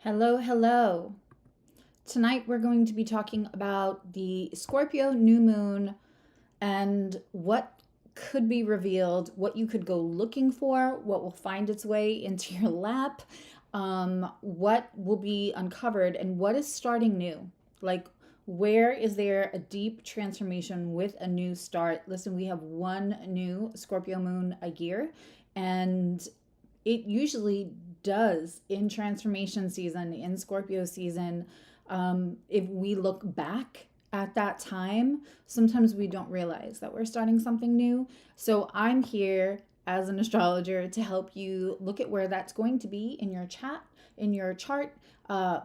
Hello, hello. Tonight we're going to be talking about the Scorpio new moon and what could be revealed, what you could go looking for, what will find its way into your lap, what will be uncovered, and what is starting new. Like, where is there a deep transformation with a new start? Listen, we have one new Scorpio moon a year, and it usually does in transformation season, in Scorpio season. If we look back at that time, sometimes we don't realize that we're starting something new. So I'm here as an astrologer to help you look at where that's going to be in your in your chart.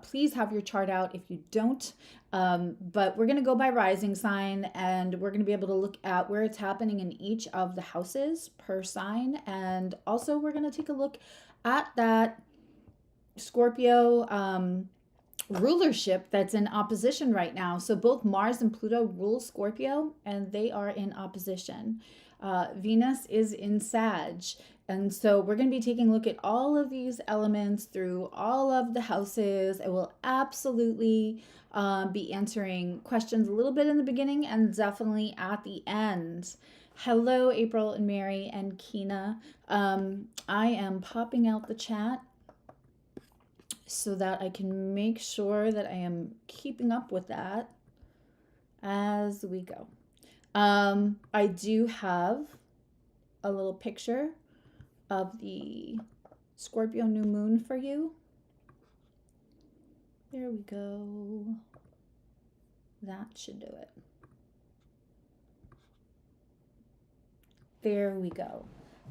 Please have your chart out if you don't. But we're going to go by rising sign, and we're going to be able to look at where it's happening in each of the houses per sign. And also, we're going to take a look at that Scorpio rulership that's in opposition right now. So both Mars and Pluto rule Scorpio, and they are in opposition. Venus is in Sag. And so we're going to be taking a look at all of these elements through all of the houses. It will absolutely be answering questions a little bit in the beginning and definitely at the end. Hello, April and Mary and Kina. I am popping out the chat so that I can make sure that I am keeping up with that as we go. I do have a little picture of the Scorpio new moon for you. There we go. That should do it. There we go.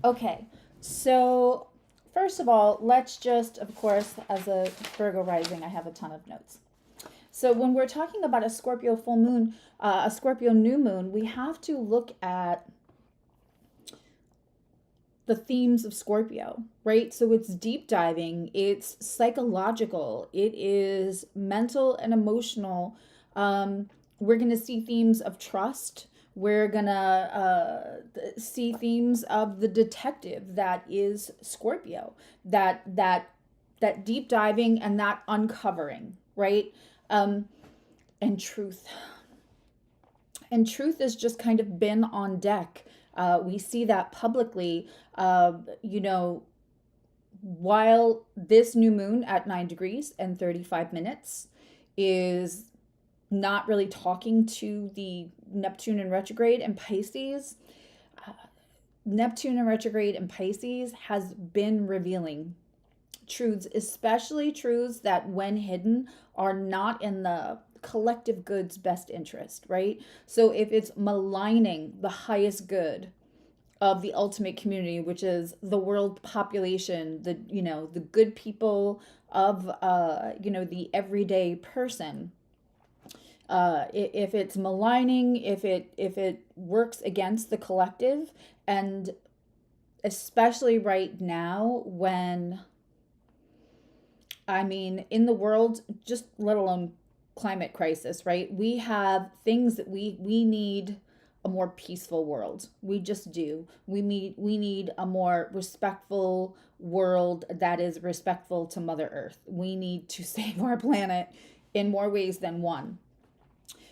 Okay, so first of all, let's just, of course, as a Virgo rising, I have a ton of notes. So when we're talking about a Scorpio full moon, a Scorpio new moon, we have to look at the themes of Scorpio, right? So it's deep diving, it's psychological, it is mental and emotional. We're going to see themes of trust. We're going to see themes of the detective that is Scorpio, that deep diving and that uncovering, right? And truth. And truth has just kind of been on deck. We see that publicly, while this new moon at 9 degrees and 35 minutes is not really talking to the Neptune in retrograde and Pisces. Neptune in retrograde and Pisces has been revealing truths, especially truths that when hidden are not in the collective good's best interest, right? So if it's maligning the highest good of the ultimate community, which is the world population, the good people of the everyday person, if it's maligning, if it works against the collective, and especially right now when, in the world, just let alone climate crisis, right? We have things that we need a more peaceful world. We just do. We need a more respectful world that is respectful to Mother Earth. We need to save our planet in more ways than one.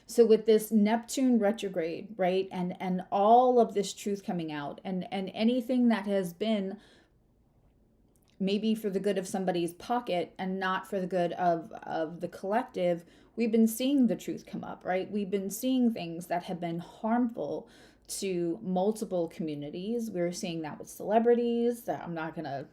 So with this Neptune retrograde, right, and all of this truth coming out, and anything that has been maybe for the good of somebody's pocket and not for the good of the collective, we've been seeing the truth come up, right? We've been seeing things that have been harmful to multiple communities. We're seeing that with celebrities. I'm not gonna,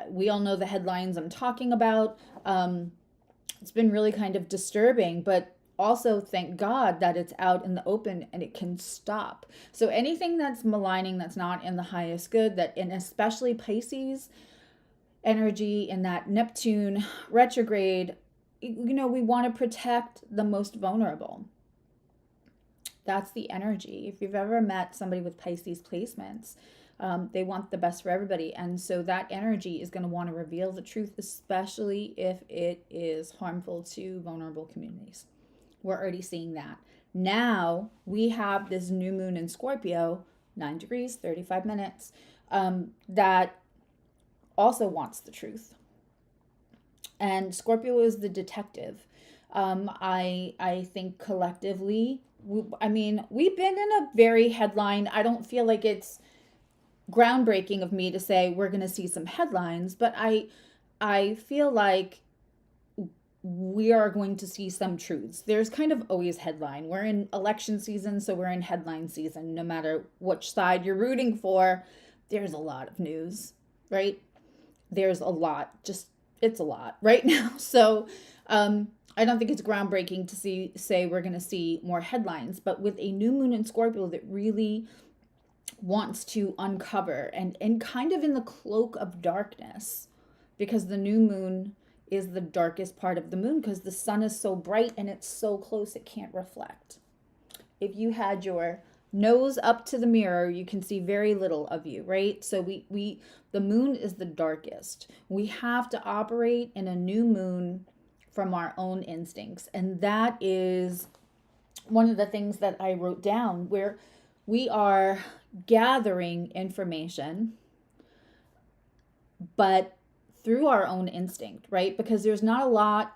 we all know the headlines I'm talking about. It's been really kind of disturbing, but also thank God that it's out in the open and it can stop. So anything that's maligning, that's not in the highest good, that, and especially Pisces energy in that Neptune retrograde, we want to protect the most vulnerable. That's the energy. If you've ever met somebody with Pisces placements, they want the best for everybody. And so that energy is going to want to reveal the truth, especially if it is harmful to vulnerable communities. We're already seeing that. Now we have this new moon in Scorpio, 9 degrees, 35 minutes, that also wants the truth. And Scorpio is the detective. I think collectively, we've been in a very headline. I don't feel like it's groundbreaking of me to say we're going to see some headlines, but I feel like we are going to see some truths. There's kind of always headline. We're in election season, so we're in headline season. No matter which side you're rooting for, there's a lot of news, right? There's a lot. Just it's a lot right now. So I don't think it's groundbreaking to say we're going to see more headlines, but with a new moon in Scorpio that really wants to uncover and kind of in the cloak of darkness, because the new moon is the darkest part of the moon because the sun is so bright and it's so close it can't reflect. If you had your nose up to the mirror, you can see very little of you, right? So the moon is the darkest. We have to operate in a new moon from our own instincts, and that is one of the things that I wrote down, where we are gathering information, but through our own instinct, right? Because there's not a lot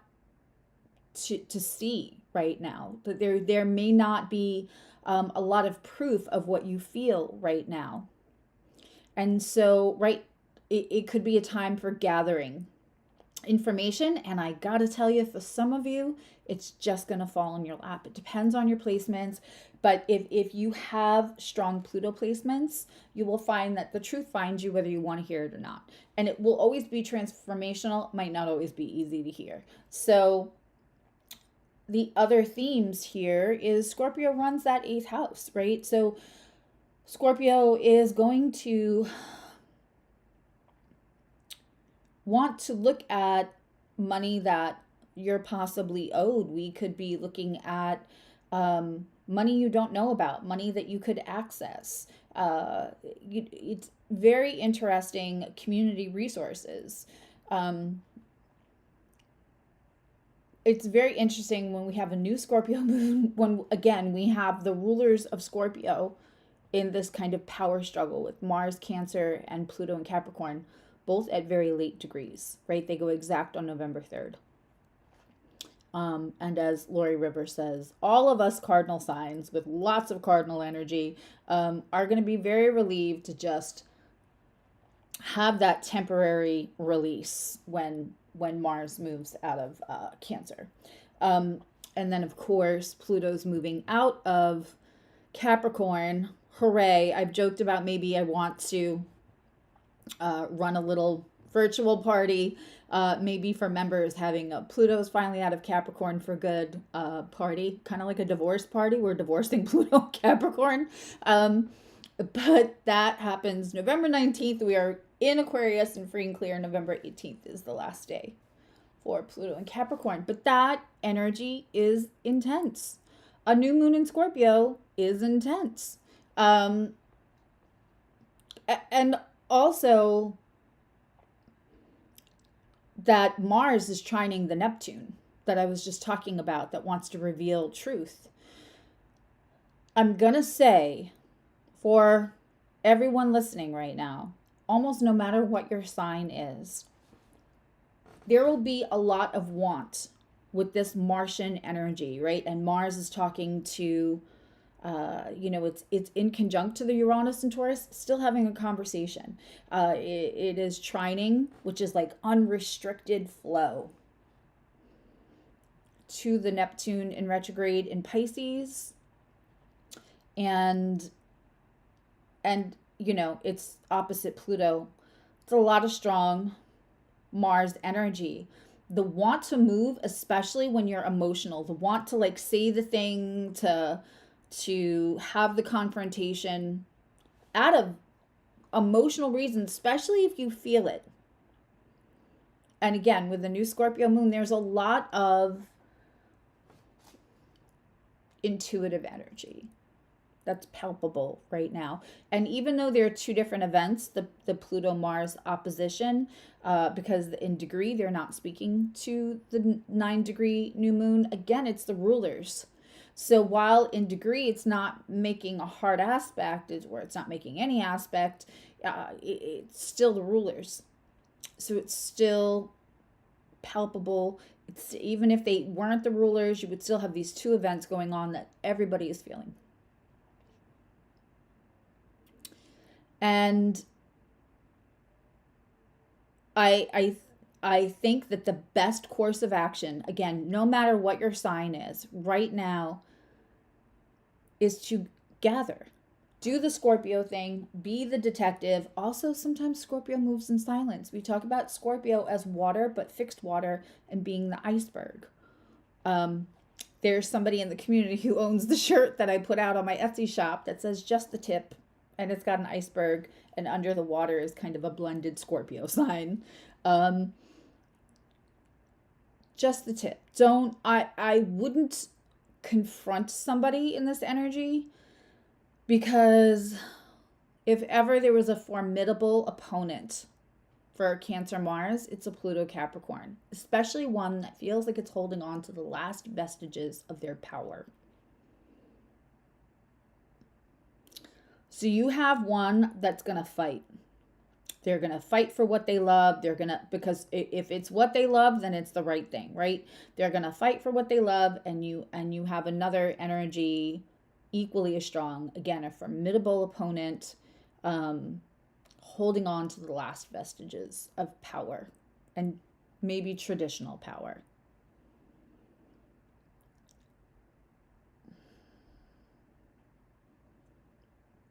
to see right now. But there may not be a lot of proof of what you feel right now. And so, right, it could be a time for gathering information. And I gotta tell you, for some of you, it's just gonna fall in your lap. It depends on your placements. But if you have strong Pluto placements, you will find that the truth finds you whether you want to hear it or not. And it will always be transformational, might not always be easy to hear. So the other themes here is Scorpio runs that 8th house, right? So Scorpio is going to want to look at money that you're possibly owed. We could be looking at money you don't know about, money that you could access. It's very interesting community resources. It's very interesting when we have a new Scorpio moon, when again we have the rulers of Scorpio in this kind of power struggle with Mars, Cancer, and Pluto and Capricorn, both at very late degrees, right? They go exact on November 3rd. And as Lori Rivers says, all of us cardinal signs with lots of cardinal energy are going to be very relieved to just have that temporary release when Mars moves out of Cancer. And then, of course, Pluto's moving out of Capricorn. Hooray. I've joked about maybe I want to run a little virtual party, maybe for members, having a Pluto's finally out of Capricorn for good party, kind of like a divorce party. We're divorcing Pluto Capricorn. But that happens November 19th. We are in Aquarius and free and clear. November 18th is the last day for Pluto and Capricorn. But that energy is intense. A new moon in Scorpio is intense. And also that Mars is trining the Neptune that I was just talking about, that wants to reveal truth. I'm going to say, for everyone listening right now, almost no matter what your sign is, there will be a lot of want with this Martian energy, right? And Mars is talking to, it's in conjunct to the Uranus and Taurus, still having a conversation. It is trining, which is like unrestricted flow, to the Neptune in retrograde in Pisces. And it's opposite Pluto. It's a lot of strong Mars energy. The want to move, especially when you're emotional, the want to like say the thing, to have the confrontation out of emotional reasons, especially if you feel it. And again, with the new Scorpio moon, there's a lot of intuitive energy that's palpable right now. And even though there are two different events, the Pluto-Mars opposition, because in degree, they're not speaking to the 9-degree new moon. Again, it's the rulers. So while in degree, it's not making a hard aspect, where it's not making any aspect, it's still the rulers. So it's still palpable. It's, even if they weren't the rulers, you would still have these two events going on that everybody is feeling. And I think that the best course of action, again, no matter what your sign is right now, is to gather. Do the Scorpio thing, be the detective. Also, sometimes Scorpio moves in silence. We talk about Scorpio as water, but fixed water, and being the iceberg. There's somebody in the community who owns the shirt that I put out on my Etsy shop that says just the tip, and it's got an iceberg, and under the water is kind of a blended Scorpio sign. Just the tip. I wouldn't confront somebody in this energy, because if ever there was a formidable opponent for Cancer Mars, it's a Pluto Capricorn, especially one that feels like it's holding on to the last vestiges of their power. So you have one that's going to fight. They're going to fight for what they love. Because if it's what they love, then it's the right thing, right? They're going to fight for what they love, and you have another energy equally as strong. Again, a formidable opponent, holding on to the last vestiges of power, and maybe traditional power.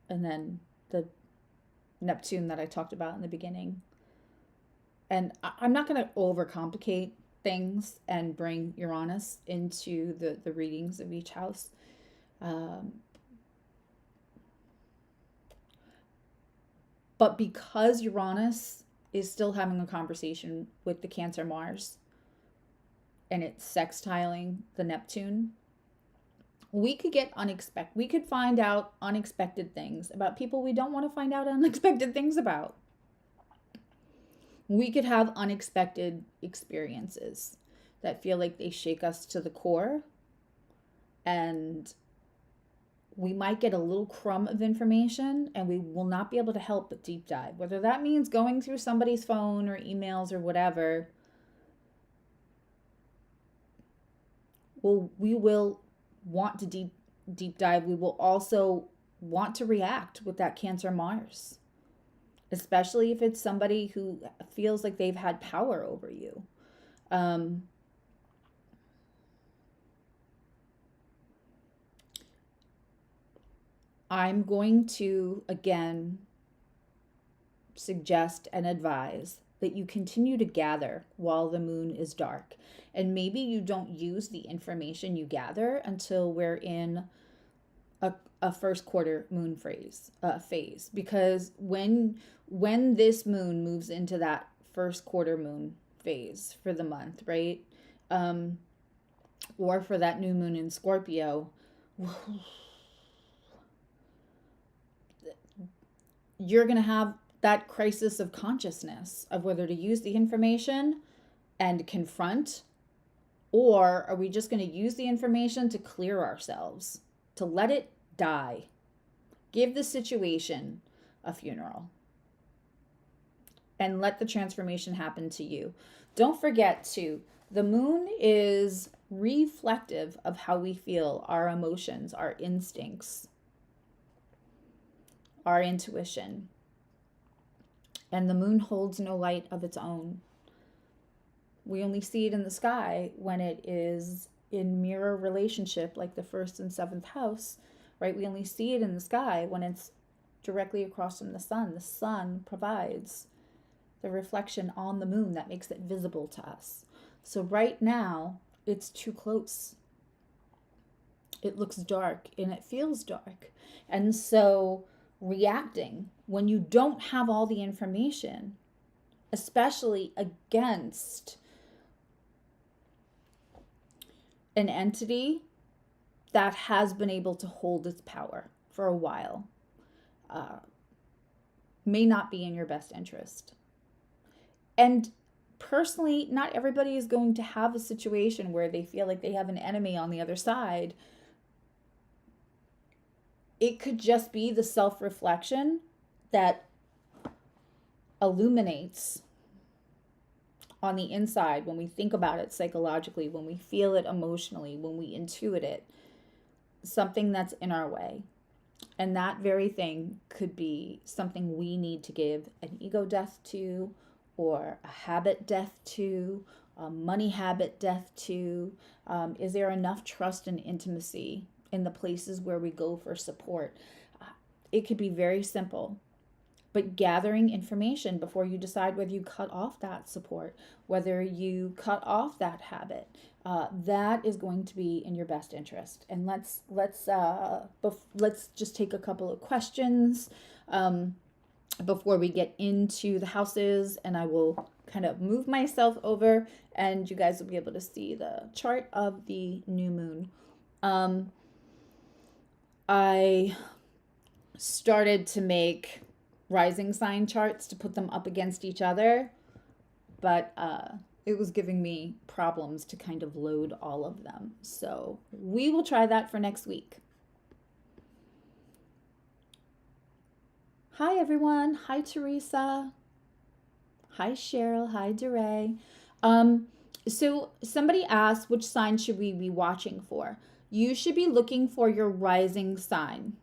And then the Neptune that I talked about in the beginning. And I'm not going to overcomplicate things and bring Uranus into the readings of each house. But because Uranus is still having a conversation with the Cancer Mars, and it's sextiling the Neptune, we could find out unexpected things about people we don't want to find out unexpected things about. We could have unexpected experiences that feel like they shake us to the core, and we might get a little crumb of information and we will not be able to help but deep dive. Whether that means going through somebody's phone or emails or whatever, we will want to deep dive. We will also want to react with that Cancer Mars, especially if it's somebody who feels like they've had power over you. I'm going to, again, suggest and advise that you continue to gather while the moon is dark. And maybe you don't use the information you gather until we're in a first quarter moon phase, because when this moon moves into that first quarter moon phase for the month, right? Or for that new moon in Scorpio, you're going to have that crisis of consciousness of whether to use the information and confront, or are we just going to use the information to clear ourselves, to let it die, give the situation a funeral, and let the transformation happen to you. Don't forget to, the moon is reflective of how we feel, our emotions, our instincts, our intuition. And the moon holds no light of its own. We only see it in the sky when it is in mirror relationship, like the first and seventh house, right? We only see it in the sky when it's directly across from the sun. The sun provides the reflection on the moon that makes it visible to us. So right now, it's too close. It looks dark and it feels dark. And so reacting when you don't have all the information, especially against an entity that has been able to hold its power for a while, may not be in your best interest. And personally, not everybody is going to have a situation where they feel like they have an enemy on the other side. It could just be the self-reflection that illuminates on the inside, when we think about it psychologically, when we feel it emotionally, when we intuit it, something that's in our way. And that very thing could be something we need to give an ego death to, or a habit death to, a money habit death to. Is there enough trust and intimacy in the places where we go for support? It could be very simple, but gathering information before you decide whether you cut off that support, whether you cut off that habit, that is going to be in your best interest. And let's just take a couple of questions before we get into the houses, and I will kind of move myself over, and you guys will be able to see the chart of the new moon. I started to make rising sign charts to put them up against each other, but it was giving me problems to kind of load all of them. So we will try that for next week. Hi, everyone. Hi, Teresa. Hi, Cheryl. Hi, DeRay. So somebody asked, which sign should we be watching for? You should be looking for your rising sign.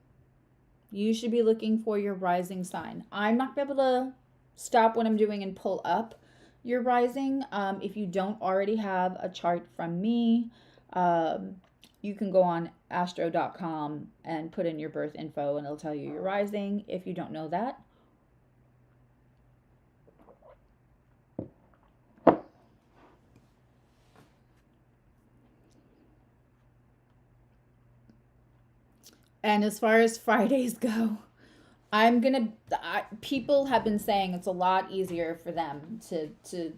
You should be looking for your rising sign. I'm not going to be able to stop what I'm doing and pull up your rising. If you don't already have a chart from me, you can go on astro.com and put in your birth info and it'll tell you your rising if you don't know that. And as far as Fridays go, people have been saying it's a lot easier for them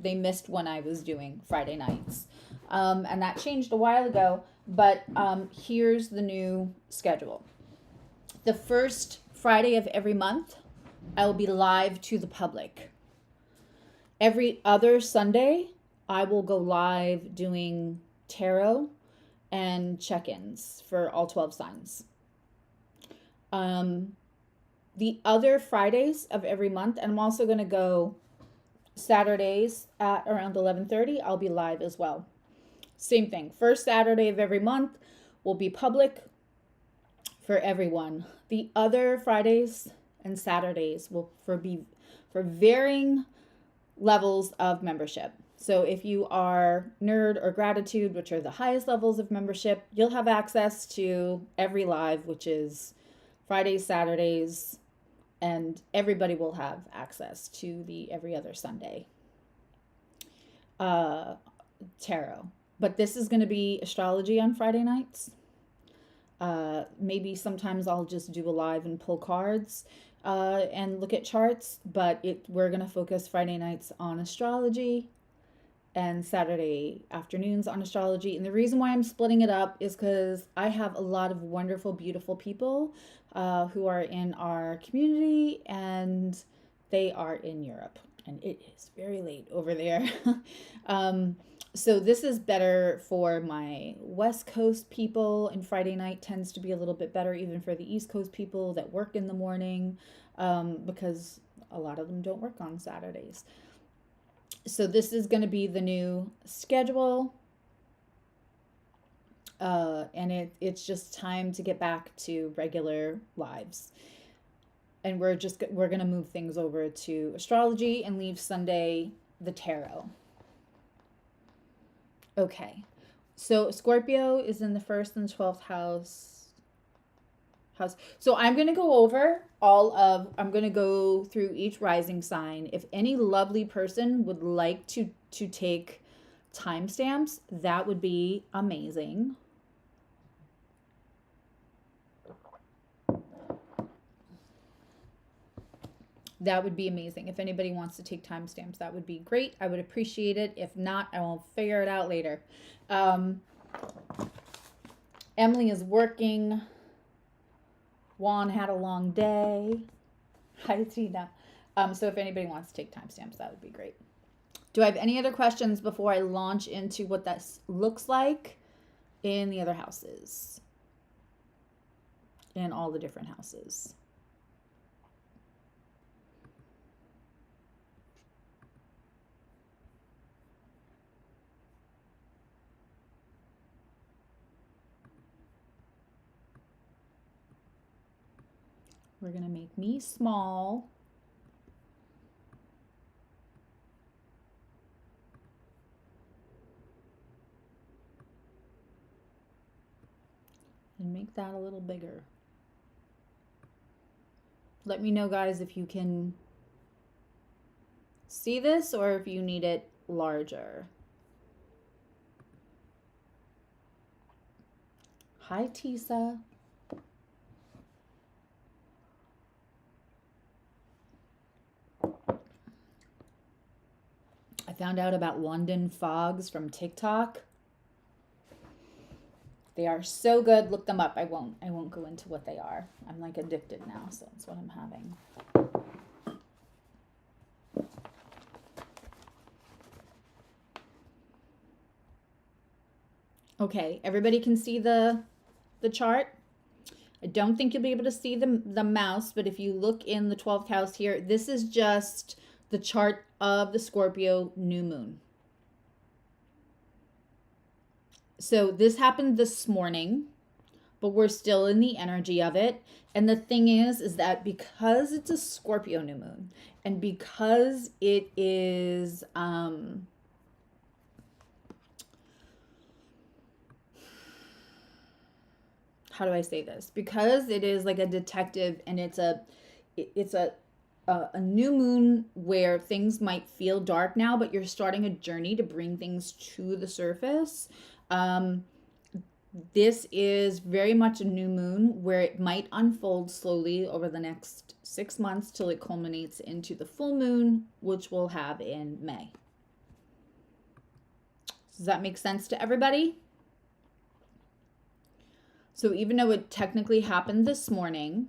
they missed when I was doing Friday nights. And that changed a while ago, but here's the new schedule. The first Friday of every month, I will be live to the public. Every other Sunday, I will go live doing tarot and check-ins for all 12 signs. The other Fridays of every month, and I'm also going to go Saturdays at around 11:30, I'll be live as well. Same thing. First Saturday of every month will be public for everyone. The other Fridays and Saturdays will be for varying levels of membership. So if you are Nerd or Gratitude, which are the highest levels of membership, you'll have access to every live, which is Fridays, Saturdays, and everybody will have access to the every other Sunday tarot. But this is going to be astrology on Friday nights. Maybe sometimes I'll just do a live and pull cards and look at charts, but we're going to focus Friday nights on astrology and Saturday afternoons on astrology. And the reason why I'm splitting it up is because I have a lot of wonderful, beautiful people who are in our community, and they are in Europe, and it is very late over there. So this is better for my West Coast people, and Friday night tends to be a little bit better even for the East Coast people that work in the morning, because a lot of them don't work on Saturdays. So this is going to be the new schedule. And it's just time to get back to regular lives. And we're going to move things over to astrology and leave Sunday the tarot. Okay. So Scorpio is in the 1st and 12th house. So I'm going to go over I'm going to go through each rising sign. If any lovely person would like to take timestamps, that would be amazing. That would be amazing. If anybody wants to take timestamps, that would be great. I would appreciate it. If not, I will figure it out later. Emily is working. Juan had a long day. Hi, Tina. So if anybody wants to take timestamps, that would be great. Do I have any other questions before I launch into what that looks like in the other houses? In all the different houses. We're going to make me small. And make that a little bigger. Let me know, guys, if you can see this or if you need it larger. Hi, Tisa. I found out about London fogs from TikTok. They are so good. Look them up. I won't go into what they are. I'm like addicted now, so that's what I'm having. Okay, everybody can see the chart. I don't think you'll be able to see the mouse, but if you look in the 12th house here, this is just the chart of the Scorpio new moon. So this happened this morning, but we're still in the energy of it. And the thing is that because it's a Scorpio new moon and because it is, how do I say this? Because it is like a detective and it's a new moon where things might feel dark now, but you're starting a journey to bring things to the surface. This is very much a new moon where it might unfold slowly over the next 6 months till it culminates into the full moon, which we'll have in May. Does that make sense to everybody? So even though it technically happened this morning,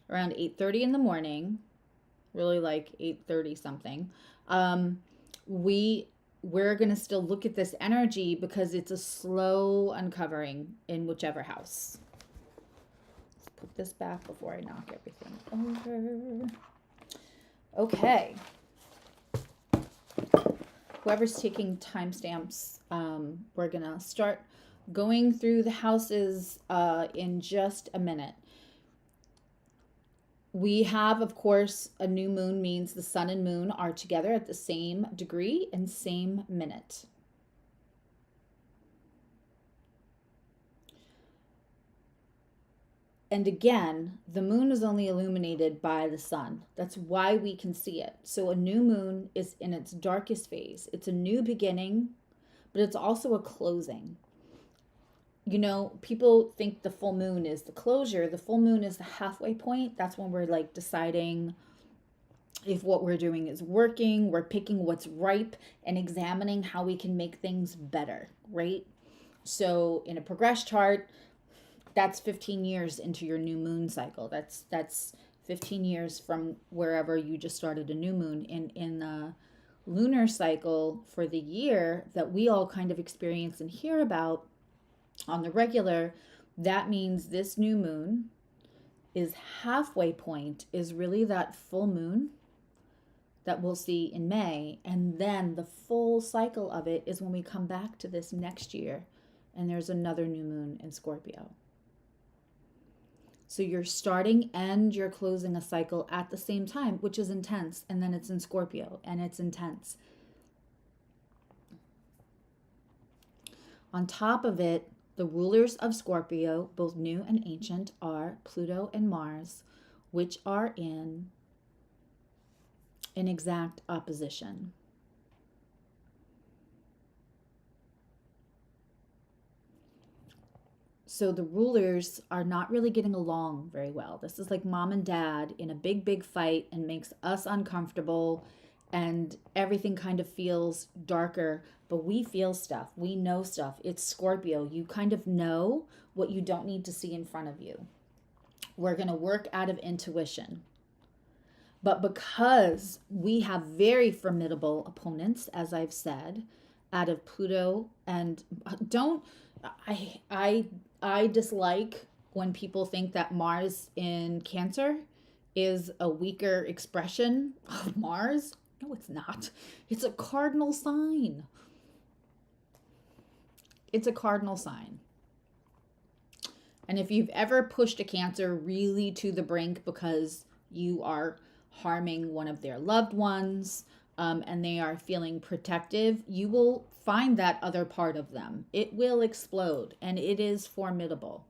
around 8:30 in the morning, really like 8:30 something, we're going to still look at this energy because it's a slow uncovering in whichever house. Let's put this back before I knock everything over. Okay. Whoever's taking timestamps, we're going to start going through the houses in just a minute. We have, of course, a new moon means the sun and moon are together at the same degree and same minute. And again, the moon is only illuminated by the sun. That's why we can see it. So a new moon is in its darkest phase. It's a new beginning, but it's also a closing. You know, people think the full moon is the closure. The full moon is the halfway point. That's when we're like deciding if what we're doing is working. We're picking what's ripe and examining how we can make things better, right? So in a progress chart, that's 15 years into your new moon cycle. That's 15 years from wherever you just started a new moon. In the lunar cycle for the year that we all kind of experience and hear about on the regular, that means this new moon is halfway point, is really that full moon that we'll see in May. And then the full cycle of it is when we come back to this next year and there's another new moon in Scorpio. So you're starting and you're closing a cycle at the same time, which is intense. And then it's in Scorpio and it's intense. On top of it, the rulers of Scorpio, both new and ancient, are Pluto and Mars, which are in an exact opposition. So the rulers are not really getting along very well. This is like mom and dad in a big, big fight and makes us uncomfortable and everything kind of feels darker, but we feel stuff. We know stuff. It's Scorpio. You kind of know what you don't need to see in front of you. We're going to work out of intuition. But because we have very formidable opponents, as I've said, out of Pluto, and I dislike when people think that Mars in Cancer is a weaker expression of Mars. No, it's not. It's a cardinal sign. It's a cardinal sign. And if you've ever pushed a Cancer really to the brink because you are harming one of their loved ones, and they are feeling protective, you will find that other part of them. It will explode, and it is formidable.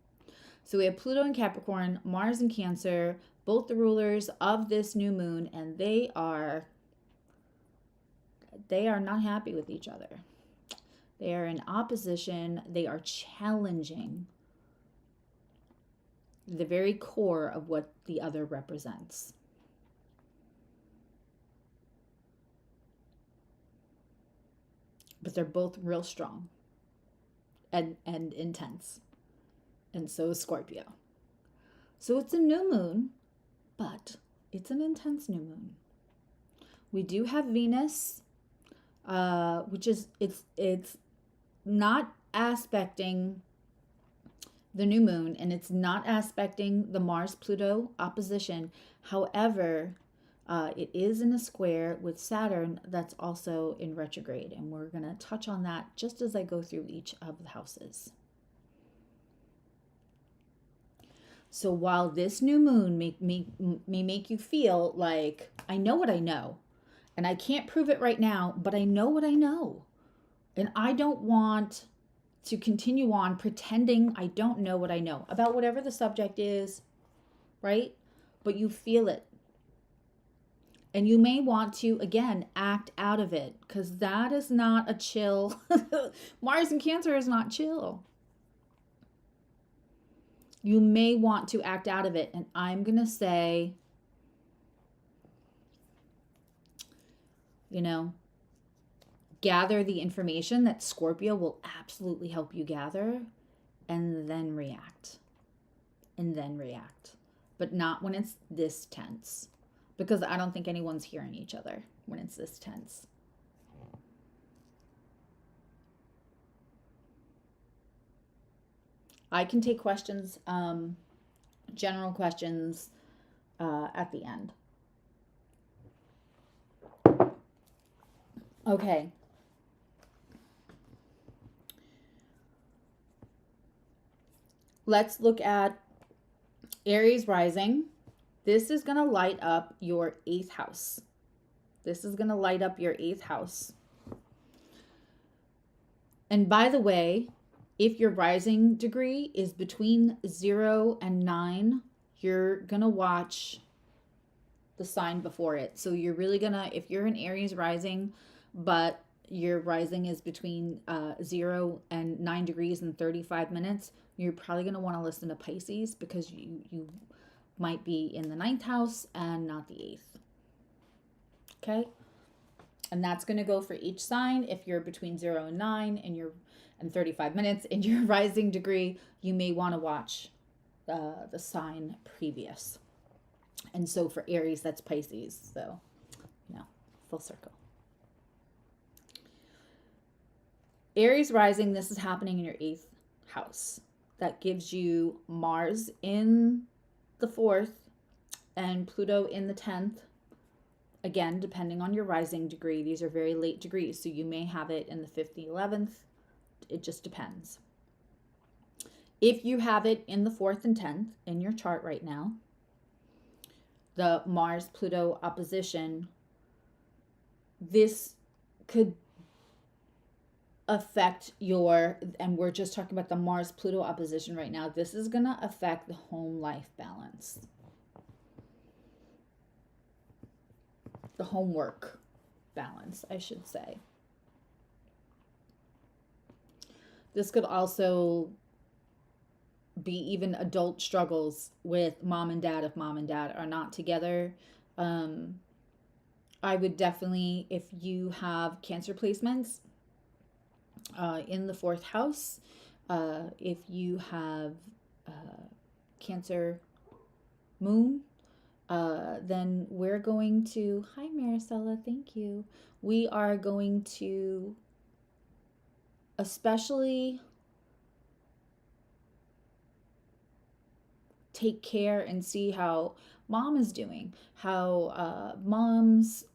So we have Pluto in Capricorn, Mars in Cancer, both the rulers of this new moon, and they are not happy with each other. They are in opposition. They are challenging the very core of what the other represents. But they're both real strong and intense. And so is Scorpio. So it's a new moon, but it's an intense new moon. We do have Venus, which is, it's not aspecting the new moon, and it's not aspecting the Mars-Pluto opposition. However, it is in a square with Saturn that's also in retrograde, and we're going to touch on that just as I go through each of the houses. So while this new moon may make you feel like, I know what I know, and I can't prove it right now, but I know what I know, and I don't want to continue on pretending I don't know what I know about whatever the subject is, right? But you feel it. And you may want to, again, act out of it, because that is not a chill. Mars in Cancer is not chill. You may want to act out of it. And I'm going to say, gather the information that Scorpio will absolutely help you gather, and then react. But not when it's this tense, because I don't think anyone's hearing each other when it's this tense. I can take questions, general questions, at the end. Okay. Let's look at Aries Rising. This is going to light up your 8th house. And by the way, if your rising degree is between 0 and 9, you're going to watch the sign before it. So you're really going to, if you're an Aries rising, but your rising is between 0 and 9 degrees in 35 minutes, you're probably going to want to listen to Pisces, because you might be in the 9th house and not the 8th. Okay? And that's going to go for each sign. If you're between 0 and 9 and 35 minutes in your rising degree, you may want to watch the sign previous. And so for Aries, that's Pisces. So, full circle. Aries rising, this is happening in your 8th house. That gives you Mars in the 4th and Pluto in the 10th. Again, depending on your rising degree, these are very late degrees, so you may have it in the 5th and 11th. It just depends. If you have it in the 4th and 10th in your chart right now, the Mars-Pluto opposition, this could affect and we're just talking about the Mars-Pluto opposition right now, this is going to affect the home life balance. The homework balance, I should say. This could also be even adult struggles with mom and dad if mom and dad are not together. I would definitely, if you have Cancer placements in the 4th house, if you have Cancer moon, then we're going to, hi Maricela, thank you. We are going to especially take care and see how mom is doing, how mom's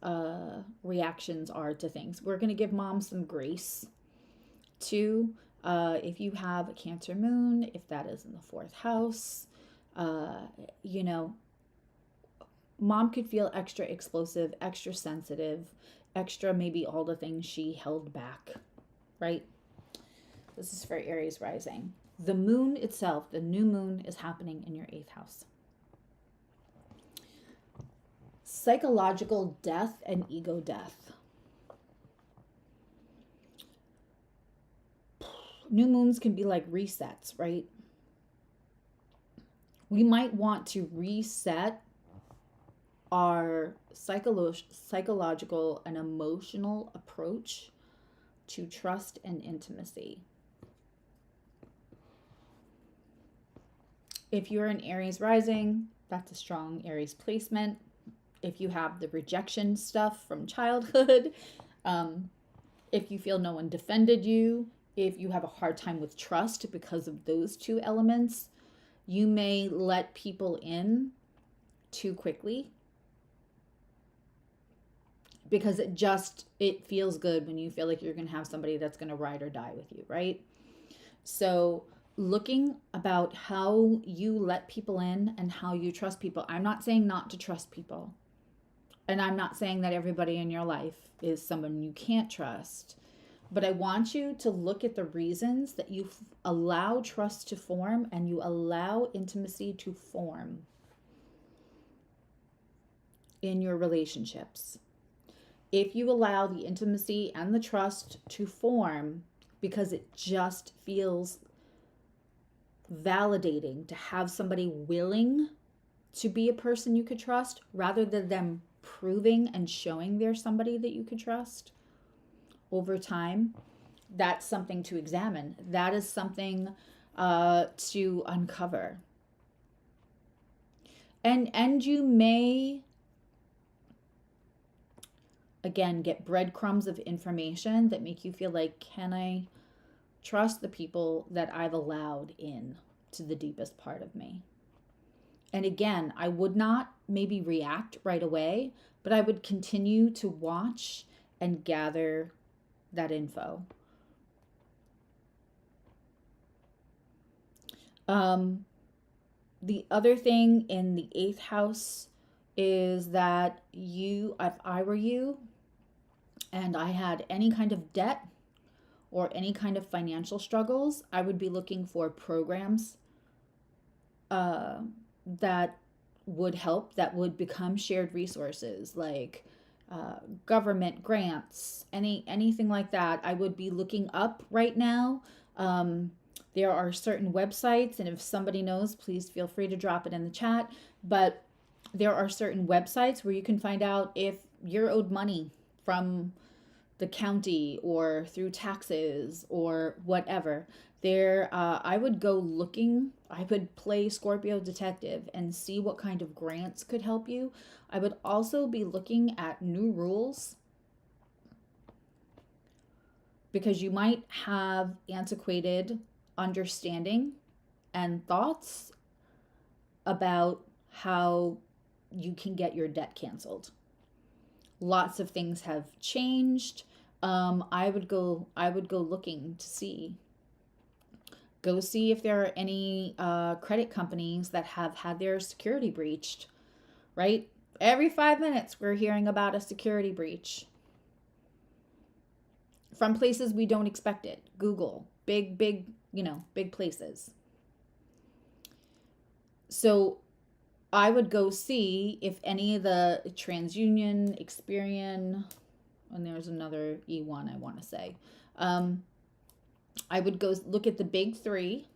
reactions are to things. We're going to give mom some grace too. If you have a Cancer moon, if that is in the 4th house, you know, mom could feel extra explosive, extra sensitive, extra maybe all the things she held back, right? This is for Aries rising. The moon itself, the new moon, is happening in your 8th house. Psychological death and ego death. New moons can be like resets, right? We might want to reset our psychological and emotional approach to trust and intimacy. If you're an Aries rising, that's a strong Aries placement. If you have the rejection stuff from childhood, if you feel no one defended you, if you have a hard time with trust because of those two elements, you may let people in too quickly because it feels good when you feel like you're going to have somebody that's going to ride or die with you, right? So looking about how you let people in and how you trust people. I'm not saying not to trust people. And I'm not saying that everybody in your life is someone you can't trust. But I want you to look at the reasons that you allow trust to form and you allow intimacy to form in your relationships. If you allow the intimacy and the trust to form because it just feels validating to have somebody willing to be a person you could trust rather than them proving and showing they're somebody that you could trust over time, that's something to examine. That is something to uncover. And you may, again, get breadcrumbs of information that make you feel like, can I trust the people that I've allowed in to the deepest part of me? And again, I would not maybe react right away, but I would continue to watch and gather that info. The other thing in the 8th house is that if I were you and I had any kind of debt or any kind of financial struggles, I would be looking for programs that would help, that would become shared resources, like government grants, anything like that. I would be looking up right now. There are certain websites, and if somebody knows, please feel free to drop it in the chat. But there are certain websites where you can find out if you're owed money from the county or through taxes or whatever. I would go looking. I would play Scorpio detective and see what kind of grants could help you. I would also be looking at new rules because you might have antiquated understanding and thoughts about how you can get your debt canceled. Lots of things have changed. I would go looking to see. Go see if there are any credit companies that have had their security breached, right? Every 5 minutes, we're hearing about a security breach from places we don't expect it. Google, big places. So I would go see if any of the TransUnion, Experian, and there's another E1 I want to say. I would go look at the big three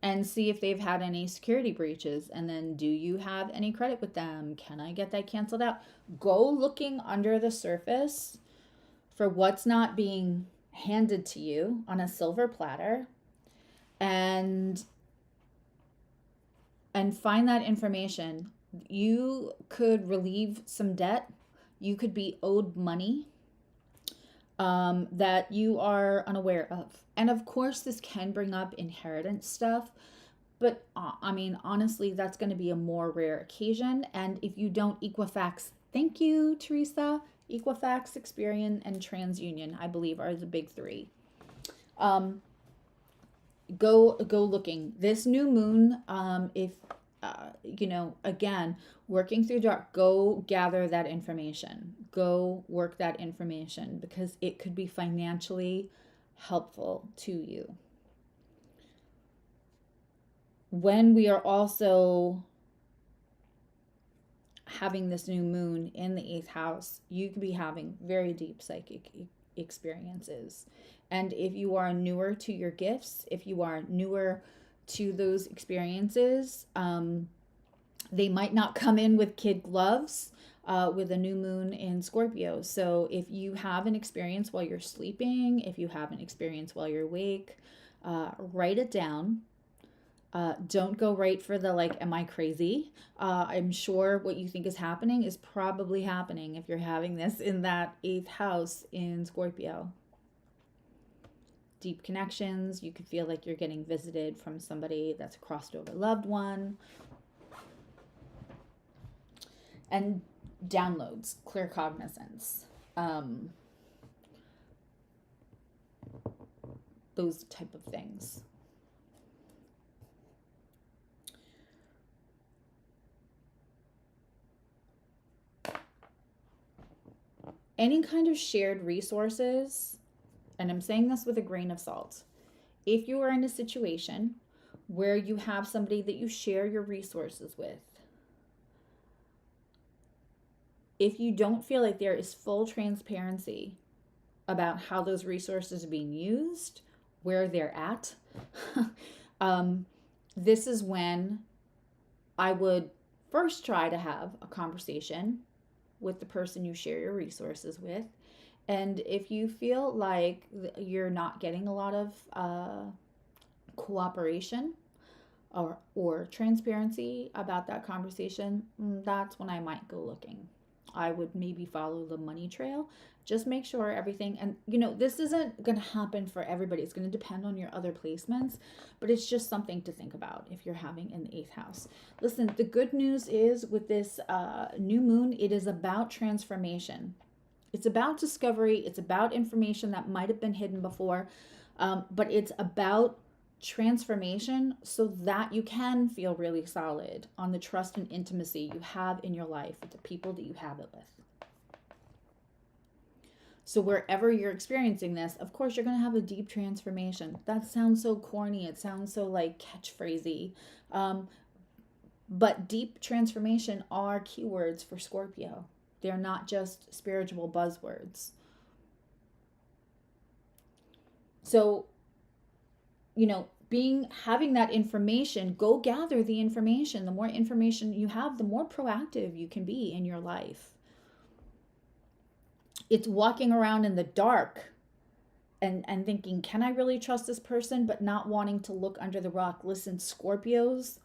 and see if they've had any security breaches. And then, do you have any credit with them? Can I get that canceled out? Go looking under the surface for what's not being handed to you on a silver platter and find that information. You could relieve some debt. You could be owed money that you are unaware of. And of course, this can bring up inheritance stuff. But I mean, honestly, that's going to be a more rare occasion. And if you don't Equifax, thank you, Teresa. Equifax, Experian, and TransUnion, I believe, are the big three. go looking. This new moon, if you know, again, working through dark, go gather that information, go work that information, because it could be financially helpful to you. When we are also having this new moon in the 8th house, you could be having very deep psychic experiences. And if you are newer to your gifts, if you are newer to those experiences, they might not come in with kid gloves with a new moon in Scorpio. So if you have an experience while you're sleeping, if you have an experience while you're awake, write it down. Don't go right for the like, am I crazy? I'm sure what you think is happening is probably happening if you're having this in that 8th house in Scorpio. Deep connections. You could feel like you're getting visited from somebody that's a crossed over loved one. And downloads, clear cognizance. Those type of things. Any kind of shared resources, and I'm saying this with a grain of salt, if you are in a situation where you have somebody that you share your resources with, if you don't feel like there is full transparency about how those resources are being used, where they're at, this is when I would first try to have a conversation with the person you share your resources with. And if you feel like you're not getting a lot of cooperation or transparency about that conversation, that's when I might go looking. I would maybe follow the money trail. Just make sure everything, and you know, this isn't going to happen for everybody. It's going to depend on your other placements, but it's just something to think about if you're having in the 8th house. Listen, the good news is with this new moon, it is about transformation. It's about discovery. It's about information that might have been hidden before, but it's about transformation so that you can feel really solid on the trust and intimacy you have in your life with the people that you have it with. So wherever you're experiencing this, of course, you're going to have a deep transformation. That sounds so corny. It sounds so like catchphrasy. But deep transformation are keywords for Scorpio. They're not just spiritual buzzwords. So, you know, having that information, go gather the information. The more information you have, the more proactive you can be in your life. It's walking around in the dark and thinking, can I really trust this person? But not wanting to look under the rock. Listen, Scorpios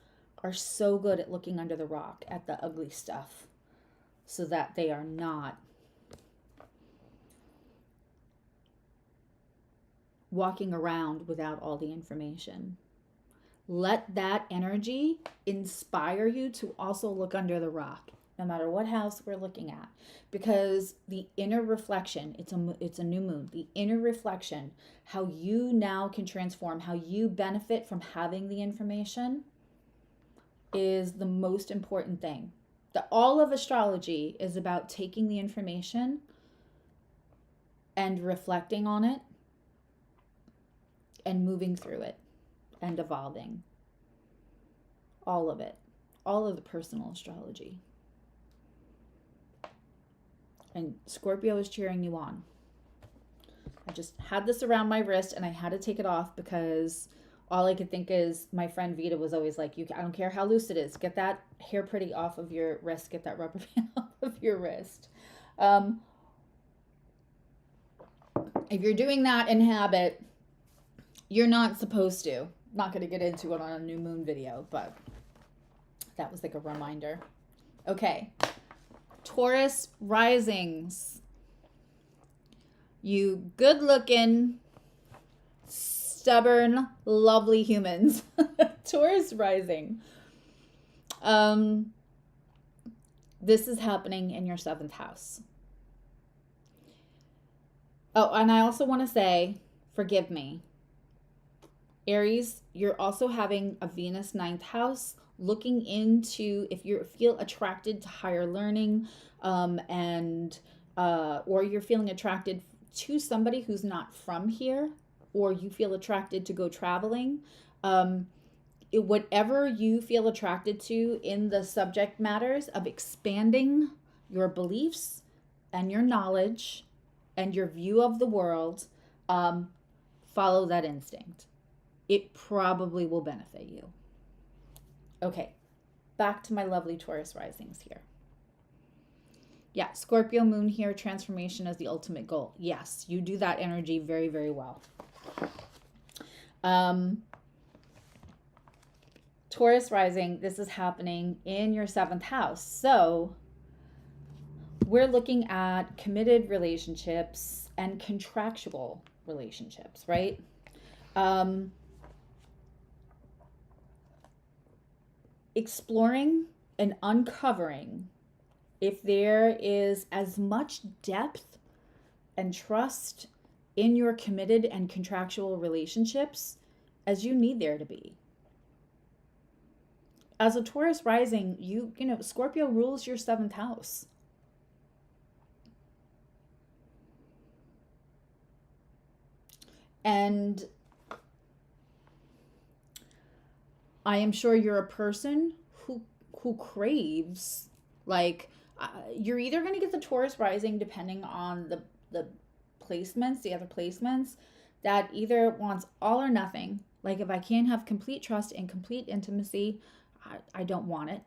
are so good at looking under the rock at the ugly stuff so that they are not walking around without all the information. Let that energy inspire you to also look under the rock, no matter what house we're looking at, because the inner reflection, it's a new moon, the inner reflection, how you now can transform, how you benefit from having the information is the most important thing. All of astrology is about taking the information and reflecting on it and moving through it and evolving. All of it. All of the personal astrology. And Scorpio is cheering you on. I just had this around my wrist and I had to take it off because all I could think is my friend Vita was always like, I don't care how loose it is. Get that hair pretty off of your wrist. Get that rubber band off of your wrist. If you're doing that in habit, you're not supposed to. Not going to get into it on a new moon video, but that was like a reminder. Okay. Taurus Risings. You good-looking, stubborn, lovely humans. Taurus Rising. This is happening in your 7th house. Oh, and I also want to say, forgive me. Aries, you're also having a Venus ninth house, looking into if you feel attracted to higher learning, and or you're feeling attracted to somebody who's not from here, or you feel attracted to go traveling. Whatever you feel attracted to in the subject matters of expanding your beliefs and your knowledge and your view of the world, follow that instinct. It probably will benefit you. Okay, back to my lovely Taurus risings here. Yeah, Scorpio moon here, transformation is the ultimate goal. Yes, you do that energy very, very well. Taurus rising, this is happening in your 7th house. So we're looking at committed relationships and contractual relationships, right? Exploring and uncovering if there is as much depth and trust in your committed and contractual relationships as you need there to be. As a Taurus rising, you know, Scorpio rules your 7th house. And I am sure you're a person who craves, like, you're either going to get the Taurus rising, depending on the placements, the other placements, that either wants all or nothing. Like, if I can't have complete trust and complete intimacy, I don't want it.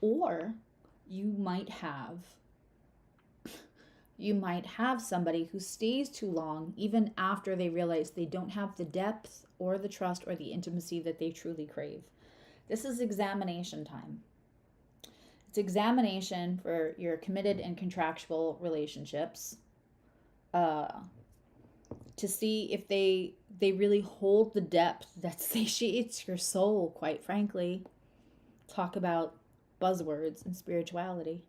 Or you might have somebody who stays too long, even after they realize they don't have the depth or the trust or the intimacy that they truly crave. This is examination time. It's examination for your committed and contractual relationships, to see if they really hold the depth that satiates your soul, quite frankly. Talk about buzzwords and spirituality.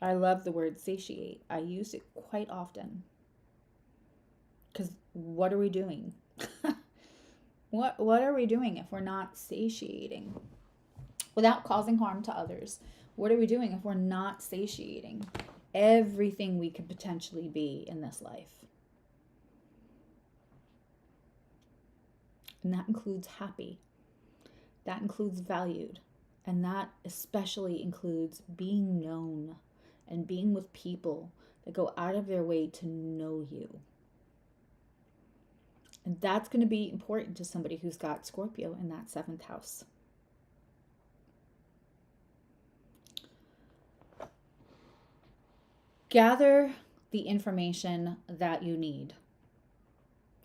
I love the word satiate. I use it quite often. Because what are we doing? What are we doing if we're not satiating without causing harm to others? What are we doing if we're not satiating everything we could potentially be in this life? And that includes happy. That includes valued. And that especially includes being known and being with people that go out of their way to know you. And that's going to be important to somebody who's got Scorpio in that 7th house. Gather the information that you need.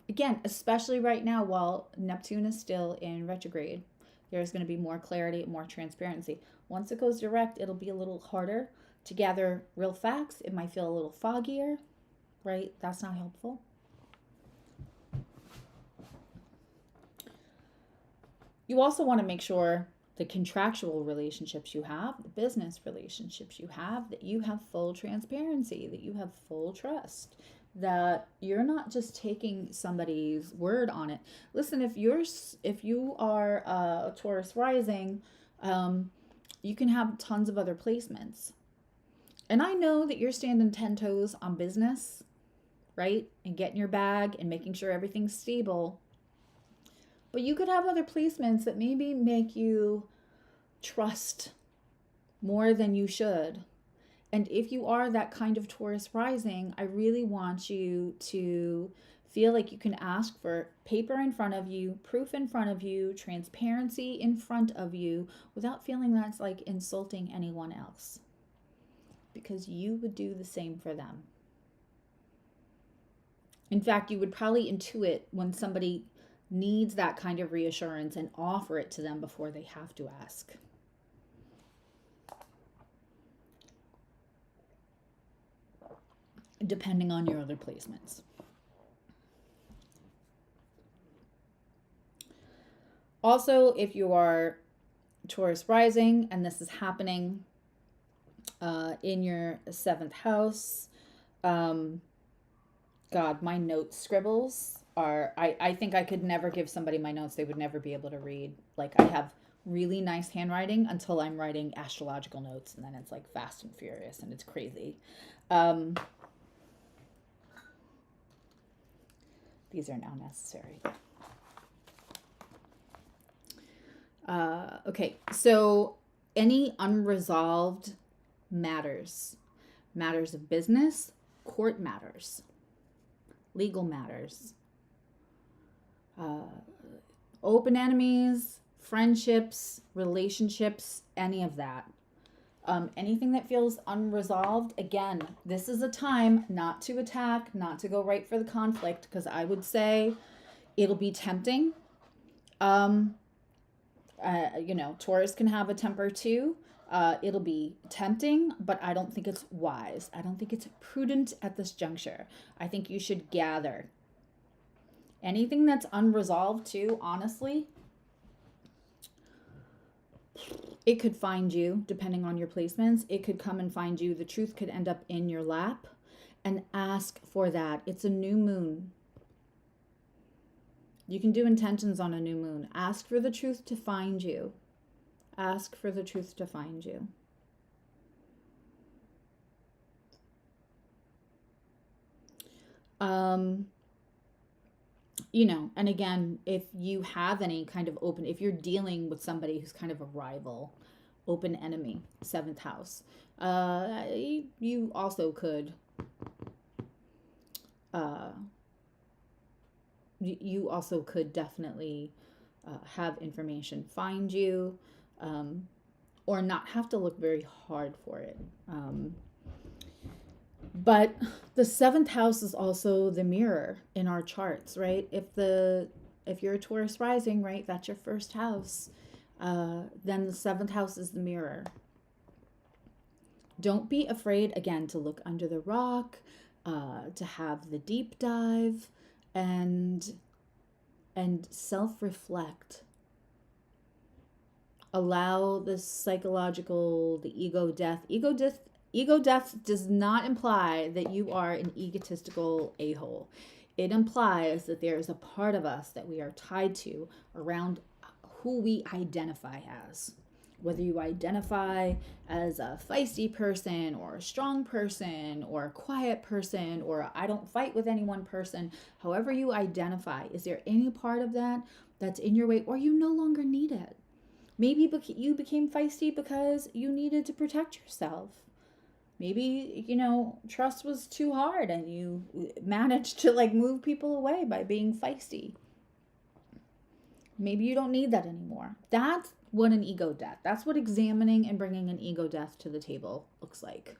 Again, especially right now while Neptune is still in retrograde, there's going to be more clarity, more transparency. Once it goes direct, it'll be a little harder to gather real facts. It might feel a little foggier, right? That's not helpful. You also want to make sure the contractual relationships you have, the business relationships you have, that you have full transparency, that you have full trust, that you're not just taking somebody's word on it. Listen, if you are a Taurus rising, you can have tons of other placements. And I know that you're standing 10 toes on business, right? And getting your bag and making sure everything's stable. But you could have other placements that maybe make you trust more than you should. And if you are that kind of Taurus rising, I really want you to feel like you can ask for paper in front of you, proof in front of you, transparency in front of you, without feeling that's like insulting anyone else. Because you would do the same for them. In fact, you would probably intuit when somebody needs that kind of reassurance and offer it to them before they have to ask. Depending on your other placements. Also, if you are Taurus rising and this is happening in your 7th house, God, my note scribbles are, I think I could never give somebody my notes. They would never be able to read. Like, I have really nice handwriting until I'm writing astrological notes, and then it's like fast and furious and it's crazy. These are now necessary. Okay, so any unresolved matters, matters of business, court matters, legal matters, open enemies, friendships, relationships, any of that. Anything that feels unresolved, again, this is a time not to attack, not to go right for the conflict, because I would say it'll be tempting. Taurus can have a temper too. It'll be tempting, but I don't think it's wise. I don't think it's prudent at this juncture. I think you should gather. Anything that's unresolved too, honestly, it could find you, depending on your placements. It could come and find you. The truth could end up in your lap, and ask for that. It's a new moon. You can do intentions on a new moon. Ask for the truth to find you. Ask for the truth to find you. And again, if you have any kind of if you're dealing with somebody who's kind of a rival, open enemy, 7th house, you also could, definitely have information find you, or not have to look very hard for it. But the 7th house is also the mirror in our charts, right? If you're a Taurus rising, right, that's your first house. Then the 7th house is the mirror. Don't be afraid, again, to look under the rock, to have the deep dive, and self-reflect. Allow the psychological, the ego death. Ego death does not imply that you are an egotistical a-hole. It implies that there is a part of us that we are tied to around who we identify as. Whether you identify as a feisty person or a strong person or a quiet person or a I don't fight with anyone person, however you identify, is there any part of that that's in your way, or you no longer need it? Maybe you became feisty because you needed to protect yourself. Maybe, trust was too hard and you managed to move people away by being feisty. Maybe you don't need that anymore. That's what an ego death. That's what examining and bringing an ego death to the table looks like.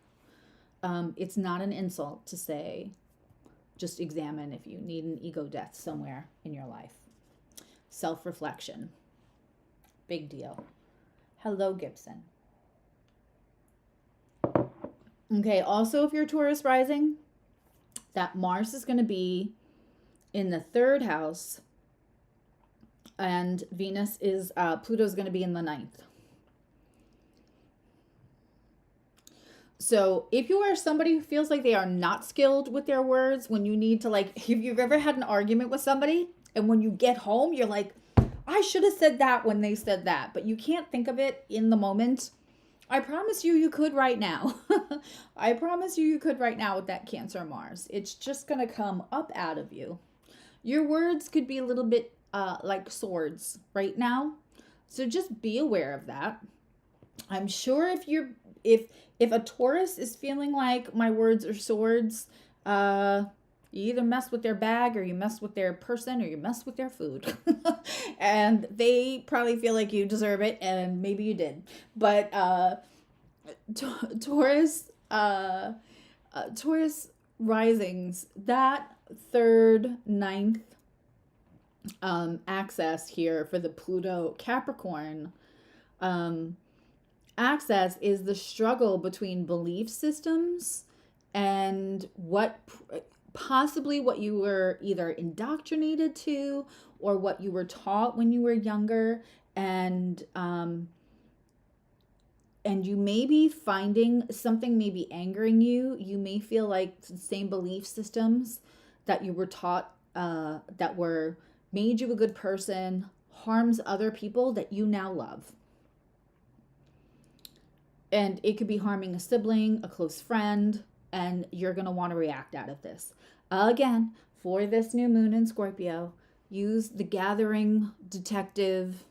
It's not an insult to say, just examine if you need an ego death somewhere in your life. Self-reflection. Big deal. Hello, Gibson. Okay, also if you're Taurus rising, that Mars is going to be in the 3rd house, and Pluto's going to be in the 9th. So if you are somebody who feels like they are not skilled with their words, when you need to if you've ever had an argument with somebody and when you get home, you're like, I should have said that when they said that, but you can't think of it in the moment. I promise you could right now. I promise you could right now with that Cancer Mars. It's just going to come up out of you. Your words could be a little bit like swords right now. So just be aware of that. I'm sure if a Taurus is feeling like my words are swords, you either mess with their bag or you mess with their person or you mess with their food. And they probably feel like you deserve it, and maybe you did. But Taurus risings, that 3rd, 9th access here for the Pluto Capricorn access is the struggle between belief systems and possibly what you were either indoctrinated to or what you were taught when you were younger, and you may be finding something may be angering you. You may feel like the same belief systems that you were taught, that were made you a good person, harms other people that you now love. And it could be harming a sibling, a close friend, and you're going to want to react out of this. Again, for this new moon in Scorpio, use the gathering detective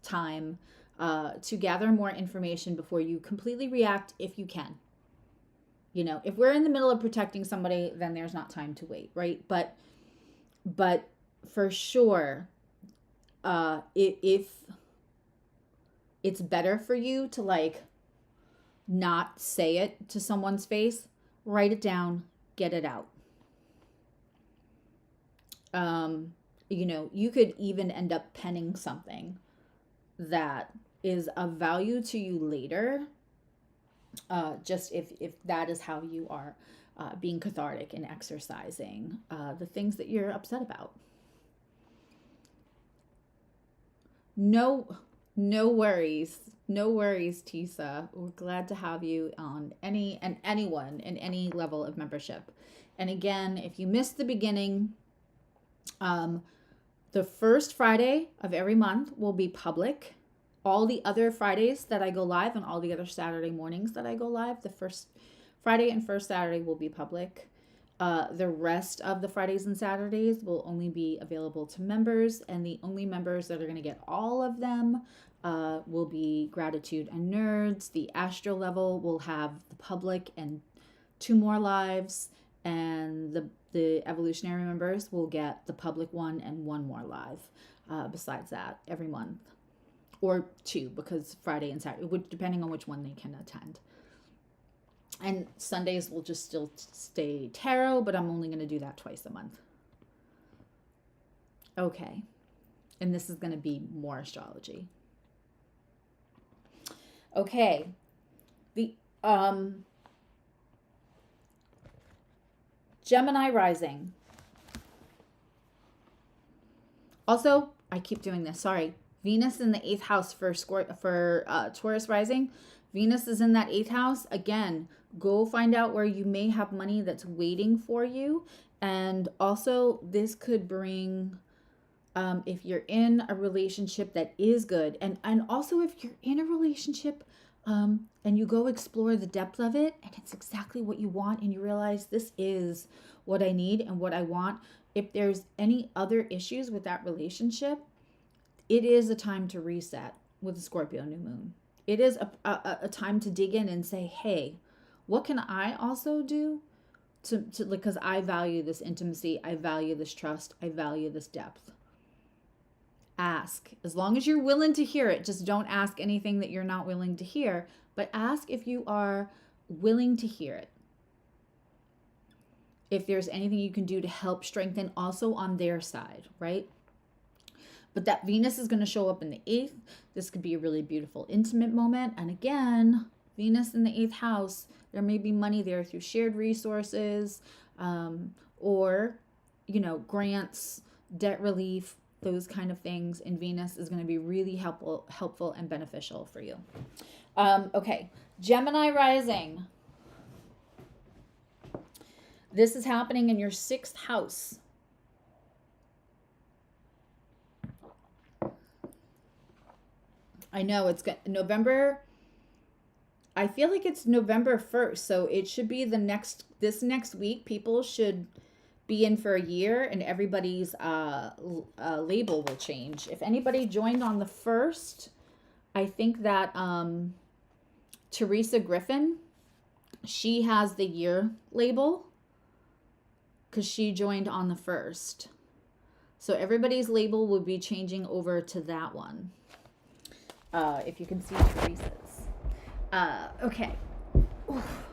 time to gather more information before you completely react if you can. You know, if we're in the middle of protecting somebody, then there's not time to wait, right? But for sure, if it's better for you to like not say it to someone's face, write it down, get it out. You know, you could even end up penning something that is of value to you later, just if that is how you are being cathartic and exercising the things that you're upset about. No worries, Tisa. We're glad to have you on anyone in any level of membership. And again, if you missed the beginning, the first Friday of every month will be public. All the other Fridays that I go live and all the other Saturday mornings that I go live, the first Friday and first Saturday will be public. The rest of the Fridays and Saturdays will only be available to members, and the only members that are going to get all of them will be Gratitude and Nerds. The Astro level will have the public and 2 more lives, and the Evolutionary members will get the public one and 1 more live besides that every month. Or 2, because Friday and Saturday, depending on which one they can attend. And Sundays will just still stay tarot, but I'm only going to do that twice a month. Okay. And this is going to be more astrology. Okay. The Gemini Rising. Also, I keep doing this. Sorry. Venus in the 8th house for Taurus Rising. Venus is in that 8th house. Again, go find out where you may have money that's waiting for you. And also, this could bring, if you're in a relationship that is good, and also if you're in a relationship and you go explore the depth of it, and it's exactly what you want, and you realize this is what I need and what I want. If there's any other issues with that relationship, it is a time to reset with the Scorpio new moon. It is a time to dig in and say, hey, what can I also do to because I value this intimacy, I value this trust, I value this depth. Ask, as long as you're willing to hear it. Just don't ask anything that you're not willing to hear, but ask if you are willing to hear it. If there's anything you can do to help strengthen also on their side, right? But that Venus is going to show up in the 8th. This could be a really beautiful, intimate moment. And again, Venus in the 8th house, there may be money there through shared resources, or, you know, grants, debt relief, those kind of things. And Venus is going to be really helpful and beneficial for you. Okay, Gemini Rising. This is happening in your 6th house. I know it's November. I feel like it's November 1st, so it should be this next week. People should be in for a year, and everybody's label will change. If anybody joined on the 1st, I think that Teresa Griffin, she has the year label because she joined on the 1st. So everybody's label will be changing over to that one. If you can see Teresa's. Okay. Oof.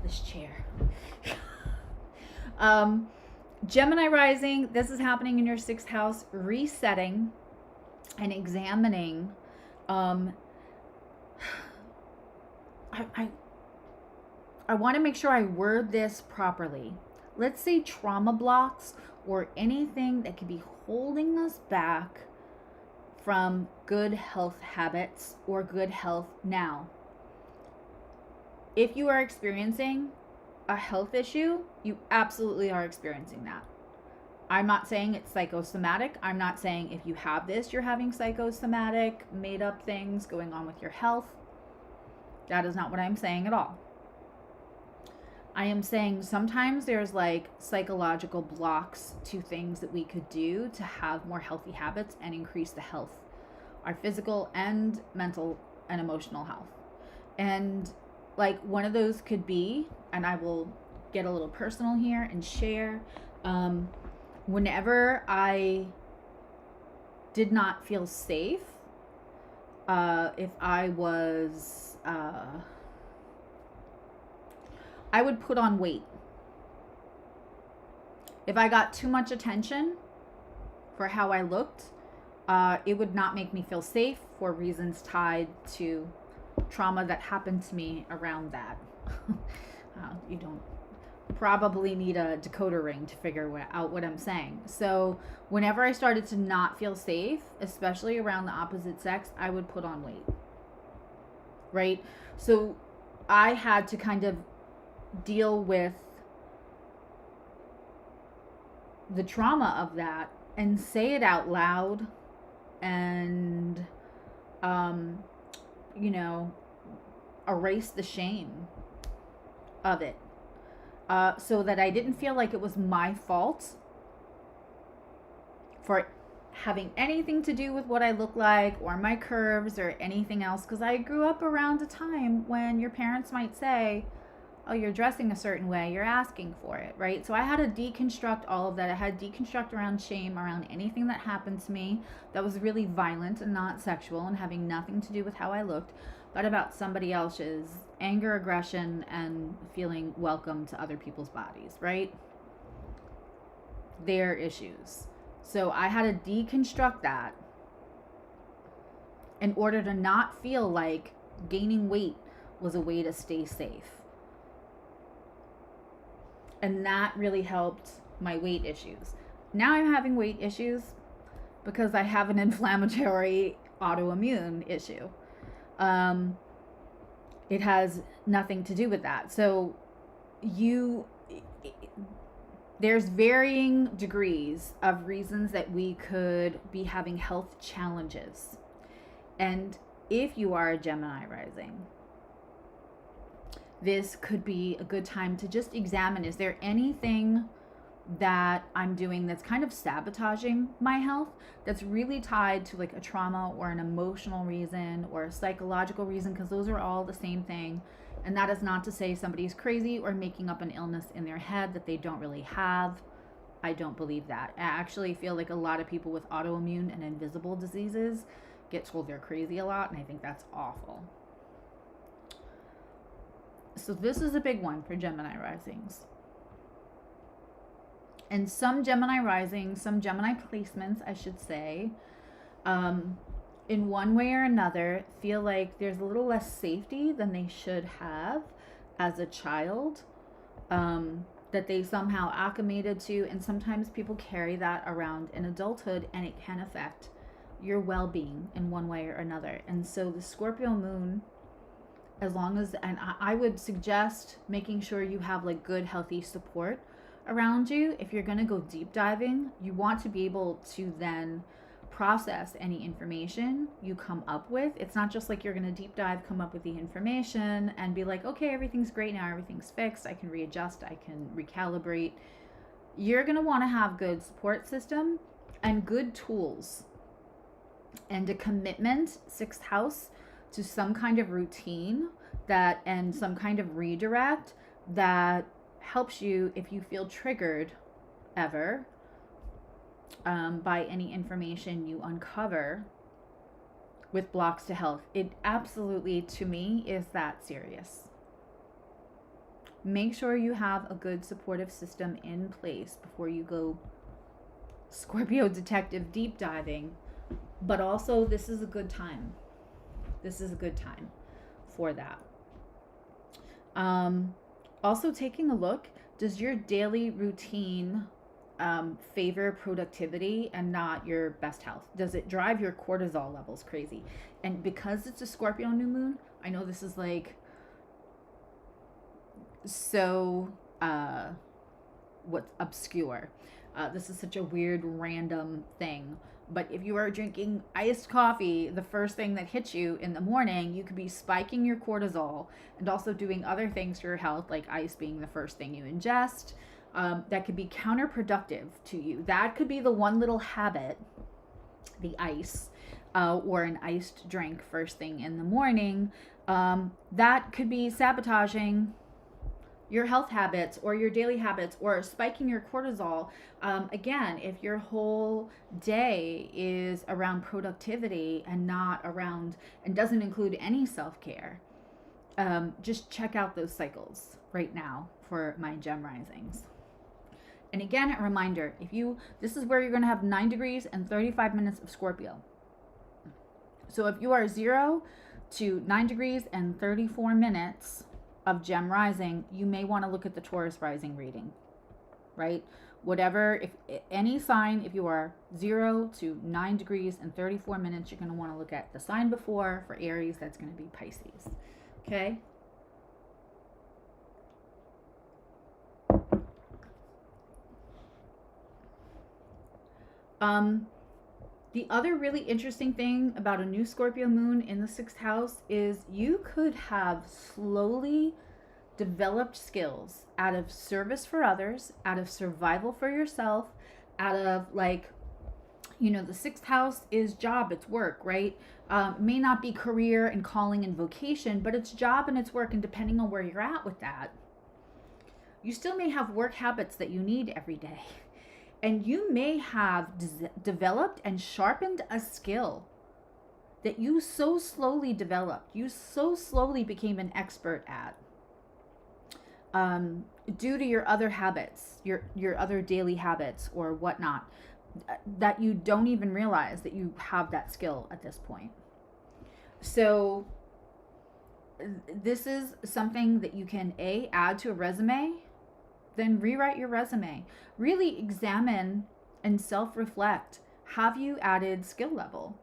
This chair. Gemini Rising, this is happening in your 6th house, resetting and examining. I want to make sure I word this properly. Let's say trauma blocks or anything that could be holding us back from good health habits or good health now. If you are experiencing a health issue, you absolutely are experiencing that. I'm not saying it's psychosomatic. I'm not saying if you have this, you're having psychosomatic, made up things going on with your health. That is not what I'm saying at all. I am saying sometimes there's like psychological blocks to things that we could do to have more healthy habits and increase the health, our physical and mental and emotional health. And like one of those could be, and I will get a little personal here and share, whenever I did not feel safe, if I was, I would put on weight. If I got too much attention for how I looked, it would not make me feel safe for reasons tied to trauma that happened to me around that. You don't probably need a decoder ring to figure out what I'm saying. So whenever I started to not feel safe, especially around the opposite sex, I would put on weight. Right? So I had to kind of deal with the trauma of that and say it out loud and, erase the shame of it. So that I didn't feel like it was my fault for having anything to do with what I look like or my curves or anything else. Because I grew up around a time when your parents might say, oh, you're dressing a certain way, you're asking for it, right? So I had to deconstruct all of that. I had to deconstruct around shame, around anything that happened to me that was really violent and not sexual and having nothing to do with how I looked, but about somebody else's anger, aggression, and feeling welcome to other people's bodies, right? Their issues. So I had to deconstruct that in order to not feel like gaining weight was a way to stay safe. And that really helped my weight issues. Now I'm having weight issues because I have an inflammatory autoimmune issue. It has nothing to do with that. So there's varying degrees of reasons that we could be having health challenges. And if you are a Gemini rising, this could be a good time to just examine, is there anything that I'm doing that's kind of sabotaging my health, that's really tied to like a trauma or an emotional reason or a psychological reason, because those are all the same thing. And that is not to say somebody's crazy or making up an illness in their head that they don't really have. I don't believe that. I actually feel like a lot of people with autoimmune and invisible diseases get told they're crazy a lot, and I think that's awful. So this is a big one for Gemini risings. And some Gemini risings, some Gemini placements, I should say, in one way or another, feel like there's a little less safety than they should have as a child, that they somehow acclimated to. And sometimes people carry that around in adulthood, and it can affect your well-being in one way or another. And so the Scorpio moon, as long as, and I would suggest making sure you have like good, healthy support around you. If you're going to go deep diving, you want to be able to then process any information you come up with. It's not just like you're going to deep dive, come up with the information and be like, okay, everything's great now, everything's fixed, I can readjust, I can recalibrate. You're going to want to have good support system and good tools and a commitment, sixth house, to some kind of routine that, and some kind of redirect that helps you if you feel triggered ever by any information you uncover with blocks to health. It absolutely, to me, is that serious. Make sure you have a good supportive system in place before you go Scorpio detective deep diving. But also, this is a good time. This is a good time for that. Also, taking a look, does your daily routine favor productivity and not your best health? Does it drive your cortisol levels crazy? And because it's a Scorpio new moon, I know this is like so what's obscure. This is such a weird random thing. But if you are drinking iced coffee, the first thing that hits you in the morning, you could be spiking your cortisol and also doing other things for your health, like ice being the first thing you ingest. That could be counterproductive to you. That could be the one little habit, the ice, or an iced drink first thing in the morning. That could be sabotaging your health habits or your daily habits or spiking your cortisol. Again, if your whole day is around productivity and not around and doesn't include any self-care, just check out those cycles right now for my Gem Risings. And again, a reminder, this is where you're going to have 9 degrees and 35 minutes of Scorpio. So if you are 0 to 9 degrees and 34 minutes of Gem Rising, you may want to look at the Taurus Rising reading, right? Whatever, if any sign, if you are 0 to 9 degrees and 34 minutes, you're going to want to look at the sign before. For Aries, that's going to be Pisces. Okay? The other really interesting thing about a new Scorpio moon in the 6th house is you could have slowly developed skills out of service for others, out of survival for yourself, out of the 6th house is job, it's work, right? May not be career and calling and vocation, but it's job and it's work. And depending on where you're at with that, you still may have work habits that you need every day. And you may have developed and sharpened a skill that you so slowly developed, you so slowly became an expert at, due to your other habits, your other daily habits or whatnot, that you don't even realize that you have that skill at this point. So this is something that you can add to a resume, then rewrite your resume. Really examine and self-reflect. Have you added skill level?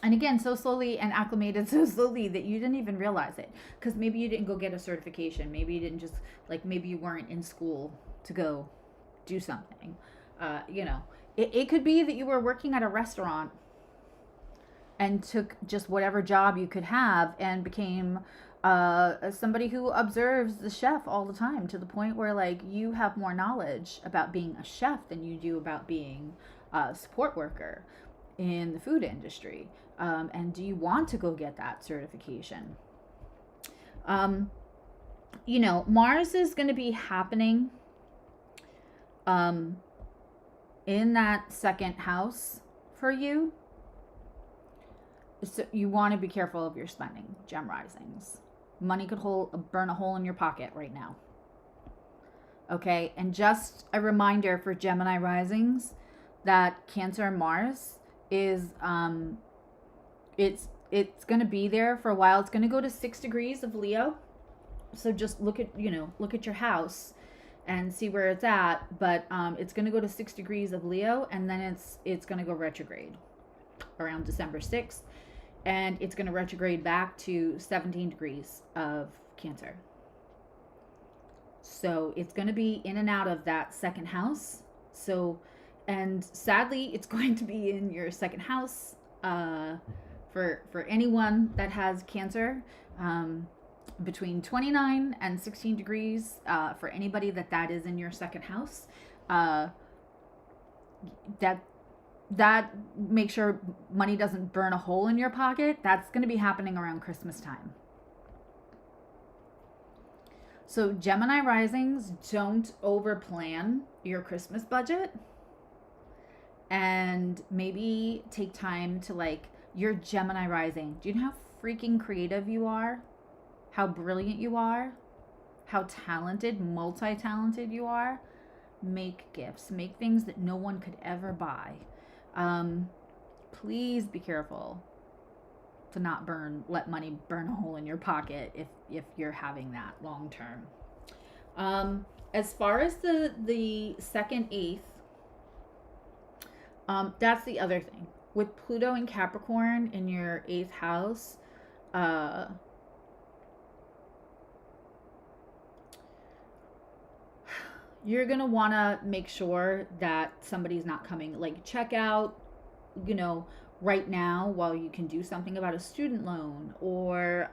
And again, so slowly and acclimated so slowly that you didn't even realize it. Because maybe you didn't go get a certification. Maybe you didn't just, maybe you weren't in school to go do something. It could be that you were working at a restaurant and took just whatever job you could have and became somebody who observes the chef all the time, to the point where you have more knowledge about being a chef than you do about being a support worker in the food industry. And do you want to go get that certification? Mars is going to be happening in that 2nd house for you. So you want to be careful of your spending, Gem Risings. Money could burn a hole in your pocket right now. Okay, and just a reminder for Gemini Risings that Cancer and Mars is it's going to be there for a while. It's going to go to 6 degrees of Leo. So just look at your house and see where it's at, but it's going to go to 6 degrees of Leo, and then it's going to go retrograde around December 6th. And it's going to retrograde back to 17 degrees of Cancer. So it's going to be in and out of that 2nd house. So, and sadly, it's going to be in your 2nd house for anyone that has Cancer, between 29 and 16 degrees. For anybody that is in your 2nd house, that make sure money doesn't burn a hole in your pocket. That's going to be happening around Christmas time. So Gemini Risings, don't overplan your Christmas budget, and maybe take time to your Gemini Rising. Do you know how freaking creative you are? How brilliant you are? How talented, multi-talented you are? Make gifts. Make things that no one could ever buy. Please be careful to not let money burn a hole in your pocket if you're having that long term. As far as the 2nd, 8th, that's the other thing. With Pluto and Capricorn in your 8th house, you're going to want to make sure that somebody's not coming. Like, check out, you know, right now while you can do something about a student loan or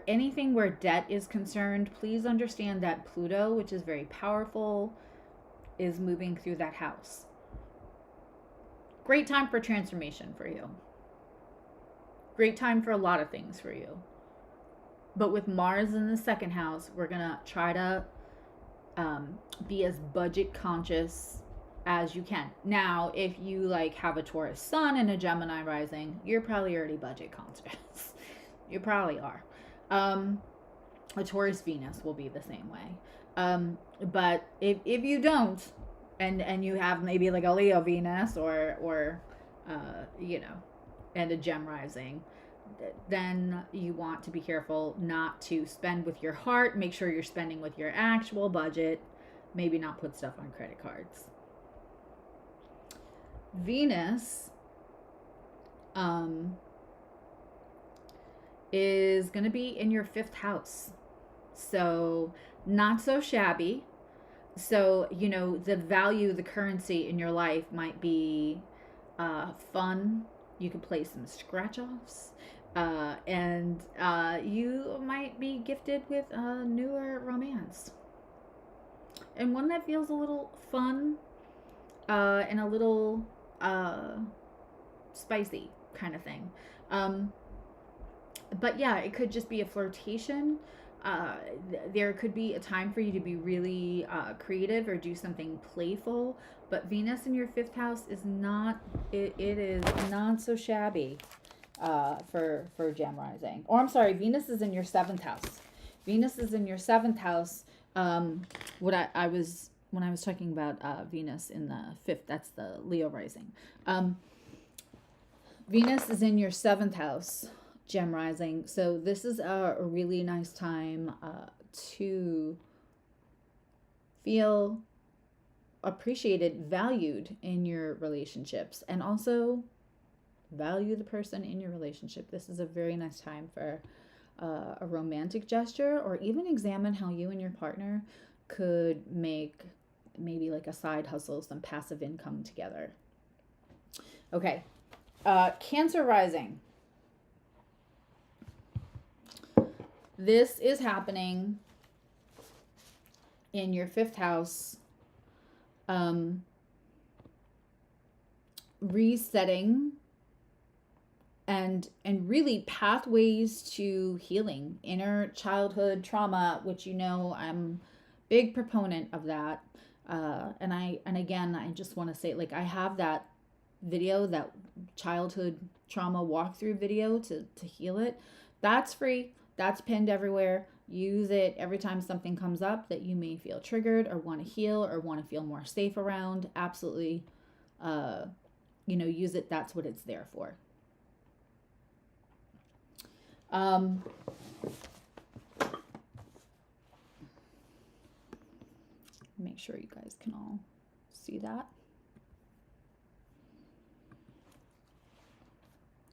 anything where debt is concerned. Please understand that Pluto, which is very powerful, is moving through that house. Great time for transformation for you. Great time for a lot of things for you. But with Mars in the second house, we're going to try to be as budget conscious as you can. Now, if you like have a Taurus sun and a Gemini rising, you're probably already budget conscious. You probably are. A Taurus Venus will be the same way. But if you don't, and you have maybe like a Leo Venus or you know, and a Gem rising, then you want to be careful not to spend with your heart. Make sure you're spending with your actual budget. Maybe not put stuff on credit cards. Venus is going to be in your 5th house. So not so shabby. So, you know, the value, the currency in your life might be fun. You could play some scratch-offs. And you might be gifted with a newer romance. And one that feels a little fun and a little spicy kind of thing. But yeah, it could just be a flirtation. There could be a time for you to be really creative or do something playful. But Venus in your 5th house is not, it is not so shabby for Gem rising. Or I'm sorry, Venus is in your 7th house. Venus is in your 7th house. When I was talking about Venus in the 5th, that's the Leo rising. Venus is in your 7th house, Gem rising. So this is a really nice time to feel appreciated, valued in your relationships, and also value the person in your relationship. This is a very nice time for a romantic gesture, or even examine how you and your partner could make maybe like a side hustle, some passive income together. Okay. Cancer rising. This is happening in your 5th house. Resetting and really pathways to healing, inner childhood trauma, which, you know, I'm big proponent of that. And again, I just want to say, like, I have that video, that childhood trauma walkthrough video to heal it. That's free. That's pinned everywhere. Use it every time something comes up that you may feel triggered or want to heal or want to feel more safe around. Absolutely, you know, use it. That's what it's there for. Make sure you guys can all see that.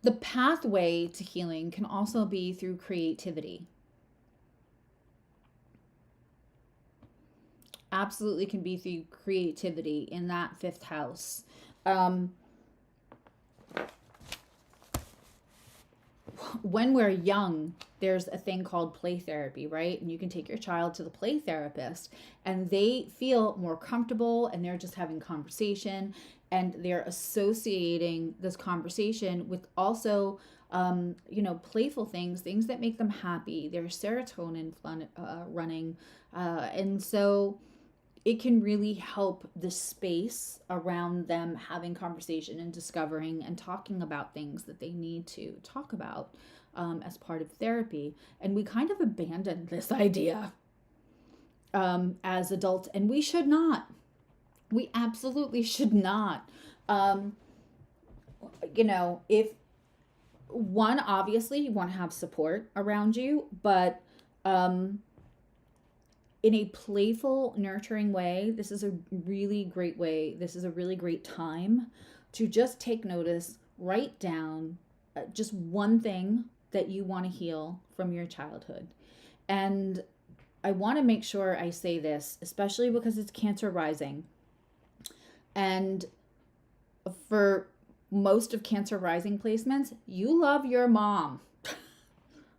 The pathway to healing can also be through creativity. Absolutely can be through creativity in that 5th house. When we're young, there's a thing called play therapy, right? And you can take your child to the play therapist and they feel more comfortable and they're just having conversation and they're associating this conversation with also, you know, playful things that make them happy. There's serotonin running. And so it can really help the space around them having conversation and discovering and talking about things that they need to talk about as part of therapy. And we kind of abandoned this idea as adults, and we should not. We absolutely should not. You know, if one, obviously you want to have support around you, but in a playful, nurturing way, this is a really great way. This is a really great time to just take notice, write down just one thing that you want to heal from your childhood. And I want to make sure I say this, especially because it's Cancer Rising. And for most of Cancer Rising placements, you love your mom.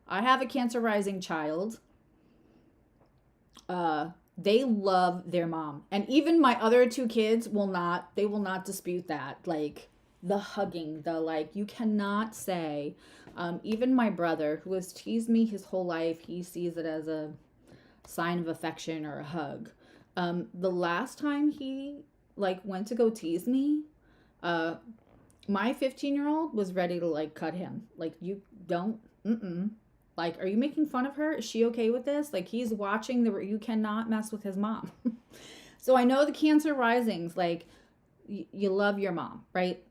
I have a Cancer Rising child. They love their mom. And even my other two kids will not dispute that. Like the hugging, the like, you cannot say, even my brother who has teased me his whole life, he sees it as a sign of affection or a hug. The last time he like went to go tease me, my 15-year-old was ready to like cut him. Like, you don't, like, are you making fun of her? Is she okay with this? Like, he's watching you cannot mess with his mom. So I know the Cancer Risings, like, you love your mom, right?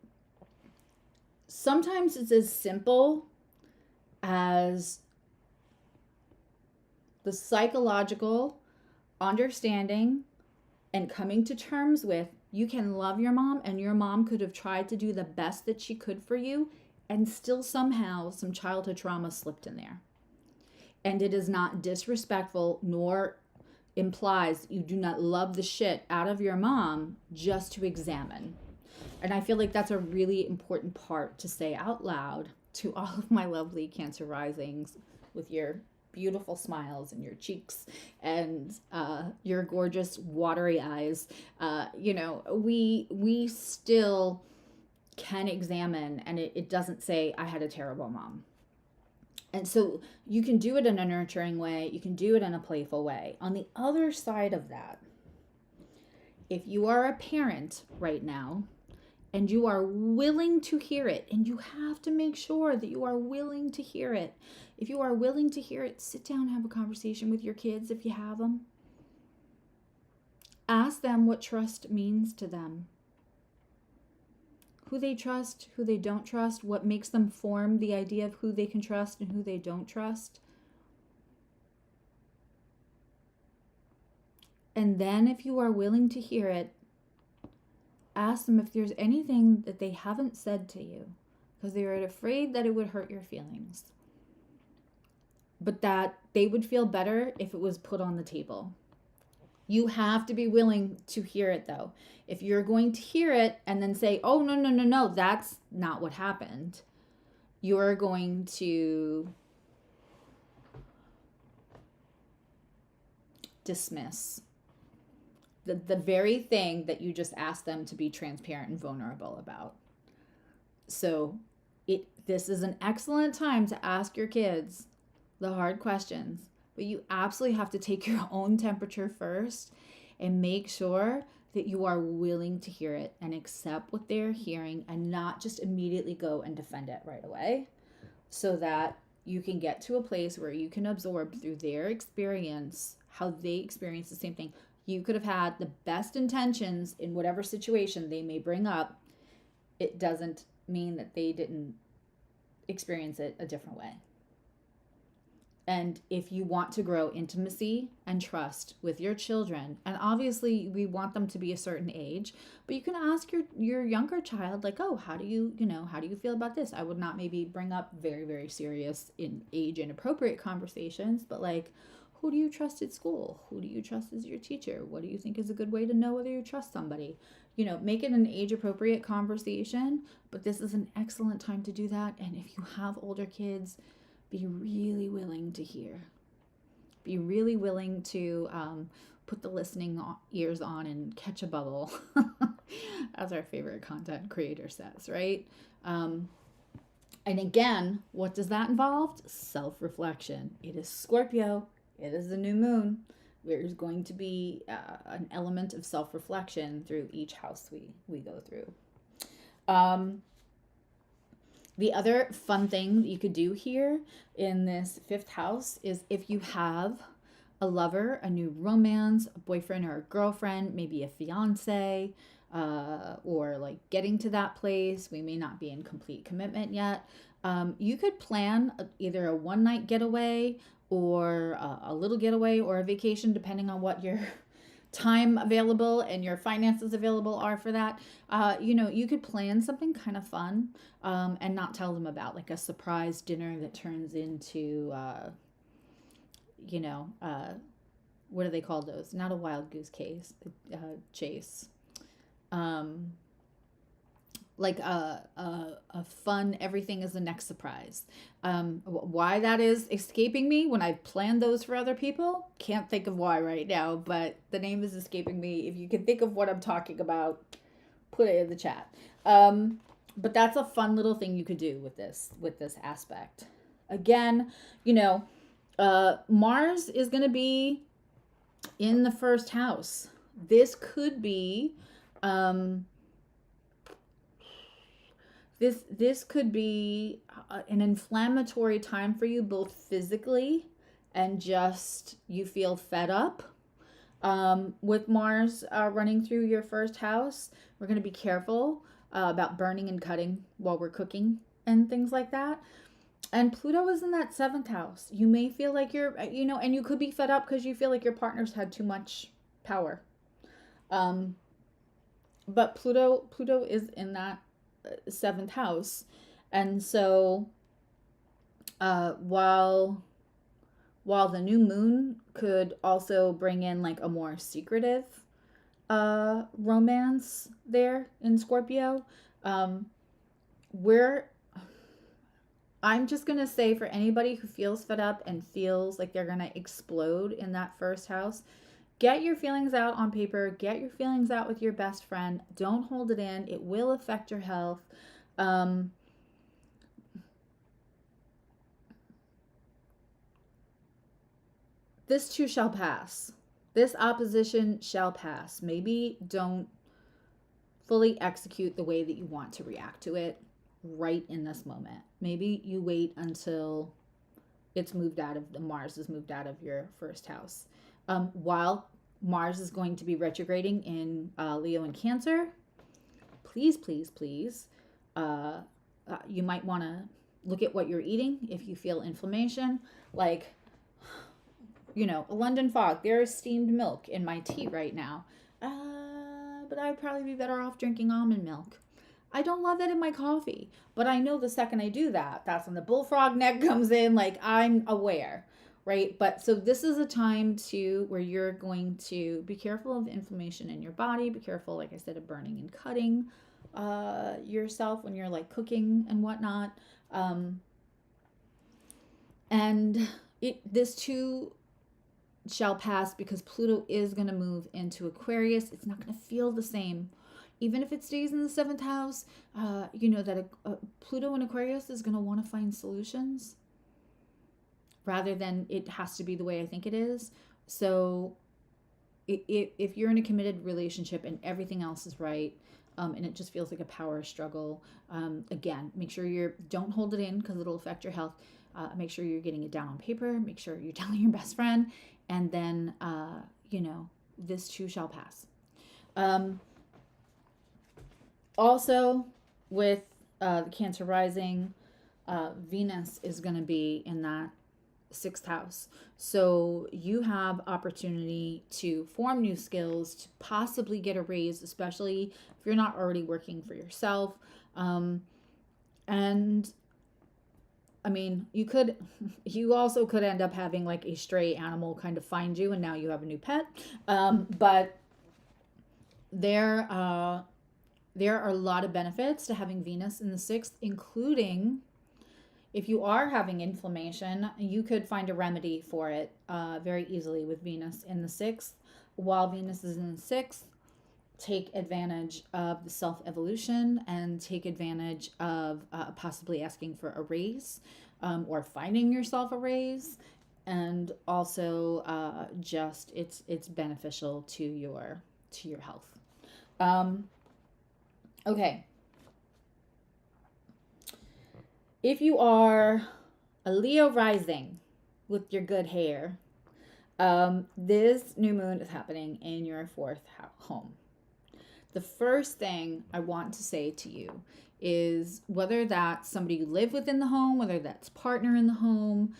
Sometimes it's as simple as the psychological understanding and coming to terms with, you can love your mom, and your mom could have tried to do the best that she could for you, and still somehow some childhood trauma slipped in there. And it is not disrespectful, nor implies you do not love the shit out of your mom, just to examine. And I feel like that's a really important part to say out loud to all of my lovely Cancer Risings with your beautiful smiles and your cheeks and your gorgeous watery eyes. We still can examine, and it doesn't say I had a terrible mom. And so you can do it in a nurturing way. You can do it in a playful way. On the other side of that, if you are a parent right now and you are willing to hear it, and you have to make sure that you are willing to hear it. If you are willing to hear it, sit down and have a conversation with your kids if you have them. Ask them what trust means to them. Who they trust, who they don't trust, what makes them form the idea of who they can trust and who they don't trust. And then if you are willing to hear it, ask them if there's anything that they haven't said to you, because they are afraid that it would hurt your feelings. But that they would feel better if it was put on the table. You have to be willing to hear it, though. If you're going to hear it and then say, oh, no, that's not what happened, you're going to dismiss the very thing that you just asked them to be transparent and vulnerable about. So this is an excellent time to ask your kids the hard questions, but you absolutely have to take your own temperature first and make sure that you are willing to hear it and accept what they're hearing, and not just immediately go and defend it right away, so that you can get to a place where you can absorb through their experience how they experience the same thing. You could have had the best intentions in whatever situation they may bring up. It doesn't mean that they didn't experience it a different way. And if you want to grow intimacy and trust with your children, and obviously we want them to be a certain age, but you can ask your younger child, like, oh, how do you feel about this? I would not maybe bring up very, very serious in age inappropriate conversations, but like, who do you trust at school? Who do you trust as your teacher? What do you think is a good way to know whether you trust somebody? Make it an age appropriate conversation, but this is an excellent time to do that. And if you have older kids, be really willing to hear. Be really willing to put the listening ears on and catch a bubble, as our favorite content creator says, right? And again, what does that involve? Self-reflection. It is Scorpio. It is the new moon. There's going to be an element of self-reflection through each house we go through. The other fun thing that you could do here in this fifth house is, if you have a lover, a new romance, a boyfriend or a girlfriend, maybe a fiance, or like getting to that place, we may not be in complete commitment yet. You could plan either a one-night getaway or a little getaway or a vacation, depending on what your time available and your finances available are for that. You could plan something kind of fun and not tell them about, like a surprise dinner that turns into what do they call those? Not a wild goose chase. Um, like a fun, everything is the next surprise. Why that is escaping me when I've planned those for other people, can't think of why right now, but the name is escaping me. If you can think of what I'm talking about, put it in the chat. But that's a fun little thing you could do with this aspect. Again, Mars is going to be in the first house. This could be this could be an inflammatory time for you, both physically and just you feel fed up. With Mars running through your first house, we're going to be careful about burning and cutting while we're cooking and things like that. And Pluto is in that 7th house. You may feel like you're, and you could be fed up because you feel like your partner's had too much power. But Pluto is in that 7th house. And so while the new moon could also bring in like a more secretive romance there in Scorpio, I'm just going to say, for anybody who feels fed up and feels like they're going to explode in that first house, get your feelings out on paper, get your feelings out with your best friend. Don't hold it in. It will affect your health. This too shall pass. This opposition shall pass. Maybe don't fully execute the way that you want to react to it right in this moment. Maybe you wait until Mars is moved out of your first house. While Mars is going to be retrograding in Leo and Cancer, please, you might want to look at what you're eating if you feel inflammation. Like, a London fog. There's steamed milk in my tea right now. But I'd probably be better off drinking almond milk. I don't love it in my coffee, but I know the second I do that, that's when the bullfrog neck comes in. Like, I'm aware, right? But so this is a time where you're going to be careful of inflammation in your body. Be careful, like I said, of burning and cutting yourself when you're like cooking and whatnot. And this too shall pass because Pluto is going to move into Aquarius. It's not going to feel the same. Even if it stays in the 7th house, that Pluto in Aquarius is going to want to find solutions rather than it has to be the way I think it is. So if you're in a committed relationship and everything else is right, and it just feels like a power struggle, again, make sure don't hold it in because it'll affect your health. Make sure you're getting it down on paper. Make sure you're telling your best friend. And then, this too shall pass. Also, with the Cancer Rising, Venus is going to be in that 6th house. So you have opportunity to form new skills, to possibly get a raise, especially if you're not already working for yourself. And I mean, you also could end up having like a stray animal kind of find you and now you have a new pet. But there are a lot of benefits to having Venus in the 6th, including if you are having inflammation, you could find a remedy for it very easily with Venus in the 6th. While Venus is in the 6th, take advantage of the self-evolution and take advantage of possibly asking for a raise or finding yourself a raise. And also just it's beneficial to your health. Okay. If you are a Leo rising with your good hair, this new moon is happening in your 4th home. The first thing I want to say to you is whether that's somebody you live with in the home, whether that's partner in the home,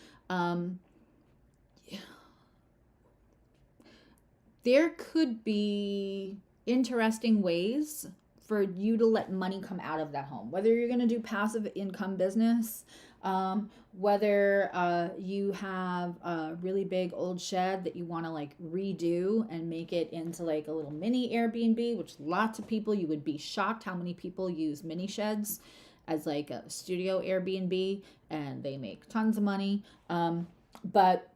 there could be interesting ways for you to let money come out of that home, whether you're going to do passive income business, Whether you have a really big old shed that you want to like redo and make it into like a little mini Airbnb, which lots of people, you would be shocked how many people use mini sheds as like a studio Airbnb, and they make tons of money. But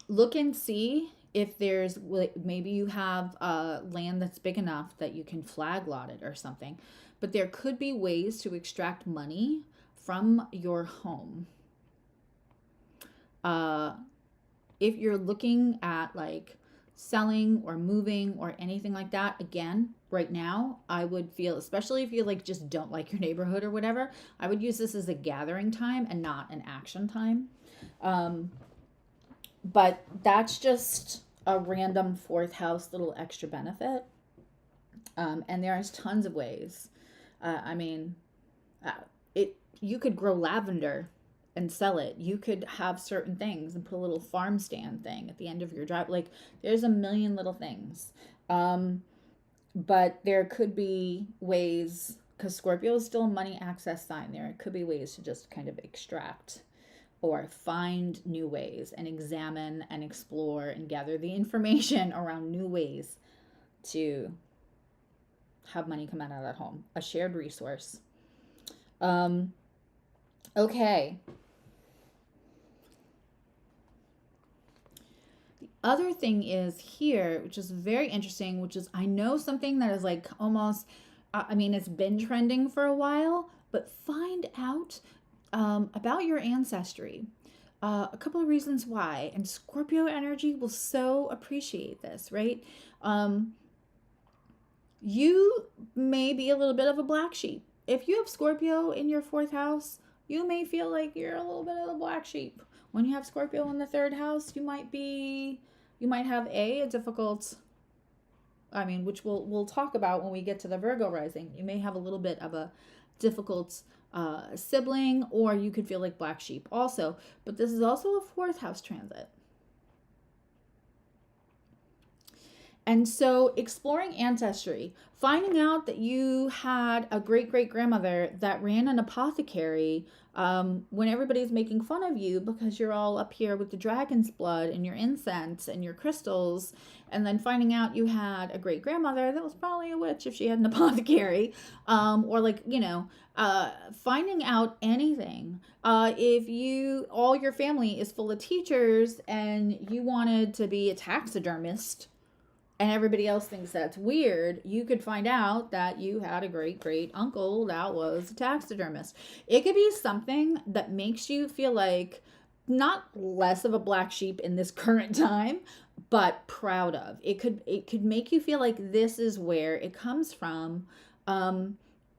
look and see if there's maybe you have land that's big enough that you can flag lot it or something. But there could be ways to extract money from your home. If you're looking at like selling or moving or anything like that, again, right now, I would feel, especially if you like just don't like your neighborhood or whatever, I would use this as a gathering time and not an action time. But that's just a random fourth house little extra benefit. And there's tons of ways. I mean, you could grow lavender and sell it. You could have certain things and put a little farm stand thing at the end of your drive. Like there's a million little things. But there could be ways, because Scorpio is still a money access sign, there could be ways to just kind of extract or find new ways and examine and explore and gather the information around new ways to have money come out of that home. A shared resource. Okay. The other thing is here, which is very interesting, which is I know something that is like almost, I mean, it's been trending for a while, but find out about your ancestry. A couple of reasons why, and Scorpio energy will so appreciate this, right? You may be a little bit of a black sheep. If you have Scorpio in your fourth house, you may feel like you're a little bit of a black sheep. When you have Scorpio in the third house, you might have a difficult, I mean, which we'll talk about when we get to the Virgo rising. You may have a little bit of a difficult sibling, or you could feel like black sheep also. But this is also a fourth house transit. And so exploring ancestry, finding out that you had a great-great-grandmother that ran an apothecary when everybody's making fun of you because you're all up here with the dragon's blood and your incense and your crystals, and then finding out you had a great-grandmother that was probably a witch if she had an apothecary, or like, finding out anything. If all your family is full of teachers and you wanted to be a taxidermist, and everybody else thinks that's weird, you could find out that you had a great uncle that was a taxidermist. It could be something that makes you feel like not less of a black sheep in this current time, but proud of. It could make you feel like this is where it comes from.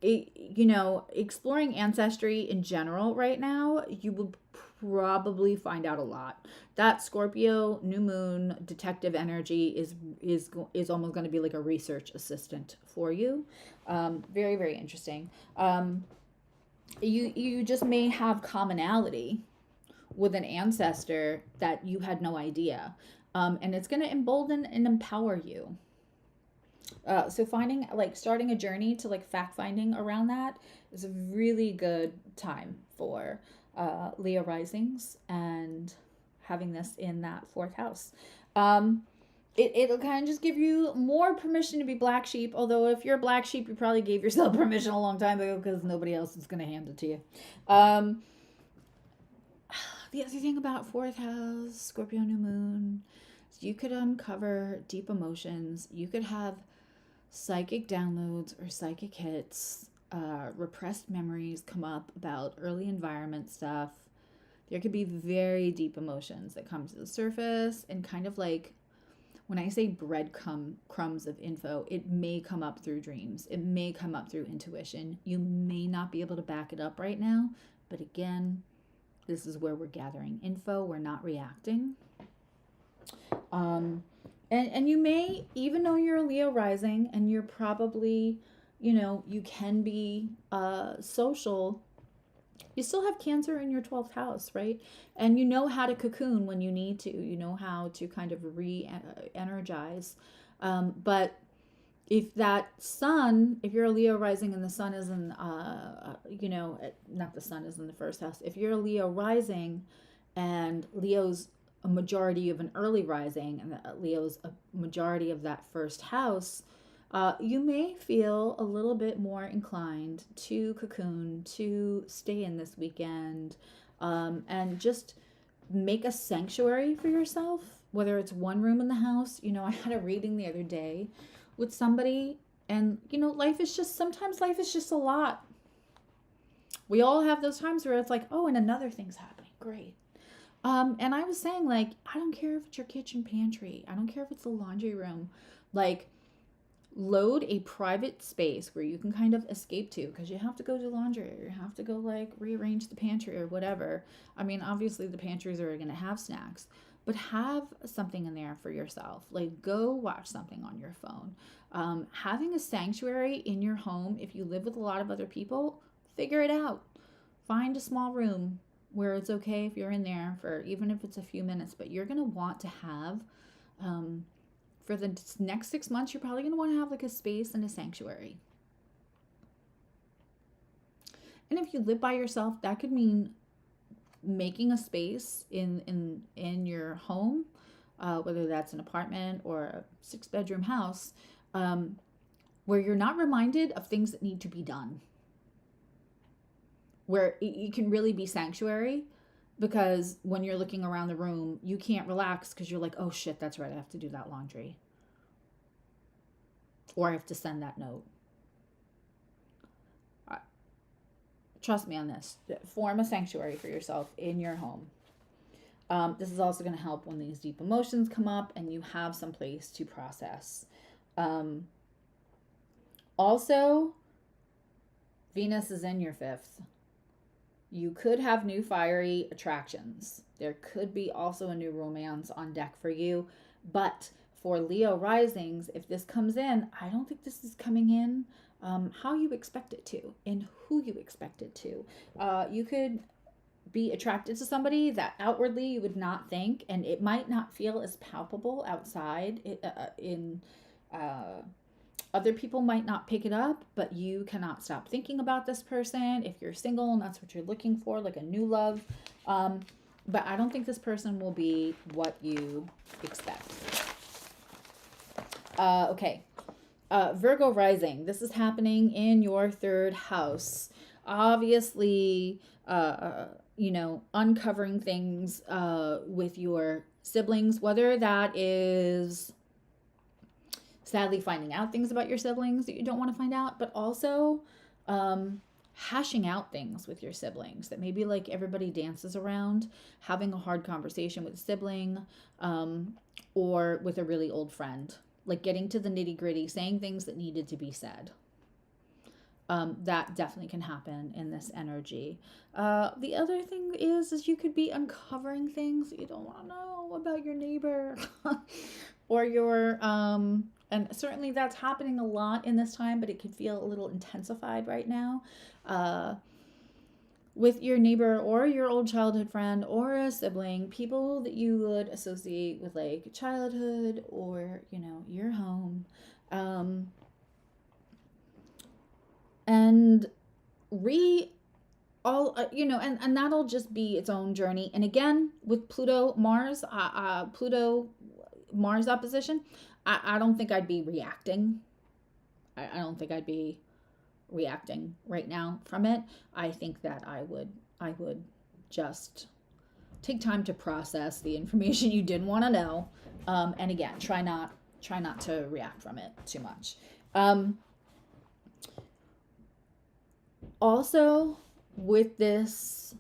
Exploring ancestry in general right now, you will probably find out a lot. That Scorpio new moon detective energy is almost going to be like a research assistant for you. Very, very interesting. You just may have commonality with an ancestor that you had no idea, and it's going to embolden and empower you. So starting a journey to like fact finding around that is a really good time for Leo risings and having this in that fourth house. It'll kind of just give you more permission to be black sheep. Although if you're a black sheep, you probably gave yourself permission a long time ago because nobody else is going to hand it to you. The other thing about fourth house, Scorpio new moon, is you could uncover deep emotions. You could have psychic downloads or psychic hits. Repressed memories come up about early environment stuff. There could be very deep emotions that come to the surface, and kind of like when I say breadcrumbs of info, it may come up through dreams. It may come up through intuition. You may not be able to back it up right now, but again, this is where we're gathering info. We're not reacting. And you may, even though you're a Leo rising and you're probably, you can be social, you still have Cancer in your 12th house, right? And you know how to cocoon when you need to. You know how to kind of re-energize. But if that sun, if you're a Leo rising and the sun is in, not the sun is in the first house. If you're a Leo rising and Leo's a majority of an early rising and Leo's a majority of that first house, you may feel a little bit more inclined to cocoon, to stay in this weekend, and just make a sanctuary for yourself, whether it's one room in the house. I had a reading the other day with somebody, and sometimes life is just a lot. We all have those times where it's like, oh, and another thing's happening. Great. And I was saying, like, I don't care if it's your kitchen pantry. I don't care if it's the laundry room. Like, load a private space where you can kind of escape to, because you have to go do laundry, or you have to go, like, rearrange the pantry or whatever. I mean, obviously the pantries are going to have snacks, but have something in there for yourself. Like, go watch something on your phone. Having a sanctuary in your home, if you live with a lot of other people, figure it out. Find a small room where it's okay if you're in there for, even if it's a few minutes, but you're going to want to have, for the next 6 months, you're probably going to want to have like a space and a sanctuary. And if you live by yourself, that could mean making a space in your home, whether that's an apartment or a 6-bedroom house, where you're not reminded of things that need to be done, where you can really be sanctuary, because when you're looking around the room, you can't relax because you're like, oh shit, that's right, I have to do that laundry, or I have to send that note. Trust me on this. Form a sanctuary for yourself in your home. This is also going to help when these deep emotions come up and you have some place to process. Also, Venus is in your 5th. You could have new fiery attractions. There could be also a new romance on deck for you. But for Leo risings, if this comes in, I don't think this is coming in how you expect it to and who you expect it to. You could be attracted to somebody that outwardly you would not think, and it might not feel as palpable outside other people might not pick it up, but you cannot stop thinking about this person if you're single and that's what you're looking for, like a new love. But I don't think this person will be what you expect. Okay. Virgo Rising. This is happening in your 3rd house. Obviously, uncovering things with your siblings, whether that is sadly finding out things about your siblings that you don't want to find out, but also hashing out things with your siblings that maybe like everybody dances around, having a hard conversation with a sibling, or with a really old friend, like getting to the nitty gritty, saying things that needed to be said. That definitely can happen in this energy. The other thing is you could be uncovering things that you don't want to know about your neighbor or your, and certainly that's happening a lot in this time, but it could feel a little intensified right now, with your neighbor or your old childhood friend or a sibling, people that you would associate with like childhood or, your home. And and that'll just be its own journey. And again, with Pluto Mars opposition, I don't think I'd be reacting. I don't think I'd be reacting right now from it. I think that I would just take time to process the information you didn't want to know. And again, try not to react from it too much. Also, with this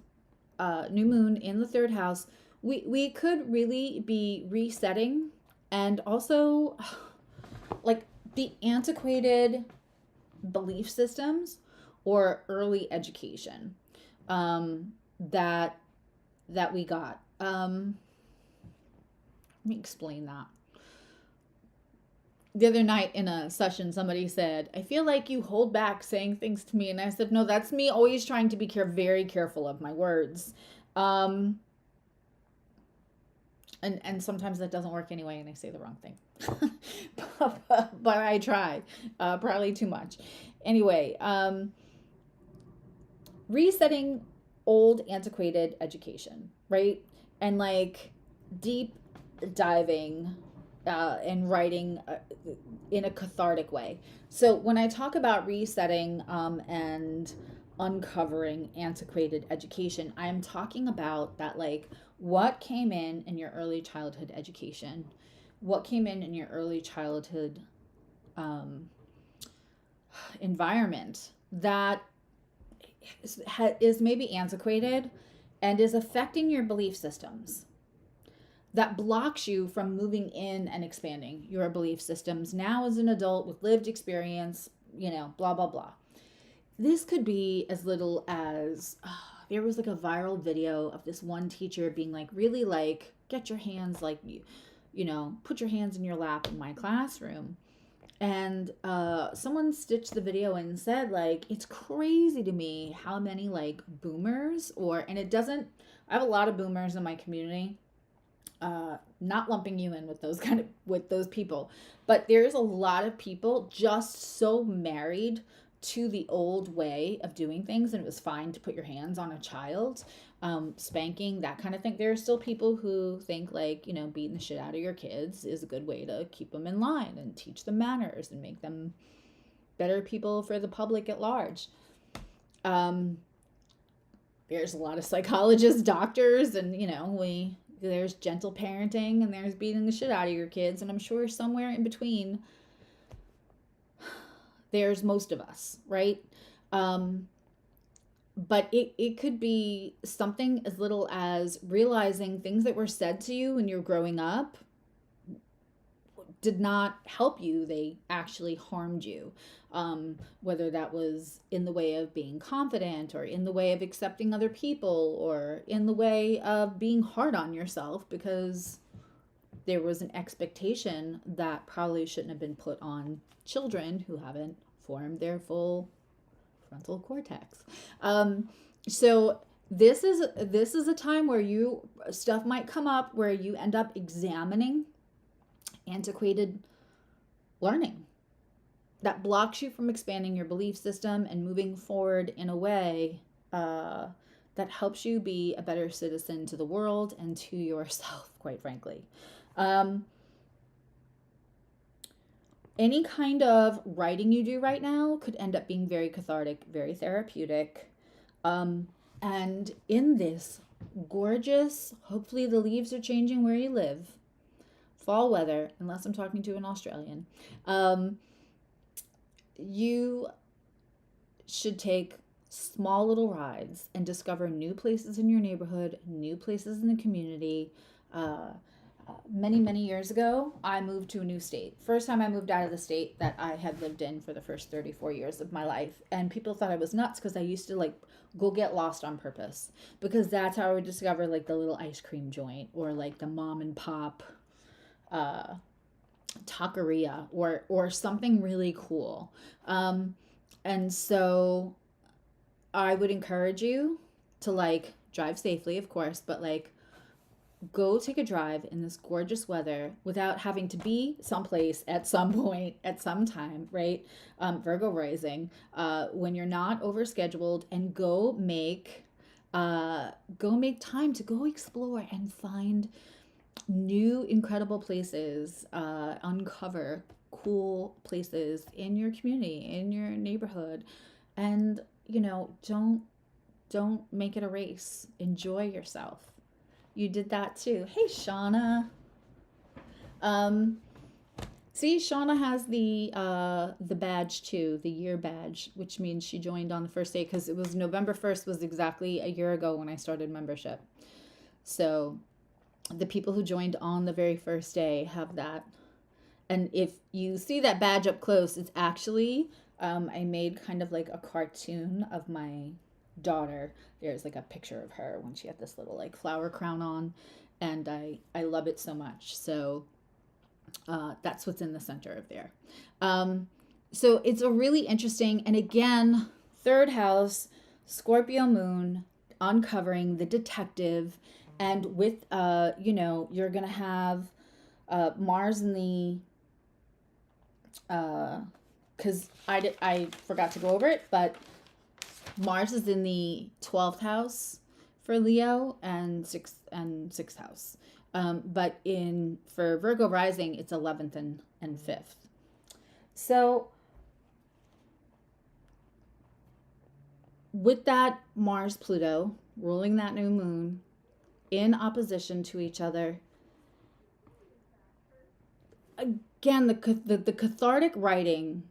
new moon in the 3rd house, we could really be resetting, and also like the antiquated belief systems or early education that we got. Let me explain that. The other night in a session, somebody said, I feel like you hold back saying things to me. And I said, no, that's me always trying to be very careful of my words. And sometimes that doesn't work anyway, and I say the wrong thing. but I try, probably too much. Anyway, resetting old antiquated education, right? And like deep diving and writing in a cathartic way. So when I talk about resetting and uncovering antiquated education, I'm talking about that, like, what came in your early childhood education, what came in your early childhood um, environment that is maybe antiquated and is affecting your belief systems, that blocks you from moving in and expanding your belief systems now as an adult with lived experience, blah, blah, blah. This could be as little as there was like a viral video of this one teacher being like, really, like, get your hands, like, put your hands in your lap in my classroom. And someone stitched the video and said, like, it's crazy to me how many, like, boomers, and it doesn't, I have a lot of boomers in my community, not lumping you in with those people, but there's a lot of people just so married to the old way of doing things, and it was fine to put your hands on a child, spanking, that kind of thing. There are still people who think, like, beating the shit out of your kids is a good way to keep them in line and teach them manners and make them better people for the public at large. There's a lot of psychologists, doctors, and there's gentle parenting and there's beating the shit out of your kids, and I'm sure somewhere in between there's most of us, right? But it could be something as little as realizing things that were said to you when you're growing up did not help you. They actually harmed you. Whether that was in the way of being confident, or in the way of accepting other people, or in the way of being hard on yourself because there was an expectation that probably shouldn't have been put on children who haven't formed their full frontal cortex. So this is a time where stuff might come up where you end up examining antiquated learning that blocks you from expanding your belief system and moving forward in a way that helps you be a better citizen to the world and to yourself, quite frankly. Any kind of writing you do right now could end up being very cathartic, very therapeutic. And in this gorgeous, hopefully the leaves are changing where you live, fall weather, unless I'm talking to an Australian, you should take small little rides and discover new places in your neighborhood, new places in the community. Many years ago, I moved to a new state. First time I moved out of the state that I had lived in for the first 34 years of my life. And people thought I was nuts because I used to, like, go get lost on purpose. Because that's how I would discover, like, the little ice cream joint, or like the mom and pop taqueria, or something really cool. And so I would encourage you to, like, drive safely, of course, but, like, go take a drive in this gorgeous weather without having to be someplace at some point, at some time, right? Virgo Rising, when you're not overscheduled, and go make time to go explore and find new incredible places, uncover cool places in your community, in your neighborhood, and don't make it a race. Enjoy yourself. You did that too. Hey, Shauna. See, Shauna has the badge too, the year badge, which means she joined on the first day, because it was November 1st was exactly a year ago when I started membership. So the people who joined on the very first day have that. And if you see that badge up close, it's actually, I made kind of like a cartoon of my daughter. There's like a picture of her when she had this little, like, flower crown on, and I love it so much. So that's what's in the center of there. So it's a really interesting, and again, third house, Scorpio moon, uncovering the detective, and with you're gonna have Mars in the because I forgot to go over it, but Mars is in the 12th house for Leo and sixth house. But for Virgo rising, it's 11th and 5th. So with that Mars Pluto ruling that new moon in opposition to each other, again, the cathartic writing,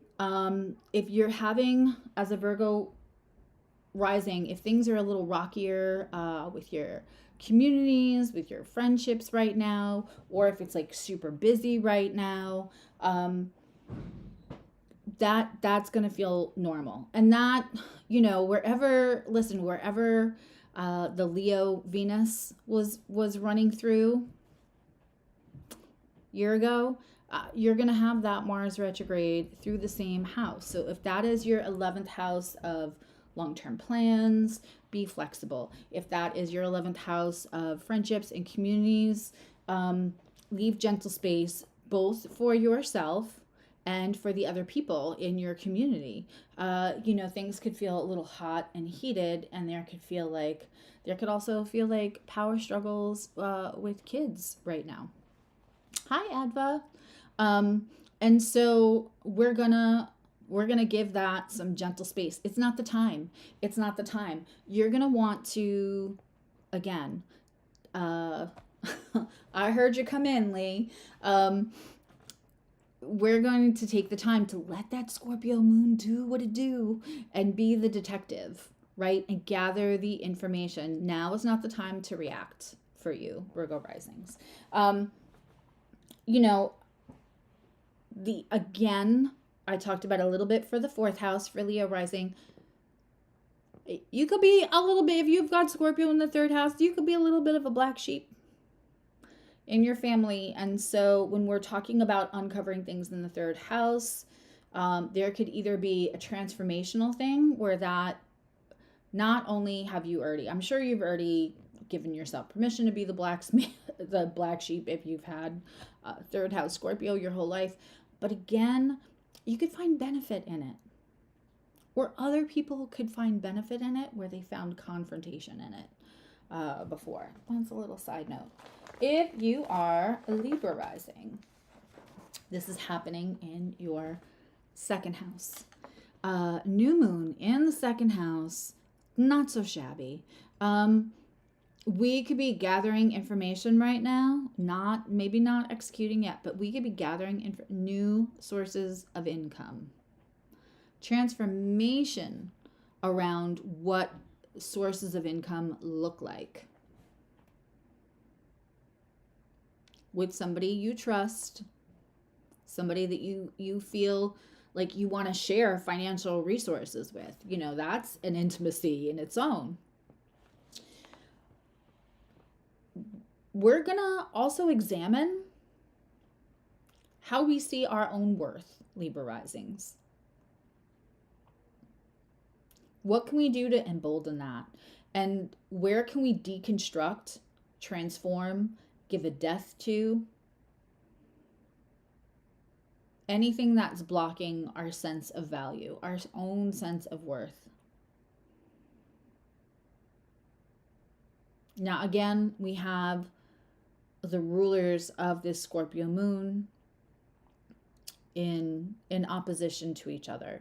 if you're having, as a Virgo rising, if things are a little rockier with your communities, with your friendships right now, or if it's like super busy right now, that's gonna feel normal. And that, wherever the Leo Venus was running through year ago, you're going to have that Mars retrograde through the same house. So if that is your 11th house of long-term plans, be flexible. If that is your 11th house of friendships and communities, leave gentle space both for yourself and for the other people in your community. Things could feel a little hot and heated, and there could also feel like power struggles with kids right now. Hi, Adva. And so we're gonna give that some gentle space. It's not the time. You're gonna want to, again, I heard you come in, Lee. We're going to take the time to let that Scorpio moon do what it do and be the detective, right? And gather the information. Now is not the time to react for you, Virgo risings. Again, I talked about a little bit for the 4th house for Leo rising. You could be a little bit, if you've got Scorpio in the 3rd house, you could be a little bit of a black sheep in your family. And so when we're talking about uncovering things in the 3rd house, there could either be a transformational thing where that not only have you already, I'm sure you've already given yourself permission to be the black sheep if you've had 3rd house Scorpio your whole life. But again, you could find benefit in it. Or other people could find benefit in it where they found confrontation in it before. That's a little side note. If you are a Libra rising, this is happening in your 2nd house. New moon in the 2nd house, not so shabby. We could be gathering information right now, maybe not executing yet, but we could be gathering new sources of income. Transformation around what sources of income look like. With somebody you trust, somebody that you feel like you want to share financial resources with. That's an intimacy in its own. We're going to also examine how we see our own worth, Libra risings. What can we do to embolden that? And where can we deconstruct, transform, give a death to anything that's blocking our sense of value, our own sense of worth? Now, again, we have the rulers of this Scorpio moon in opposition to each other.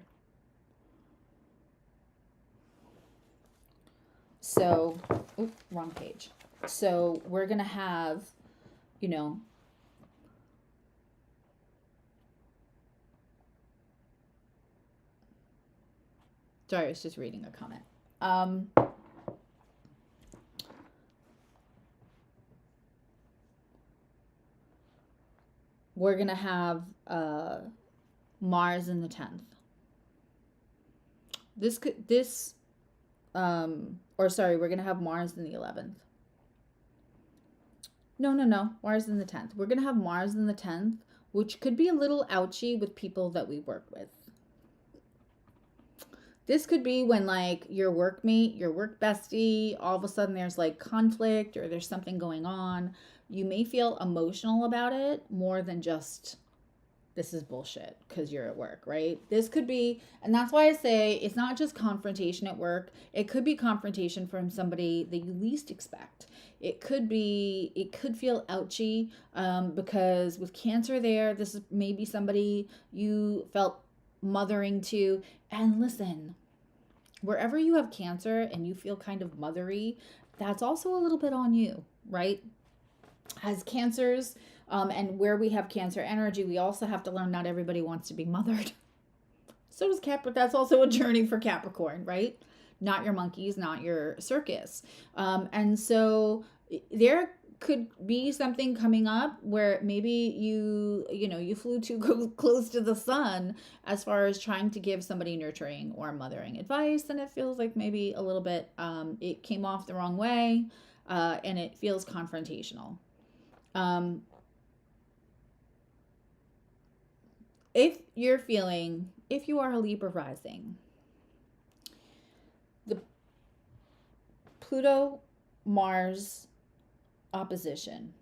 So, wrong page. So we're going to have, sorry, I was just reading a comment. We're going to have Mars in the 10th. We're going to have Mars in the 11th. No, Mars in the 10th. We're going to have Mars in the 10th, which could be a little ouchy with people that we work with. This could be when your workmate, your work bestie, all of a sudden there's conflict or there's something going on. You may feel emotional about it more than just this is bullshit because you're at work, right? This could be, and that's why I say it's not just confrontation at work. It could be confrontation from somebody that you least expect. It could feel ouchy, because with Cancer there, this is maybe somebody you felt mothering to. And listen, wherever you have Cancer and you feel kind of mothery, that's also a little bit on you, right? As Cancers, and where we have Cancer energy, we also have to learn not everybody wants to be mothered. So does Capricorn. That's also a journey for Capricorn, right? Not your monkeys, not your circus. And so there could be something coming up where maybe you flew too close to the sun as far as trying to give somebody nurturing or mothering advice, and it feels like maybe a little bit it came off the wrong way, and it feels confrontational. If you are a Libra rising, the Pluto Mars opposition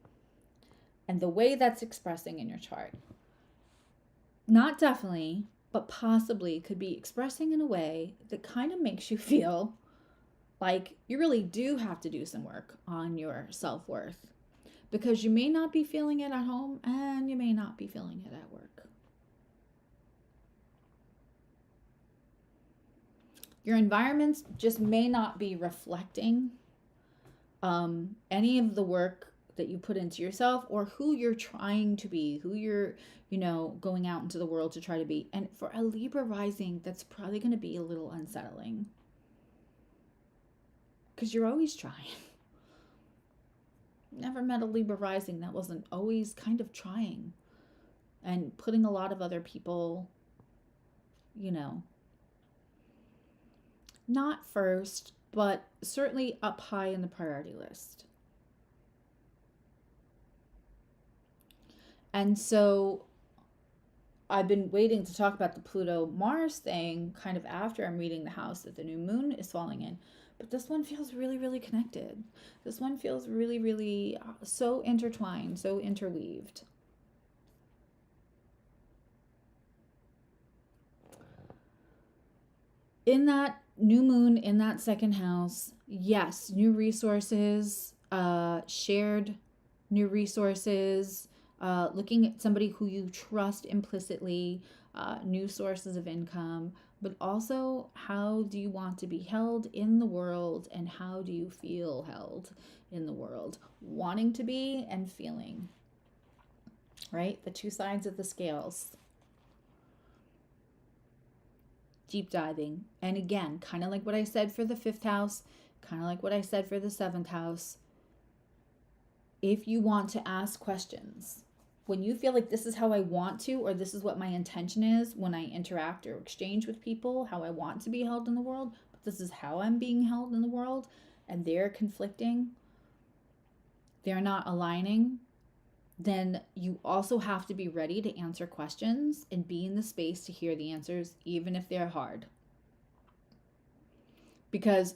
and the way that's expressing in your chart, not definitely, but possibly could be expressing in a way that kind of makes you feel like you really do have to do some work on your self-worth, because you may not be feeling it at home and you may not be feeling it at work. Your environments just may not be reflecting any of the work that you put into yourself, or who you're trying to be, who you're, going out into the world to try to be. And for a Libra rising, that's probably going to be a little unsettling, because you're always trying. Never met a Libra rising that wasn't always kind of trying and putting a lot of other people, not first, but certainly up high in the priority list. And so I've been waiting to talk about the Pluto-Mars thing kind of after I'm reading the house that the new moon is falling in. But this one feels really, really connected. This one feels really, really so intertwined, so interweaved. In that new moon, in that second house, yes, new resources, shared new resources, looking at somebody who you trust implicitly, new sources of income, but also how do you want to be held in the world, and how do you feel held in the world? Wanting to be and feeling, right? The two sides of the scales. Deep diving. And again, kind of like what I said for the 5th house, kind of like what I said for the 7th house. If you want to ask questions, when you feel like this is how I want to, or this is what my intention is when I interact or exchange with people, how I want to be held in the world, but this is how I'm being held in the world, and they're conflicting, they're not aligning, then you also have to be ready to answer questions and be in the space to hear the answers, even if they're hard. Because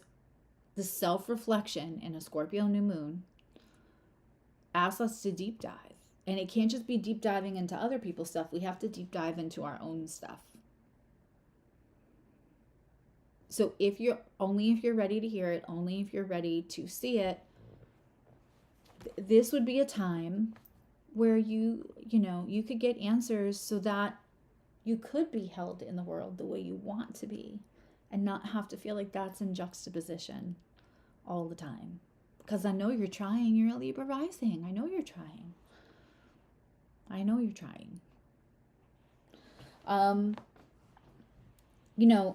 the self-reflection in a Scorpio new moon asks us to deep dive. And it can't just be deep diving into other people's stuff. We have to deep dive into our own stuff. So if you're ready to hear it, only if you're ready to see it, this would be a time where you could get answers so that you could be held in the world the way you want to be, and not have to feel like that's in juxtaposition all the time. Because I know you're trying. You're a Libra rising. I know you're trying.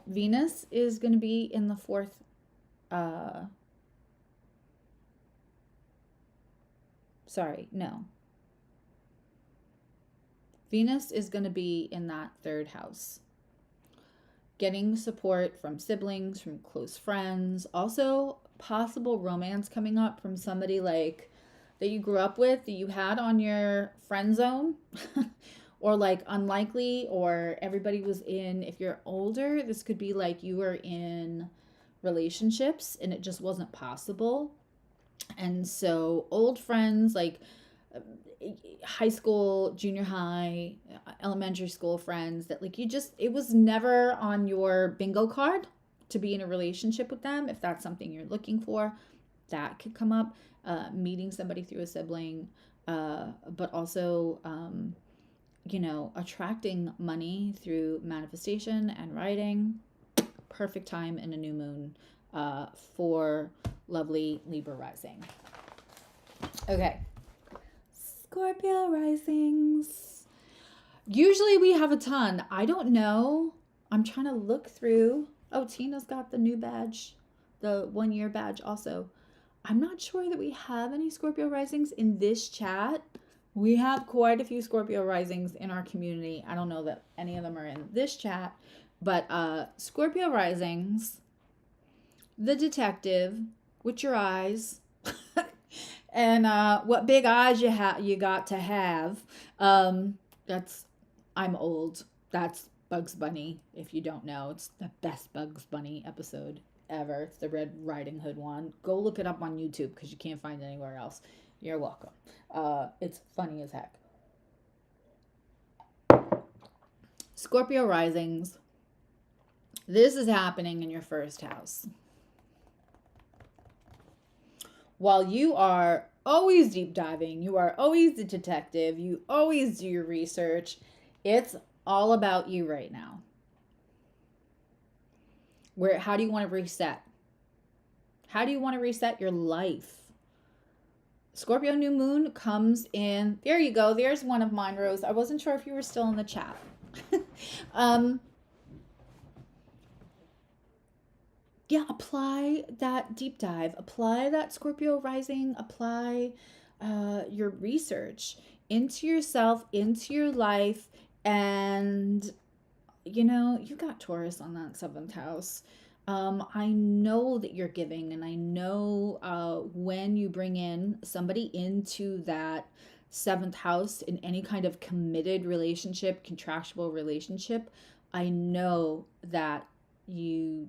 Venus is going to be in the 4th. Venus is going to be in that 3rd house. Getting support from siblings, from close friends. Also, possible romance coming up from somebody like that you grew up with, that you had on your friend zone. Or like unlikely, or everybody was in, if you're older, this could be like you were in relationships and it just wasn't possible. And so old friends, like high school, junior high, elementary school friends that like it was never on your bingo card to be in a relationship with them. If that's something you're looking for, that could come up. Meeting somebody through a sibling, but also, attracting money through manifestation and writing. Perfect time in a new moon for lovely Libra rising. Okay. Scorpio risings. Usually we have a ton. I don't know. I'm trying to look through. Oh, Tina's got the new badge, the 1-year badge also. I'm not sure that we have any Scorpio risings in this chat. We have quite a few Scorpio risings in our community. I don't know that any of them are in this chat, but Scorpio risings, the detective with your eyes, and what big eyes you got to have. That's I'm old. That's Bugs Bunny. If you don't know, it's the best Bugs Bunny episode ever. It's the Red Riding Hood one. Go look it up on YouTube because you can't find it anywhere else. You're welcome. It's funny as heck. Scorpio risings. This is happening in your first house. While you are always deep diving, you are always the detective, you always do your research, it's all about you right now. How do you want to reset? How do you want to reset your life? Scorpio new moon comes in. There you go. There's one of mine, Rose. I wasn't sure if you were still in the chat. Yeah, apply that deep dive. Apply that Scorpio rising. Apply your research into yourself, into your life. And, you got Taurus on that 7th house. I know that you're giving, and I know when you bring in somebody into that 7th house in any kind of committed relationship, contractual relationship, I know that you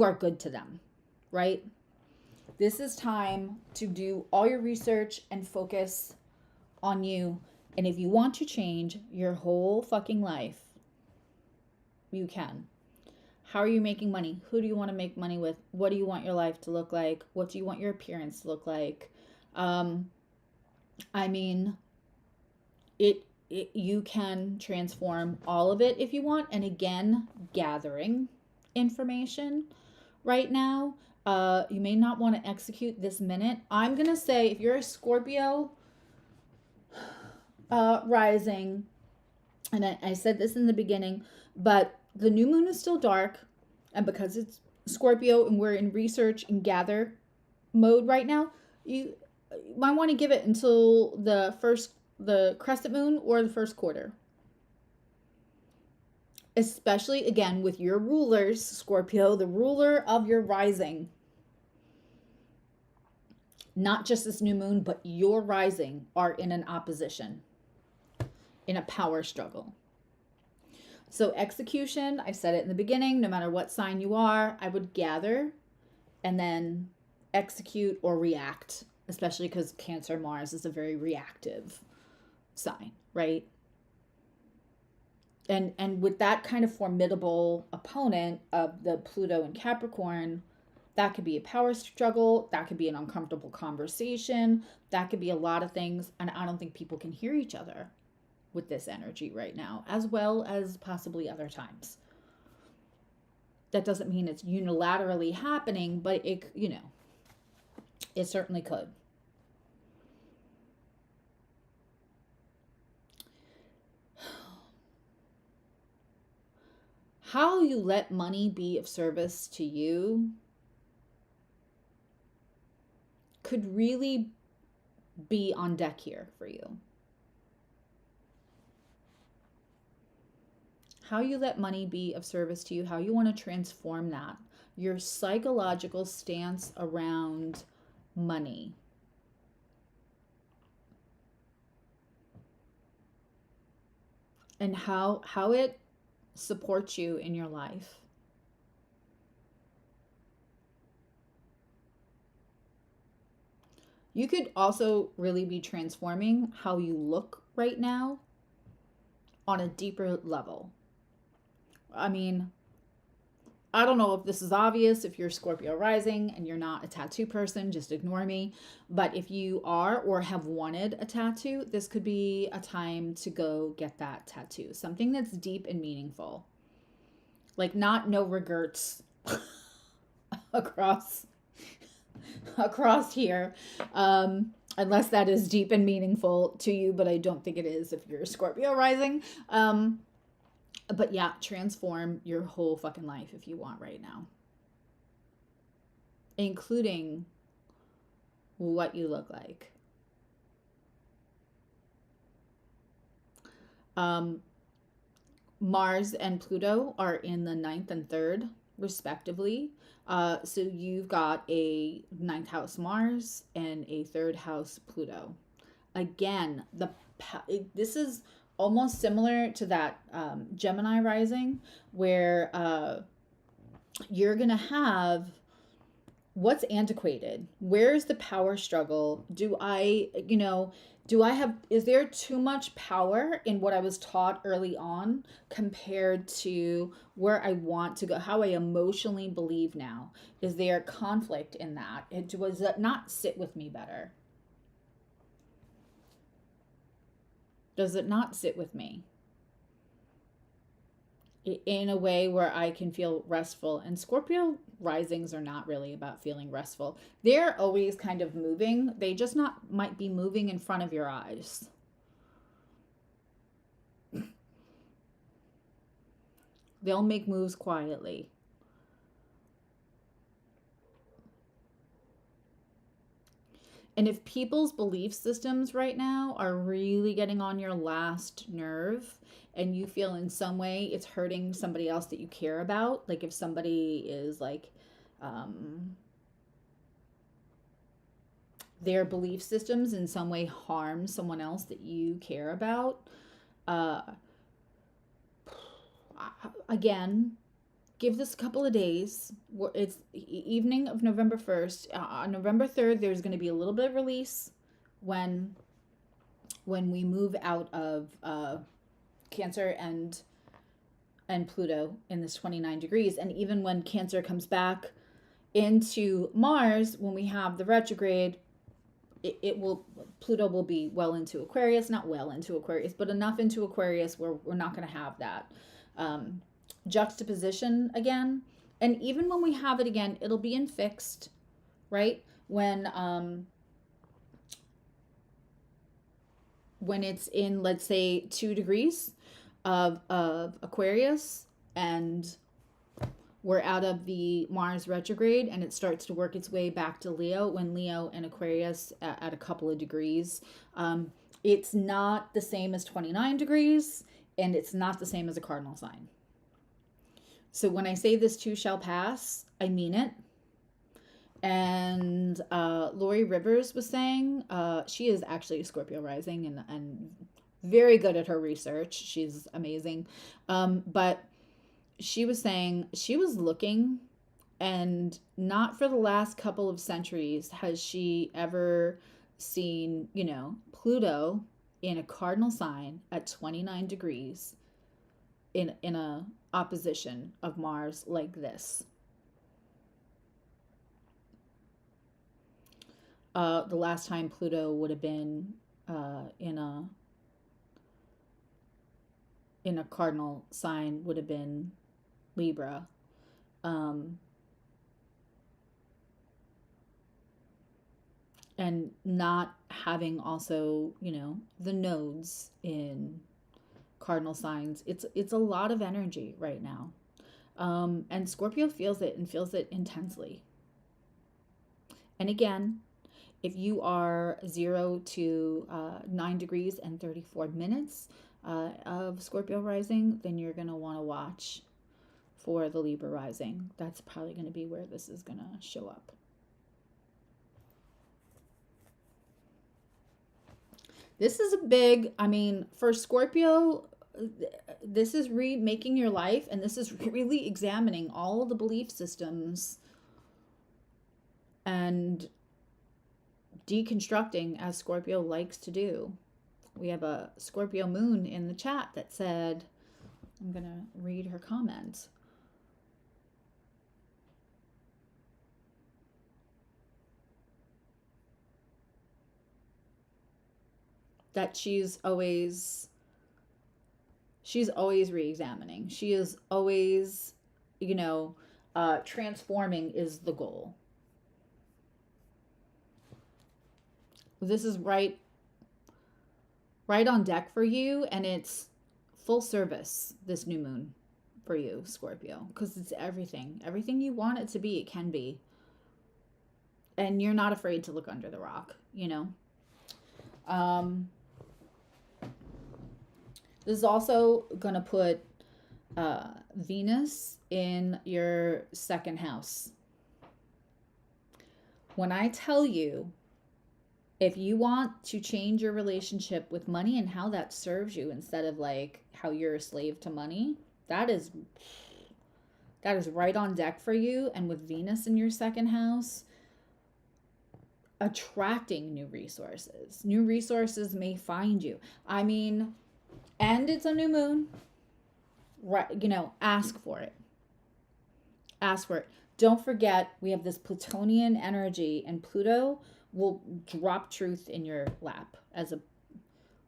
are good to them, right? This is time to do all your research and focus on you. And if you want to change your whole fucking life, you can. How are you making money? Who do you want to make money with? What do you want your life to look like? What do you want your appearance to look like? You can transform all of it if you want. And again, gathering information right now. You may not want to execute this minute. I'm going to say if you're a Scorpio rising, and I said this in the beginning, but the new moon is still dark, and because it's Scorpio and we're in research and gather mode right now, you might want to give it until the crescent moon or the first quarter. Especially, again, with your rulers, Scorpio, the ruler of your rising. Not just this new moon, but your rising are in an opposition, in a power struggle. So execution, I said it in the beginning, no matter what sign you are, I would gather and then execute or react, especially because Cancer Mars is a very reactive sign, right? And with that kind of formidable opponent of the Pluto and Capricorn, that could be a power struggle, that could be an uncomfortable conversation, that could be a lot of things, and I don't think people can hear each other with this energy right now, as well as possibly other times. That doesn't mean it's unilaterally happening, but it certainly could. How you let money be of service to you could really be on deck here for you. How you let money be of service to you, how you want to transform that, your psychological stance around money. And how it supports you in your life. You could also really be transforming how you look right now on a deeper level. I mean, I don't know if this is obvious. If you're Scorpio rising and you're not a tattoo person, just ignore me. But if you are or have wanted a tattoo, this could be a time to go get that tattoo. Something that's deep and meaningful. Like not no regrets across here. Unless that is deep and meaningful to you, but I don't think it is if you're a Scorpio rising. But yeah, transform your whole fucking life if you want right now, including what you look like. Mars and Pluto are in the 9th and 3rd, respectively. So you've got a 9th house Mars and a 3rd house Pluto. Again, this is almost similar to that Gemini rising, where you're going to have what's antiquated. Where's the power struggle? Is there too much power in what I was taught early on compared to where I want to go, how I emotionally believe now? Is there conflict in that? Does that not sit with me better? Does it not sit with me in a way where I can feel restful? And Scorpio risings are not really about feeling restful. They're always kind of moving. They just might be moving in front of your eyes. They'll make moves quietly. And if people's belief systems right now are really getting on your last nerve and you feel in some way it's hurting somebody else that you care about, like if somebody is like, their belief systems in some way harm someone else that you care about, again, give this a couple of days. It's evening of November 1st. On November 3rd, there's going to be a little bit of release when we move out of Cancer and Pluto in this 29 degrees. And even when Cancer comes back into Mars, when we have the retrograde, Pluto will be well into Aquarius, not well into Aquarius, but enough into Aquarius where we're not going to have that juxtaposition again. And even when we have it again, it'll be in fixed, right? When it's in, let's say, 2 degrees of Aquarius and we're out of the Mars retrograde and it starts to work its way back to Leo, when Leo and Aquarius at a couple of degrees, it's not the same as 29 degrees and it's not the same as a cardinal sign. So when I say this too shall pass, I mean it. And Lori Rivers was saying, she is actually a Scorpio rising and very good at her research. She's amazing. But she was saying she was looking, and not for the last couple of centuries has she ever seen, Pluto in a cardinal sign at 29 degrees in a opposition of Mars like this. The last time Pluto would have been in a cardinal sign would have been Libra. And not having also, the nodes in cardinal signs. It's a lot of energy right now. And Scorpio feels it and feels it intensely. And again, if you are 0 to 9 degrees and 34 minutes of Scorpio rising, then you're going to want to watch for the Libra rising. That's probably going to be where this is going to show up. This is a big, for Scorpio, this is remaking your life, and this is really examining all the belief systems and deconstructing, as Scorpio likes to do. We have a Scorpio moon in the chat that said, I'm going to read her comment. That she's always re-examining. She is always, you know, transforming is the goal. This is right on deck for you, and it's full service, this new moon for you, Scorpio, because it's everything you want it to be. It can be, and you're not afraid to look under the rock, you know. This is also gonna put Venus in your second house. When I tell you, if you want to change your relationship with money and how that serves you, instead of like how you're a slave to money, that is right on deck for you. And with Venus in your second house, attracting new resources may find you. I mean, and it's a new moon, right? You know, ask for it. Don't forget, we have this Plutonian energy, and Pluto will drop truth in your lap. As a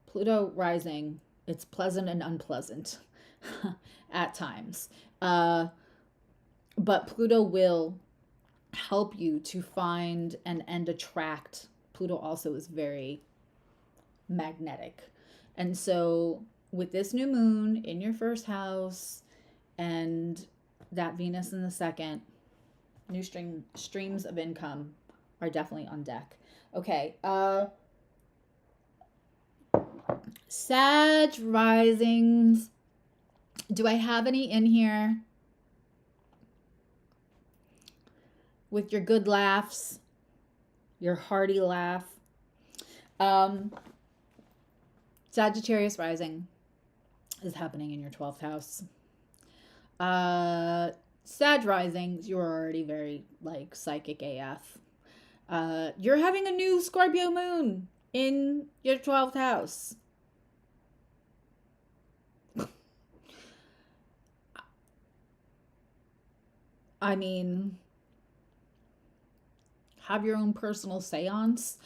Pluto rising, it's pleasant and unpleasant at times. But Pluto will help you to find and attract. Pluto also is very magnetic. And so with this new moon in your first house and that Venus in the second, new streams of income are definitely on deck. Okay. Sag risings. Do I have any in here with your good laughs, your hearty laugh? Sagittarius Rising is happening in your 12th house. Sag Risings, you're already very like psychic AF. You're having a new Scorpio moon in your 12th house. I mean, have your own personal seance.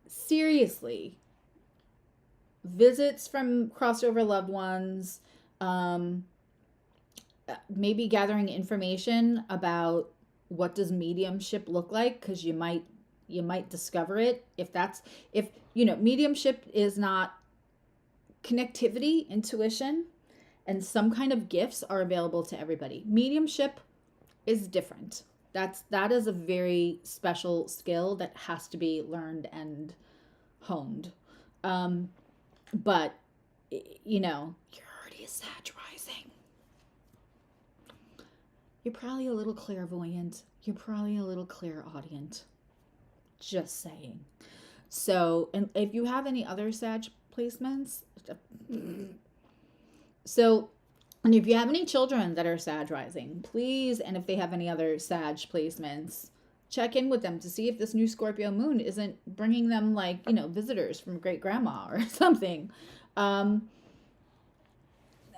Seriously, visits from crossover loved ones, maybe gathering information about what does mediumship look like, because you might discover it. If you know, mediumship is not connectivity, intuition, and some kind of gifts are available to everybody. Mediumship is different. That is a very special skill that has to be learned and honed. But you know, you're already a Sag rising. You're probably a little clairvoyant. You're probably a little clairaudient. Just saying. So, and if you have any other Sag placements, so, and if you have any children that are Sag rising, please, and if they have any other Sag placements, check in with them to see if this new Scorpio moon isn't bringing them, like, you know, visitors from great grandma or something.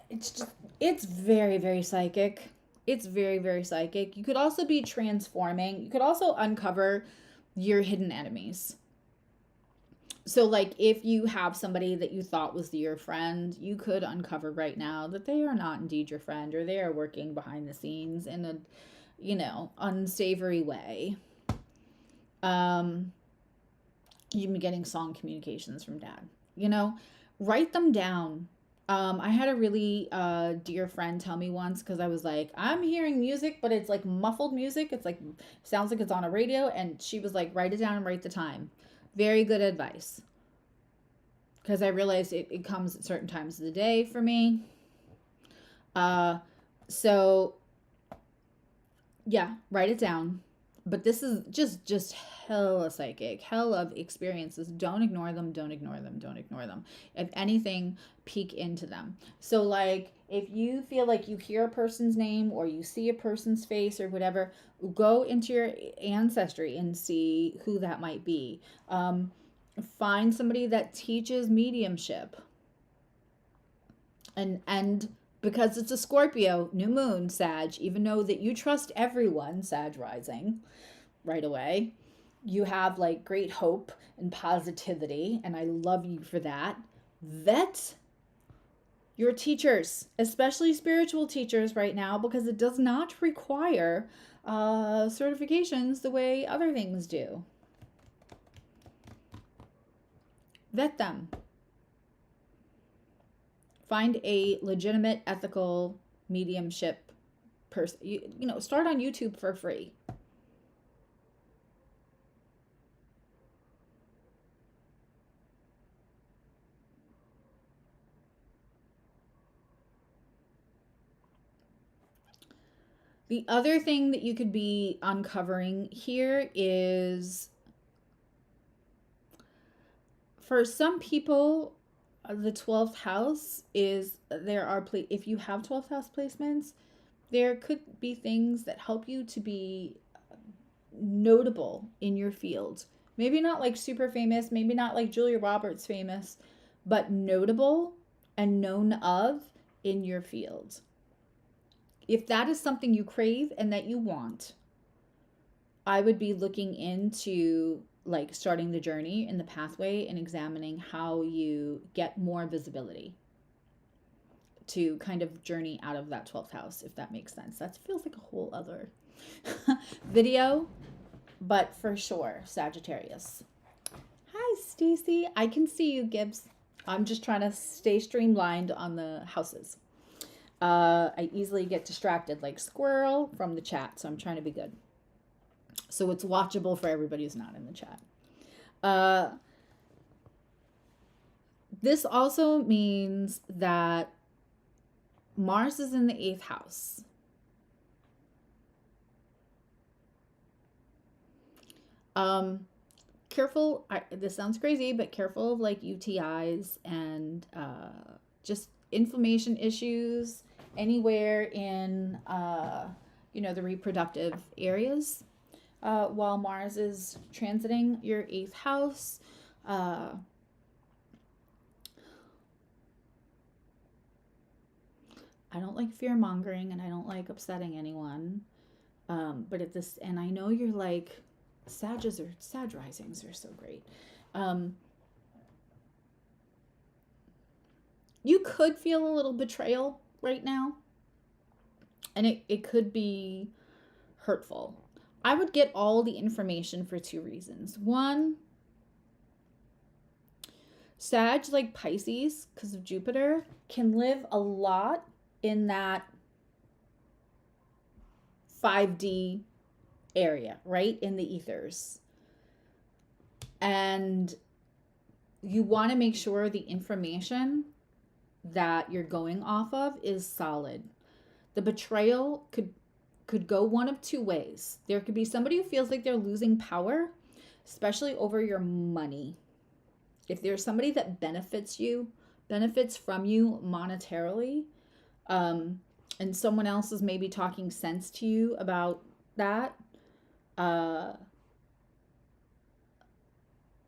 It's very, very psychic. It's very, very psychic. You could also be transforming. You could also uncover your hidden enemies. So, like, if you have somebody that you thought was your friend, you could uncover right now that they are not indeed your friend, or they are working behind the scenes in a, you know, unsavory way. You've been getting song communications from dad. You know, write them down. I had a really dear friend tell me once, because I was like, I'm hearing music, but it's like muffled music. It's like, sounds like it's on a radio. And she was like, write it down and write the time. Very good advice. Because I realized it comes at certain times of the day for me. So, yeah, write it down. But this is just hella psychic, hell of experiences. Don't ignore them, don't ignore them, don't ignore them. If anything, peek into them. So like if you feel like you hear a person's name or you see a person's face or whatever, go into your ancestry and see who that might be. Find somebody that teaches mediumship. And because it's a Scorpio new moon, Sag, even though that you trust everyone, Sag rising, right away, you have like great hope and positivity, and I love you for that. Vet your teachers, especially spiritual teachers right now, because it does not require certifications the way other things do. Vet them. Find a legitimate, ethical mediumship person. You know, start on YouTube for free. The other thing that you could be uncovering here is, for some people, the 12th house is, if you have 12th house placements, there could be things that help you to be notable in your field. Maybe not like super famous, maybe not like Julia Roberts famous, but notable and known of in your field. If that is something you crave and that you want, I would be looking into like starting the journey in the pathway and examining how you get more visibility to kind of journey out of that 12th house, if that makes sense. That feels like a whole other video, but for sure, Sagittarius. Hi, Stacy. I can see you, Gibbs. I'm just trying to stay streamlined on the houses. I easily get distracted like squirrel from the chat, so I'm trying to be good. So it's watchable for everybody who's not in the chat. This also means that Mars is in the 8th house. Careful, this sounds crazy, but careful of like UTIs and just inflammation issues anywhere in the reproductive areas while Mars is transiting your 8th house. I don't like fear mongering and I don't like upsetting anyone, but at this, and I know you're like Sag risings are so great. You could feel a little betrayal right now, and it could be hurtful. I would get all the information for 2 reasons. One, Sag, like Pisces, because of Jupiter, can live a lot in that 5D area, right? In the ethers. And you want to make sure the information that you're going off of is solid. The betrayal could go one of 2 ways. There could be somebody who feels like they're losing power, especially over your money. If there's somebody that benefits from you monetarily, and someone else is maybe talking sense to you about that,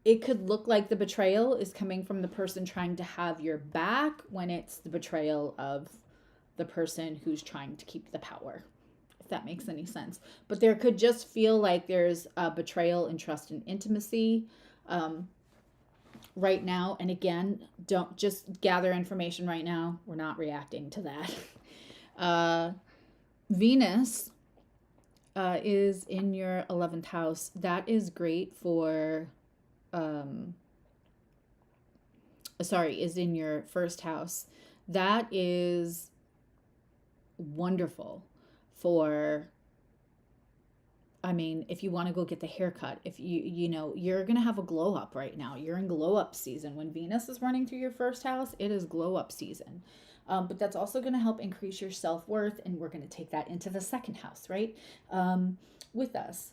it could look like the betrayal is coming from the person trying to have your back when it's the betrayal of the person who's trying to keep the power, if that makes any sense. But there could just feel like there's a betrayal in trust and intimacy right now. And again, don't just gather information right now. We're not reacting to that. Venus is in your 11th house. That is great for is in your 1st house. That is wonderful for, I mean, if you want to go get the haircut, if you're going to have a glow up right now. You're in glow up season. When Venus is running through your 1st house, it is glow up season. But that's also going to help increase your self-worth, and we're going to take that into the 2nd house, right? With us.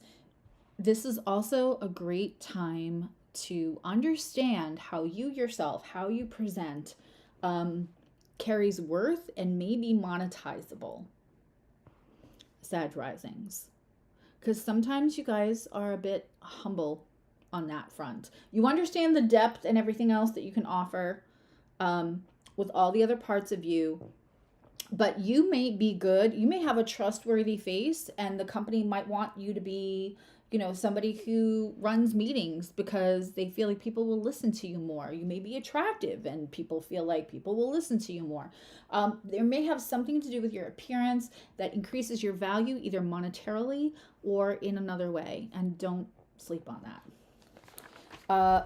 This is also a great time to understand how you yourself, how you present, um, carries worth and may be monetizable. Sag risings. Because sometimes you guys are a bit humble on that front. You understand the depth and everything else that you can offer, with all the other parts of you, but you may be good. You may have a trustworthy face, and the company might want you to be, somebody who runs meetings because they feel like people will listen to you more. You may be attractive, and people feel like people will listen to you more. There may have something to do with your appearance that increases your value, either monetarily or in another way, and don't sleep on that.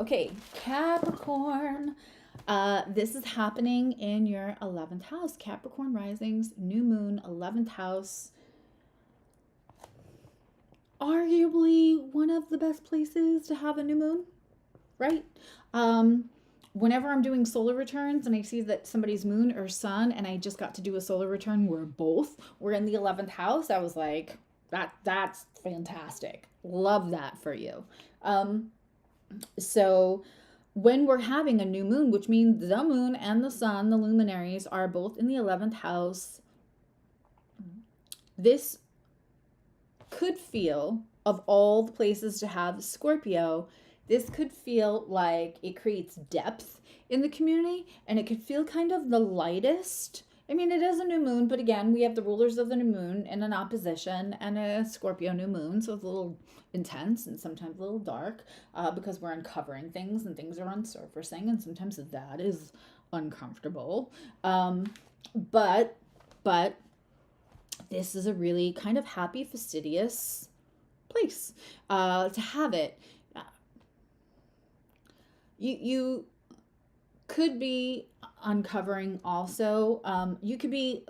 Okay, Capricorn. This is happening in your 11th house. Capricorn Risings, new moon, 11th house. Arguably one of the best places to have a new moon, right? Whenever I'm doing solar returns and I see that somebody's moon or sun, and I just got to do a solar return where both were in the 11th house, I was like, that's fantastic. Love that for you. So when we're having a new moon, which means the moon and the sun, the luminaries, are both in the 11th house, this could feel, of all the places to have Scorpio, this could feel like it creates depth in the community, and it could feel kind of the lightest. I mean, it is a new moon, but again, we have the rulers of the new moon in an opposition and a Scorpio new moon, so it's a little intense and sometimes a little dark, because we're uncovering things and things are unsurfacing, and sometimes that is uncomfortable. But this is a really kind of happy, fastidious place to have it. You could be uncovering also.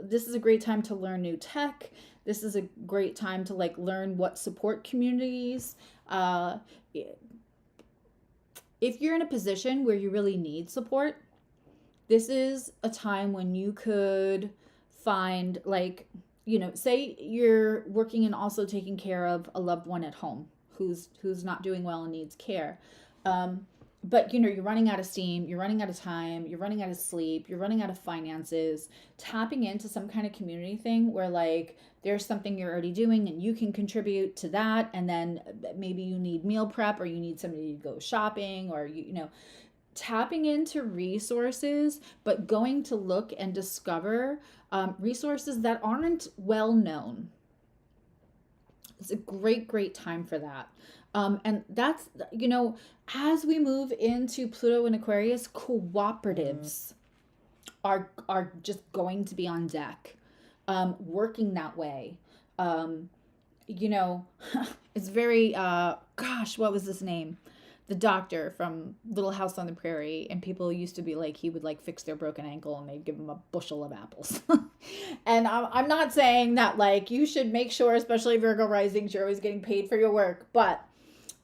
This is a great time to learn new tech. This is a great time to learn what support communities. If you're in a position where you really need support, this is a time when you could find, say you're working and also taking care of a loved one at home who's not doing well and needs care. But you're running out of steam, you're running out of time, you're running out of sleep, you're running out of finances. Tapping into some kind of community thing where there's something you're already doing and you can contribute to that, and then maybe you need meal prep, or you need somebody to go shopping, or tapping into resources, but going to look and discover resources that aren't well known. It's a great time for that. And that's, as we move into Pluto and Aquarius, cooperatives are just going to be on deck, working that way. It's very, what was his name? The doctor from Little House on the Prairie, and people used to be like, he would fix their broken ankle and they'd give him a bushel of apples. And I'm not saying that you should make sure, especially Virgo Risings, you're always getting paid for your work, but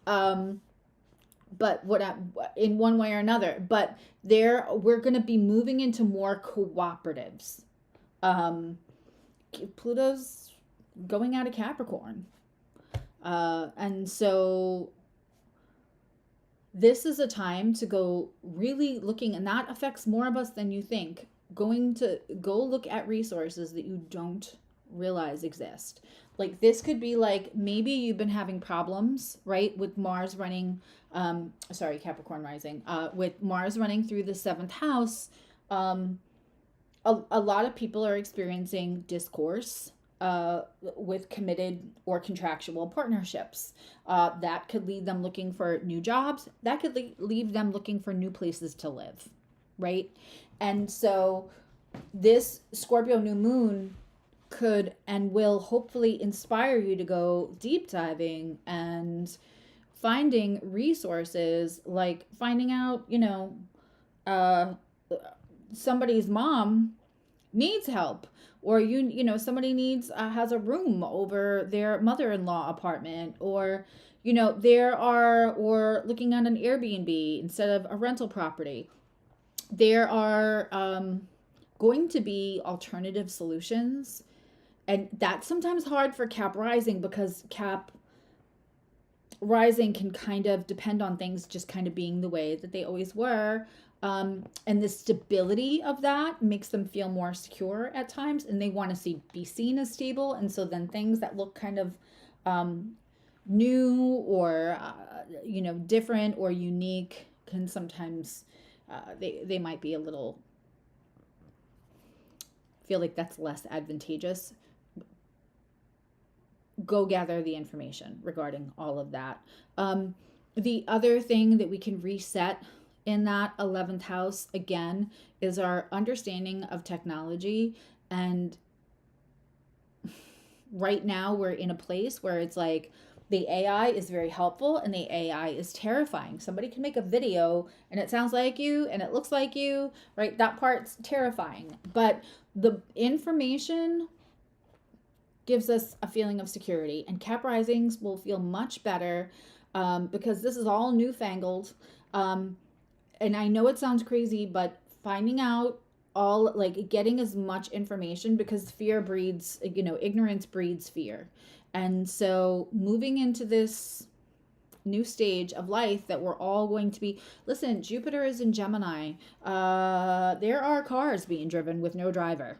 in one way or another, but we're going to be moving into more cooperatives. Pluto's going out of Capricorn. And so this is a time to go really looking, and that affects more of us than you think. Going to go look at resources that you don't realize exist. This could be maybe you've been having problems, right, with Mars running, Capricorn Rising, with Mars running through the 7th house. A lot of people are experiencing discourse with committed or contractual partnerships. That could lead them looking for new jobs. That could leave them looking for new places to live, right? And so this Scorpio new moon could and will hopefully inspire you to go deep diving and finding resources, finding out, somebody's mom needs help, or somebody has a room over their mother-in-law apartment, or or looking at an Airbnb instead of a rental property. There are going to be alternative solutions, and that's sometimes hard for Cap Rising, because Cap rising can kind of depend on things just kind of being the way that they always were. And the stability of that makes them feel more secure at times, and they want to be seen as stable. And so then things that look kind of new or different or unique can sometimes they might be a little feel like that's less advantageous. Go gather the information regarding all of that. The other thing that we can reset in that 11th house again is our understanding of technology. And right now we're in a place where it's like the AI is very helpful and the AI is terrifying. Somebody can make a video and it sounds like you and it looks like you, right? That part's terrifying. But the information gives us a feeling of security, and Cap Risings will feel much better because this is all newfangled. And I know it sounds crazy, but finding out all, like, getting as much information, because fear breeds, ignorance breeds fear. And so moving into this new stage of life that we're all going to be, listen, Jupiter is in Gemini. There are cars being driven with no driver.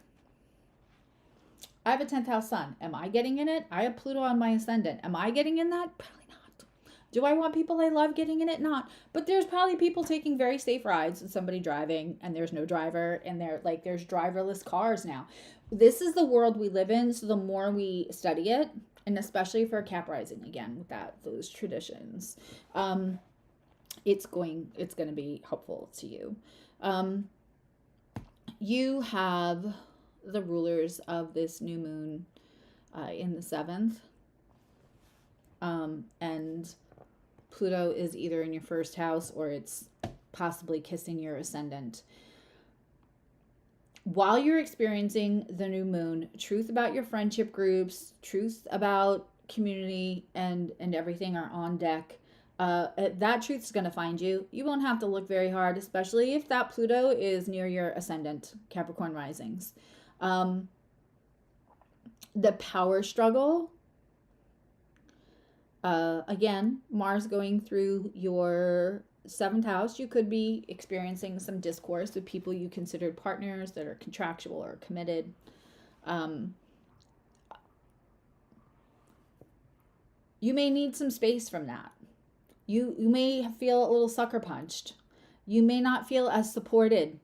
I have a 10th house sun. Am I getting in it? I have Pluto on my ascendant. Am I getting in that? Probably not. Do I want people I love getting in it? Not. But there's probably people taking very safe rides with somebody driving and there's no driver, and there's driverless cars now. This is the world we live in. So the more we study it, and especially for Cap Rising, again, with those traditions, it's going to be helpful to you. You have the rulers of this new moon in the 7th. And Pluto is either in your first house or it's possibly kissing your ascendant. While you're experiencing the new moon, truth about your friendship groups, truth about community and everything are on deck. That truth is going to find you. You won't have to look very hard, especially if that Pluto is near your ascendant, Capricorn Risings. The power struggle, again, Mars going through your 7th house, you could be experiencing some discourse with people you considered partners that are contractual or committed. You may need some space from that. You may feel a little sucker punched. You may not feel as supported.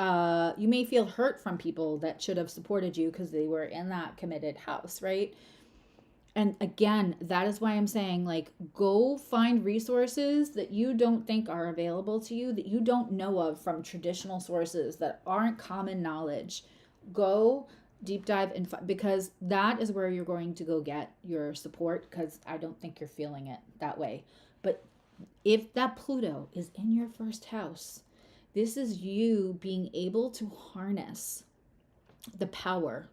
You may feel hurt from people that should have supported you because they were in that committed house, right? And again, that is why I'm saying, like, go find resources that you don't think are available to you, that you don't know of from traditional sources that aren't common knowledge. Go deep dive because that is where you're going to go get your support, because I don't think you're feeling it that way. But if that Pluto is in your first house, this is you being able to harness the power.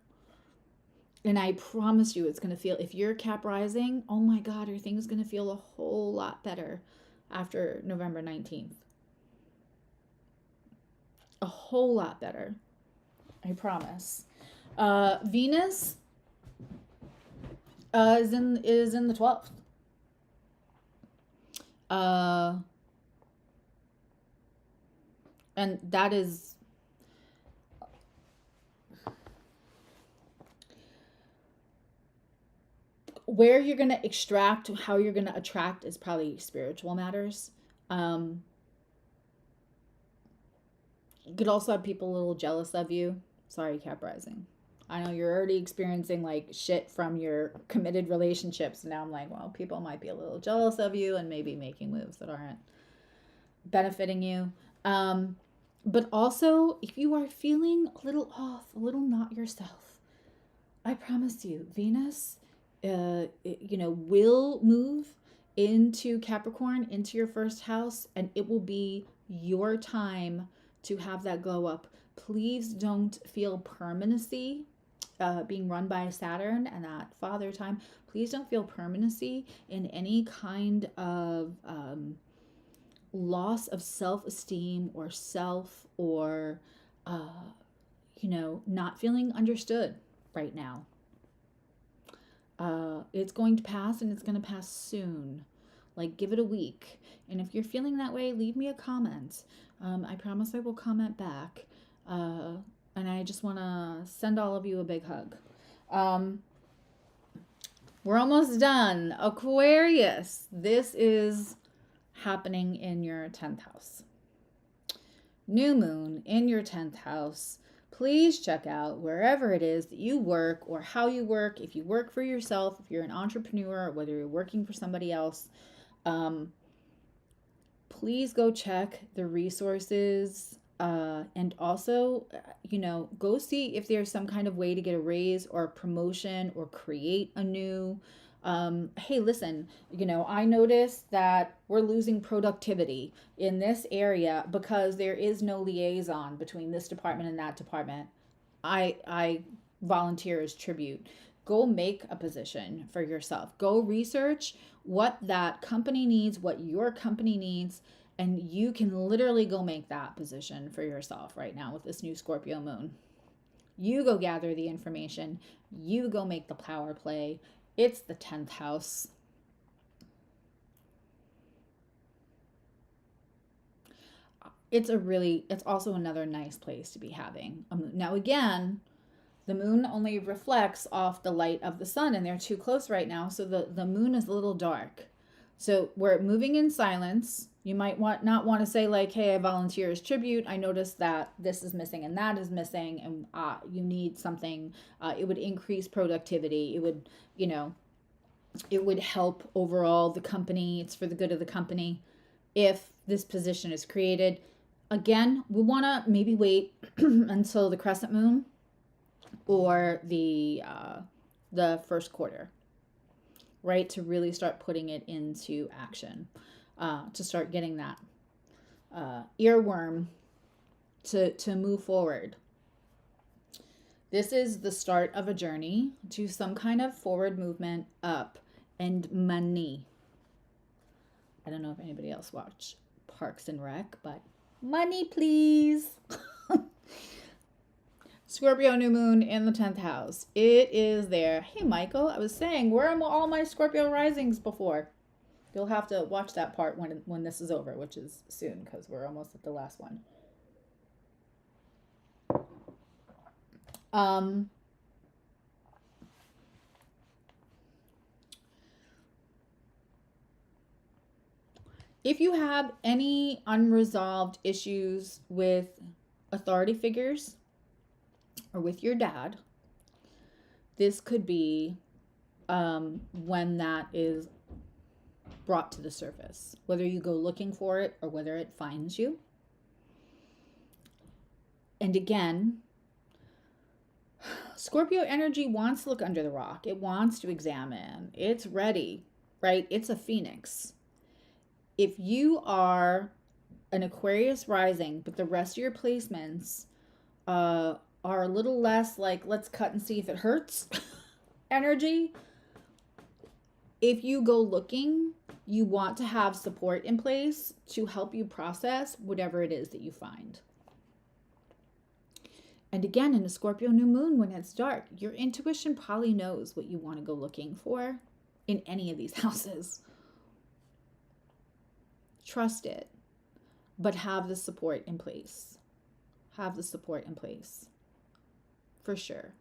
And I promise you, it's going to feel, if you're Cap Rising, oh my God, your thing's going to feel a whole lot better after November 19th. A whole lot better. I promise. Venus is in the 12th. And that is where you're going to extract, how you're going to attract is probably spiritual matters. You could also have people a little jealous of you. Sorry, Cap Rising. I know you're already experiencing like shit from your committed relationships. And now I'm like, well, people might be a little jealous of you and maybe making moves that aren't benefiting you. But also, if you are feeling a little off, a little not yourself, I promise you, Venus will move into Capricorn, into your first house, and it will be your time to have that glow up. Please don't feel permanency being run by Saturn and that father time. Please don't feel permanency in any kind of loss of self-esteem or self, or not feeling understood right now. It's going to pass, and it's going to pass soon. Like, give it a week. And if you're feeling that way, leave me a comment. I promise I will comment back. And I just want to send all of you a big hug. We're almost done. Aquarius, this is happening in your 10th house. New moon in your 10th house. Please check out wherever it is that you work or how you work. If you work for yourself, if you're an entrepreneur, whether you're working for somebody else, please go check the resources, and also, go see if there's some kind of way to get a raise or a promotion or create a new, hey, listen, I noticed that we're losing productivity in this area because there is no liaison between this department and that department. I volunteer as tribute. Go make a position for yourself. Go research what that company needs, what your company needs, and you can literally go make that position for yourself right now with this new Scorpio moon. You go gather the information. You go make the power play. It's the 10th house. It's also another nice place to be having a moon. Now, again, the moon only reflects off the light of the sun, and they're too close right now, so the moon is a little dark. So we're moving in silence. You might not want to say like, hey, I volunteer as tribute. I noticed that this is missing and that is missing, and you need something. It would increase productivity. It would, it would help overall the company. It's for the good of the company if this position is created. Again, we want to maybe wait until the crescent moon or the first quarter, right, to really start putting it into action, to start getting that earworm to move forward. This is the start of a journey to some kind of forward movement up and money. I don't know if anybody else watched Parks and Rec, but money, please. Scorpio new moon in the 10th house. It is there. Hey, Michael, I was saying, where are all my Scorpio risings before? You'll have to watch that part when this is over, which is soon because we're almost at the last one. If you have any unresolved issues with authority figures or with your dad, this could be when that is brought to the surface, whether you go looking for it or whether it finds you. And again, Scorpio energy wants to look under the rock. It wants to examine. It's ready, right? It's a phoenix. If you are an Aquarius rising, but the rest of your placements are a little less like, let's cut and see if it hurts energy, if you go looking, you want to have support in place to help you process whatever it is that you find. And again, in a Scorpio new moon, when it's dark, your intuition probably knows what you want to go looking for in any of these houses. Trust it, but have the support in place. Have the support in place. For sure.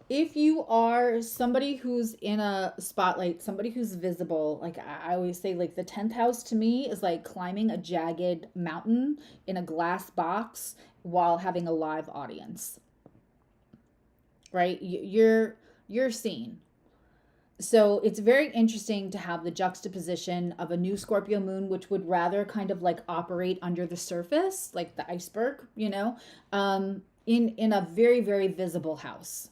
If you are somebody who's in a spotlight, somebody who's visible, like I always say, like the 10th house to me is like climbing a jagged mountain in a glass box while having a live audience, right? You're seen. So it's very interesting to have the juxtaposition of a new Scorpio moon, which would rather kind of like operate under the surface, like the iceberg, in a very, very visible house.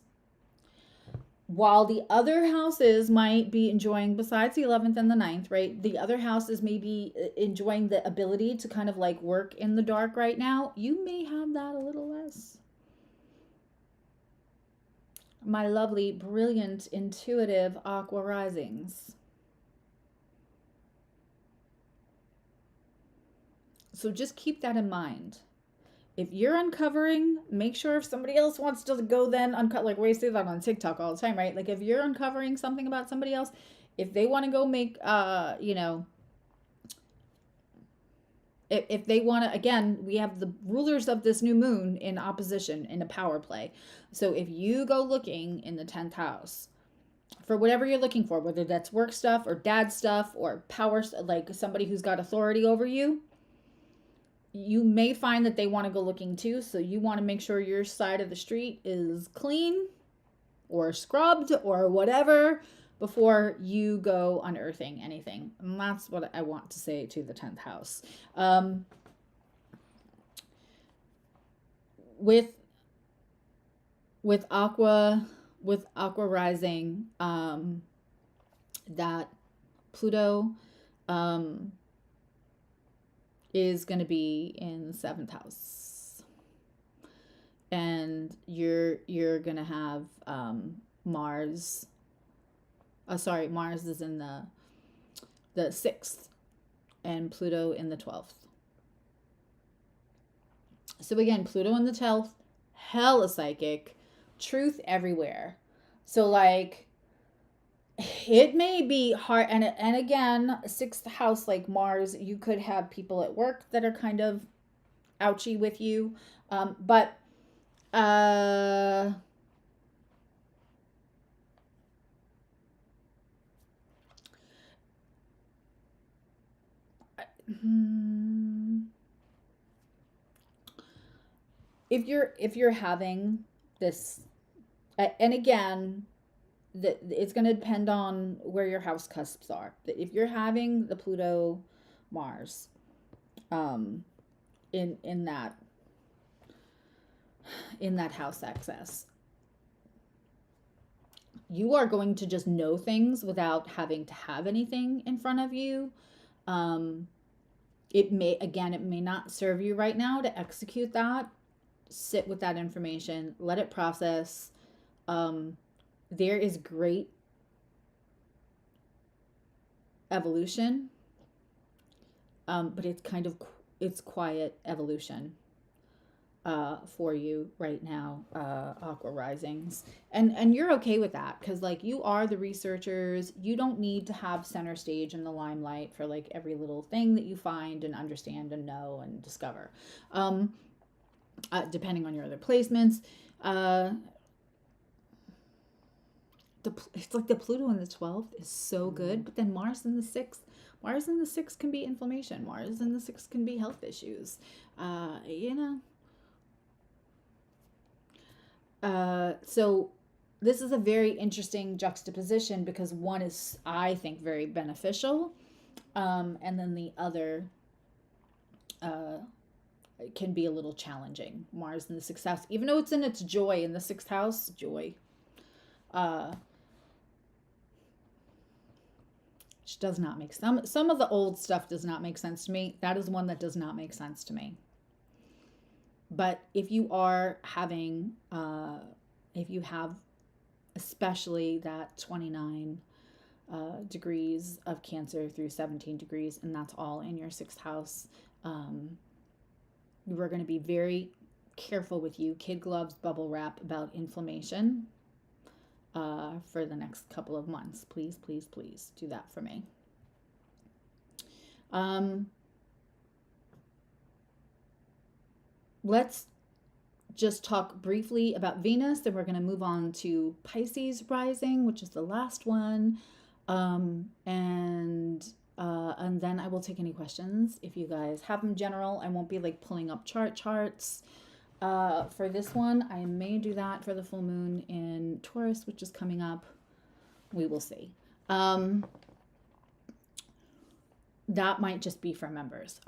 While the other houses might be enjoying, besides the 11th and the 9th, right? The other houses may be enjoying the ability to kind of like work in the dark right now. You may have that a little less. My lovely, brilliant, intuitive Aqua Risings. So just keep that in mind. if you're uncovering, make sure if somebody else wants to go then uncover, like we say that on TikTok all the time, right? Like if you're uncovering something about somebody else, if they want to go make, you know, if they want to, again, we have the rulers of this new moon in opposition in a power play. So if you go looking in the 10th house for whatever you're looking for, whether that's work stuff or dad stuff or power, like somebody who's got authority over you, you may find that they want to go looking too. So you want to make sure your side of the street is clean or scrubbed or whatever before you go unearthing anything. And that's what I want to say to the 10th house. With Aqua Rising, that Pluto is going to be in the 7th house, and you're going to have Mars. Mars is in the 6th and Pluto in the 12th. So again, Pluto in the 12th, hella psychic, truth everywhere. So like, it may be hard, and again, 6th house, like Mars, you could have people at work that are kind of ouchy with you, but if you're having this, and again, it's going to depend on where your house cusps are. If you're having the Pluto Mars in that house access, you are going to just know things without having to have anything in front of you. It may not serve you right now to execute that. Sit with that information, let it process. There is great evolution, but it's quiet evolution for you right now, Aqua Risings, and you're okay with that because like you are the researchers. You don't need to have center stage in the limelight for like every little thing that you find and understand and know and discover. Depending on your other placements, it's like the Pluto in the 12th is so good, but then Mars in the 6th. Mars in the 6th can be inflammation. Mars in the 6th can be health issues. So this is a very interesting juxtaposition because one is, I think, very beneficial, and then the other can be a little challenging. Mars in the 6th house, even though it's in its joy in the 6th house, joy. Which does not make sense. Some of the old stuff does not make sense to me. That is one that does not make sense to me. But if you are having, if you have especially that 29 degrees of Cancer through 17 degrees, and that's all in your 6th house, we're going to be very careful with you. Kid gloves, bubble wrap about inflammation for the next couple of months. Please, please, please do that for me. Let's just talk briefly about Venus, then we're going to move on to Pisces Rising, which is the last one. And then I will take any questions if you guys have them general. I won't be like pulling up charts. For this one, I may do that for the full moon in Taurus, which is coming up. We will see. That might just be for members.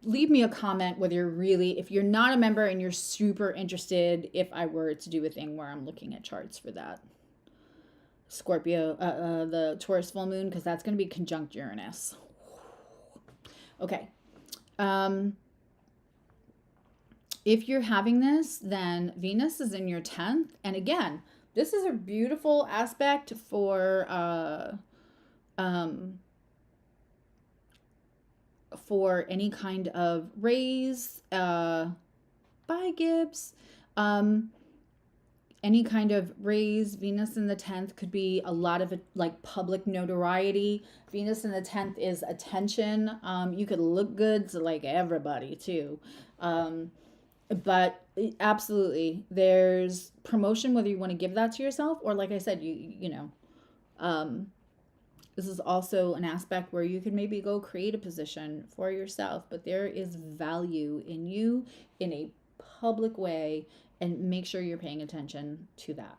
Leave me a comment whether if you're not a member and you're super interested, if I were to do a thing where I'm looking at charts for that Scorpio, the Taurus full moon, because that's going to be conjunct Uranus. Okay. If you're having this, then Venus is in your 10th. And again, this is a beautiful aspect for any kind of raise, Bye, Gibbs. Any kind of raise. Venus in the 10th could be a lot of like public notoriety. Venus in the 10th is attention. You could look good to like everybody too. But absolutely, there's promotion, whether you want to give that to yourself or, like I said, you know, this is also an aspect where you could maybe go create a position for yourself, but there is value in you in a public way, and make sure you're paying attention to that.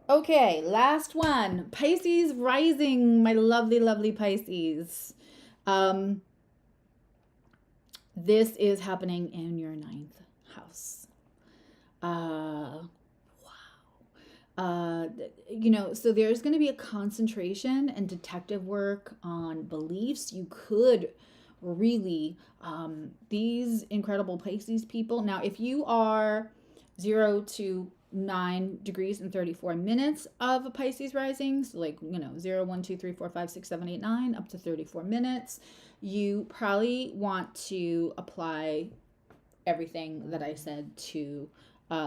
Okay, last one. Pisces rising, my lovely, lovely Pisces. This is happening in your 9th house. You know, so there's going to be a concentration and detective work on beliefs. You could really, these incredible Pisces people. Now, if you are 0 to 9 degrees and 34 minutes of a Pisces rising, so like, you know, 0, 1, 2, 3, 4, 5, 6, 7, 8, 9, up to 34 minutes, you probably want to apply everything that I said to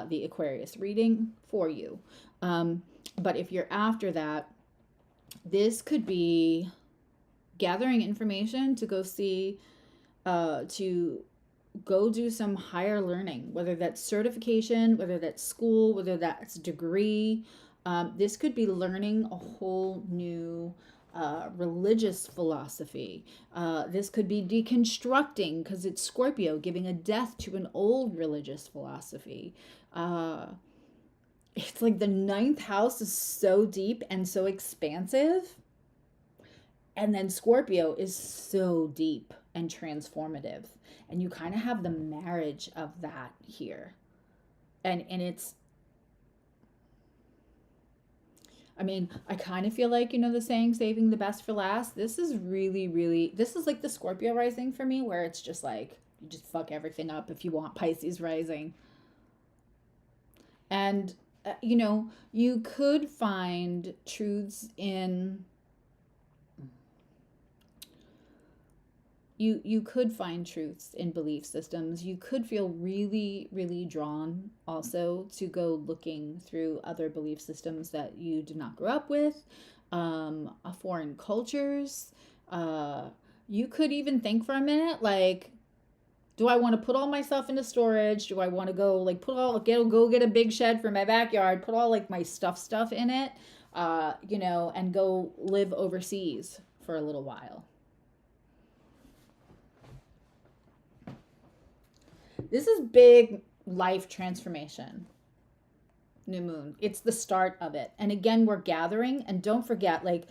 the Aquarius reading for you. But if you're after that, this could be gathering information to go see, to go do some higher learning, whether that's certification, whether that's school, whether that's degree. This could be learning a whole new religious philosophy. This could be deconstructing, because it's Scorpio, giving a death to an old religious philosophy. It's like the 9th house is so deep and so expansive. And then Scorpio is so deep and transformative. And you kind of have the marriage of that here. And it's, I mean, I kind of feel like, you know, the saying, saving the best for last. This is really, really, this is like the Scorpio rising for me, where it's just like, you just fuck everything up if you want Pisces rising. And, you know, you could find truths in, you could find truths in belief systems. You could feel really, really drawn also to go looking through other belief systems that you did not grow up with, foreign cultures. You could even think for a minute, like, do I want to put all my stuff into storage? Do I want to go like go get a big shed for my backyard, put all like my stuff in it, you know, and go live overseas for a little while. This is big life transformation. New moon. It's the start of it. And again, we're gathering, and don't forget, like,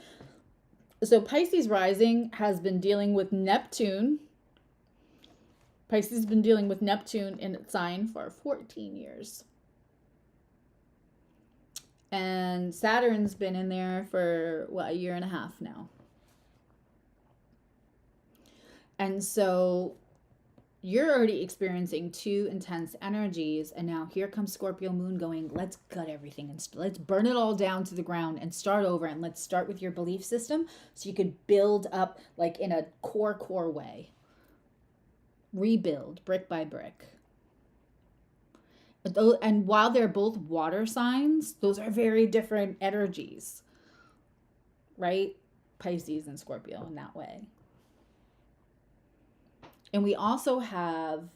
so Pisces rising has been dealing with Neptune. Pisces has been dealing with Neptune in its sign for 14 years. And Saturn's been in there for, what, a year and a half now. And so you're already experiencing 2 intense energies, and now here comes Scorpio moon going, let's gut everything and let's burn it all down to the ground and start over, and let's start with your belief system so you could build up like in a core way. Rebuild brick by brick. And while they're both water signs, those are very different energies, right? Pisces and Scorpio in that way. And we also have,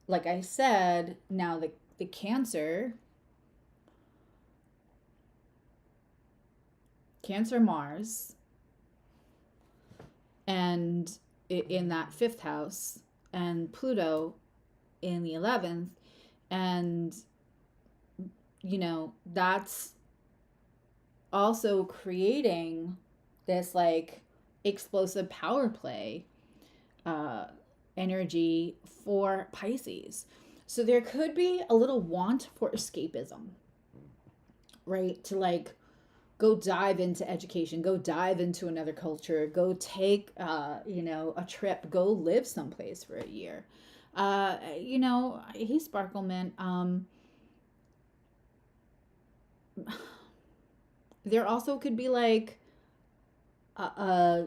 like I said, now the Cancer Mars, and in that 5th house, and Pluto in the 11th. And, you know, that's also creating this like explosive power play energy for Pisces. So there could be a little want for escapism, right? To like go dive into education, go dive into another culture, go take, you know, a trip, go live someplace for a year. You know, hey, Sparklemint, there also could be like a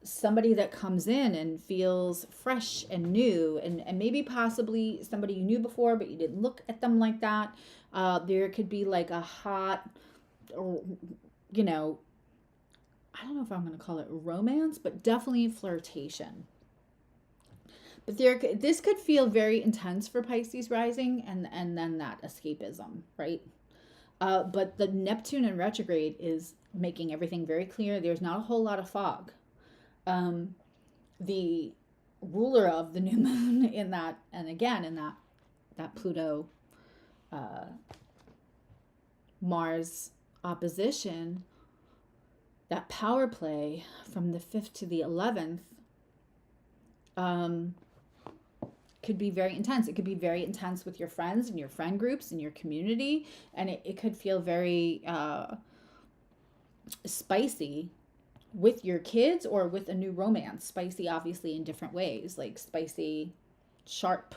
somebody that comes in and feels fresh and new, and maybe possibly somebody you knew before, but you didn't look at them like that. There could be like a hot, or, you know, I don't know if I'm going to call it romance, but definitely flirtation. But this could feel very intense for Pisces rising, and then that escapism, right? But the Neptune in retrograde is making everything very clear. There's not a whole lot of fog. The ruler of the new moon in that, and again in that Pluto Mars opposition, that power play from the 5th to the 11th, could be very intense. It could be very intense with your friends and your friend groups and your community, and it could feel very spicy with your kids or with a new romance. Spicy obviously in different ways, like spicy, sharp,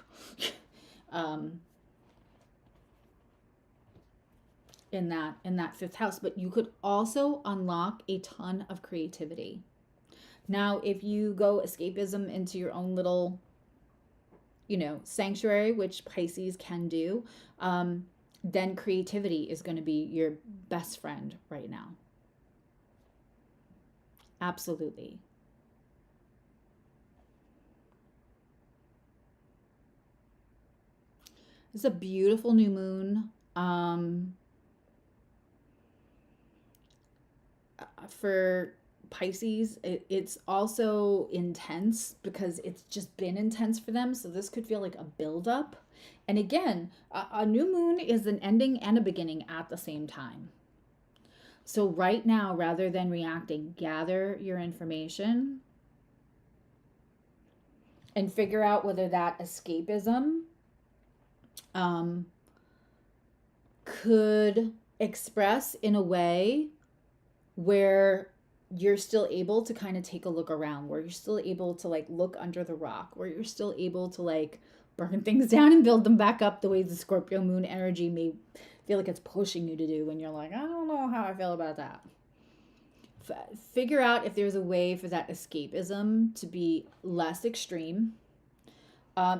in that fifth house. But you could also unlock a ton of creativity. Now, if you go escapism into your own little, sanctuary, which Pisces can do, then creativity is going to be your best friend right now. Absolutely. It's a beautiful new moon. For Pisces, it's also intense because it's just been intense for them. So this could feel like a buildup. And again, a new moon is an ending and a beginning at the same time. So right now, rather than reacting, gather your information and figure out whether that escapism could express in a way where you're still able to kind of take a look around, where you're still able to like look under the rock, where you're still able to like burn things down and build them back up the way the Scorpio moon energy may feel like it's pushing you to do when you're like, I don't know how I feel about that. Figure out if there's a way for that escapism to be less extreme,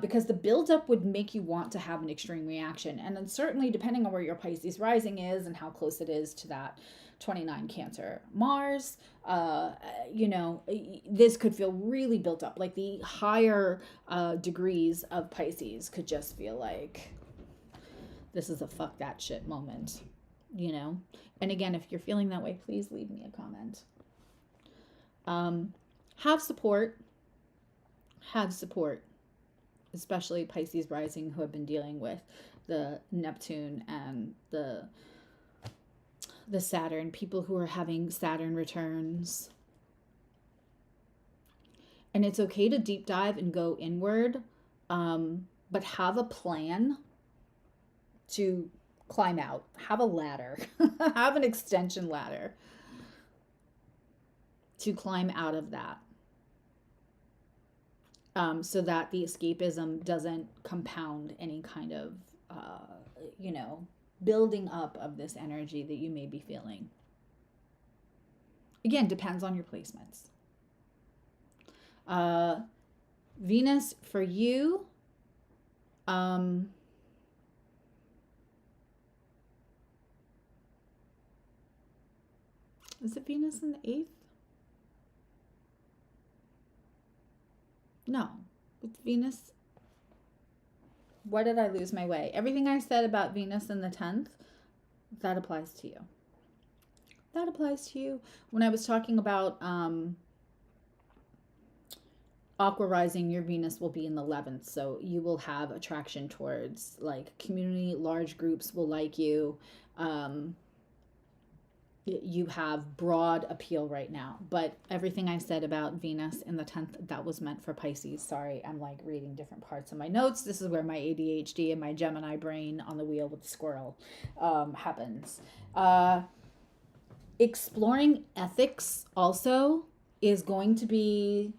because the buildup would make you want to have an extreme reaction. And then certainly depending on where your Pisces rising is and how close it is to that 29 Cancer Mars, this could feel really built up. Like the higher degrees of Pisces could just feel like this is a fuck that shit moment, And again, if you're feeling that way, please leave me a comment. Have support, especially Pisces rising who have been dealing with the Neptune and the Saturn, people who are having Saturn returns. And it's okay to deep dive and go inward, but have a plan to climb out. Have a ladder. Have an extension ladder to climb out of that, so that the escapism doesn't compound any kind of, building up of this energy that you may be feeling. Again, depends on your placements. Venus for you, is it Venus in the 8th? No, it's Venus. Why did I lose my way? Everything I said about Venus in the 10th, that applies to you. That applies to you. When I was talking about Aqua Rising, your Venus will be in the 11th. So you will have attraction towards like community, large groups will like you. You have broad appeal right now, but everything I said about Venus in the 10th, that was meant for Pisces. Sorry, I'm like reading different parts of my notes. This is where my ADHD and my Gemini brain on the wheel with the squirrel happens. Exploring ethics also is going to be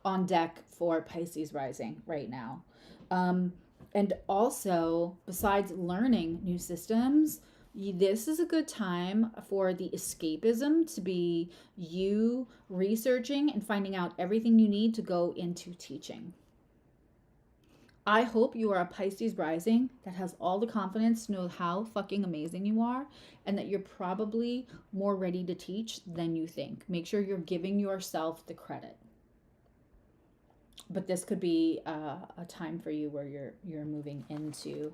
on deck for Pisces rising right now. And also, besides learning new systems, This is a good time for the escapism to be you researching and finding out everything you need to go into teaching. I hope you are a Pisces rising that has all the confidence to know how fucking amazing you are, and that you're probably more ready to teach than you think. Make sure you're giving yourself the credit. But this could be a time for you where you're moving into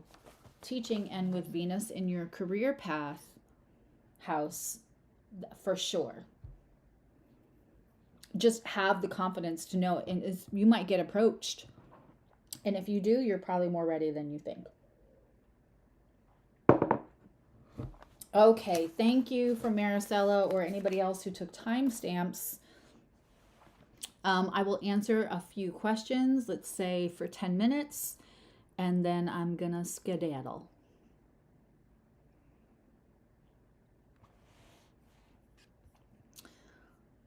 teaching, and with Venus in your career path house, for sure. Just have the confidence to know, and you might get approached. And if you do, you're probably more ready than you think. Okay, thank you for Maricela or anybody else who took timestamps. I will answer a few questions, let's say for 10 minutes, and then I'm gonna skedaddle.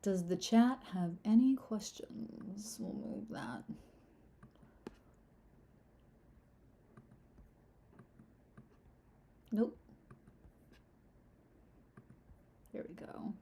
Does the chat have any questions? We'll move that. Nope. Here we go.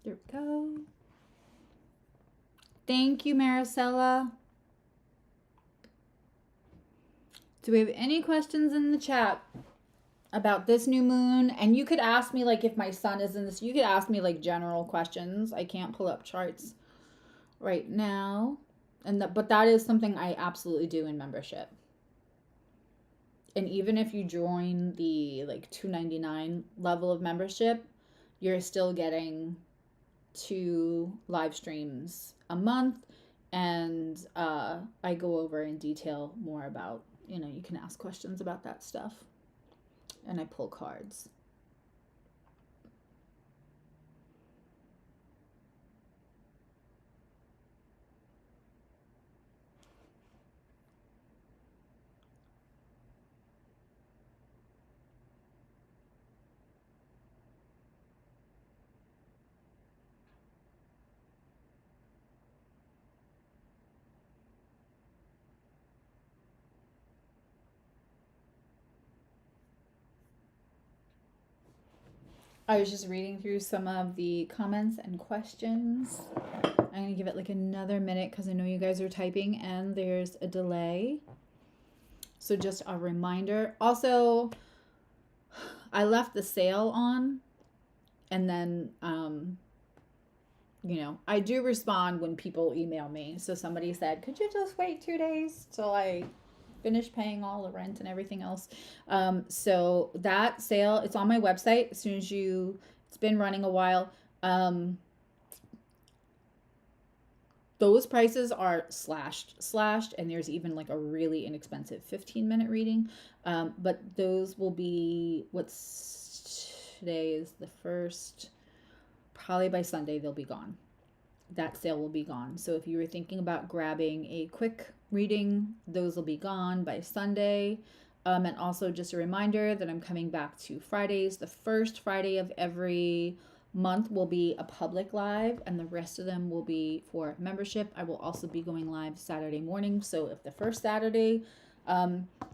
There we go. Thank you, Maricela. Do we have any questions in the chat about this new moon? And you could ask me, like, if my sun is in this, you could ask me like general questions. I can't pull up charts right now. But that is something I absolutely do in membership. And even if you join the like $2.99 level of membership, you're still getting 2 live streams a month, and I go over in detail more about, you can ask questions about that stuff, and I pull cards. I was just reading through some of the comments and questions. I'm going to give it like another minute because I know you guys are typing and there's a delay. So just a reminder. Also, I left the sale on, and then, I do respond when people email me. So somebody said, could you just wait 2 days till I finish paying all the rent and everything else? So that sale, it's on my website. As soon as it's been running a while. Those prices are slashed, and there's even like a really inexpensive 15-minute reading. But those will be, today is the 1st, probably by Sunday they'll be gone. That sale will be gone. So if you were thinking about grabbing a quick reading, those will be gone by Sunday. And also just a reminder that I'm coming back to Fridays. The first Friday of every month will be a public live, and the rest of them will be for membership. I will also be going live Saturday morning. So if the first Saturday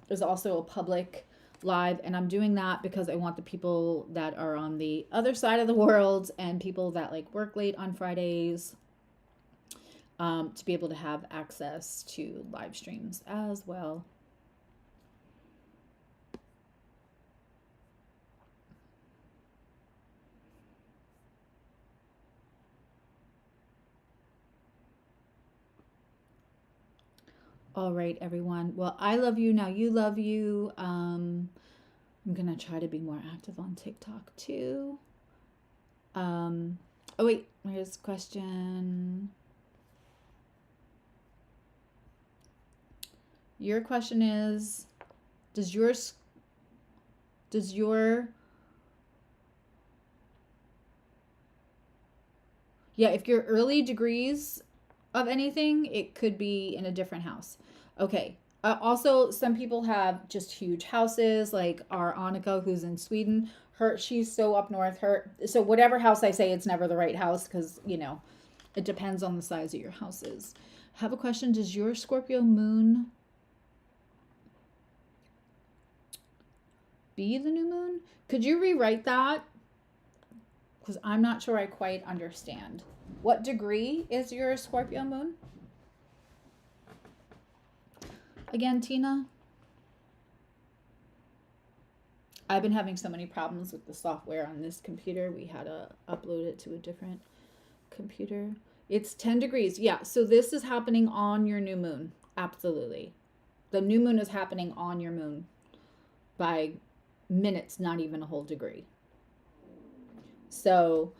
is also a public live, and I'm doing that because I want the people that are on the other side of the world and people that like work late on Fridays to be able to have access to live streams as well. All right, everyone. Well, I love you. Now you love you. I'm going to try to be more active on TikTok too. Oh, wait. Here's a question. Your question is, does your Yeah, if you're early degrees of anything, it could be in a different house. Okay. Also, some people have just huge houses, like our Annika, who's in Sweden. She's so up north. So whatever house I say, it's never the right house because it depends on the size of your houses. I have a question. Does your Scorpio moon be the new moon? Could you rewrite that? Because I'm not sure I quite understand. What degree is your Scorpio moon? Again, Tina? I've been having so many problems with the software on this computer. We had to upload it to a different computer. It's 10 degrees. Yeah, so this is happening on your new moon. Absolutely. The new moon is happening on your moon by minutes, not even a whole degree. So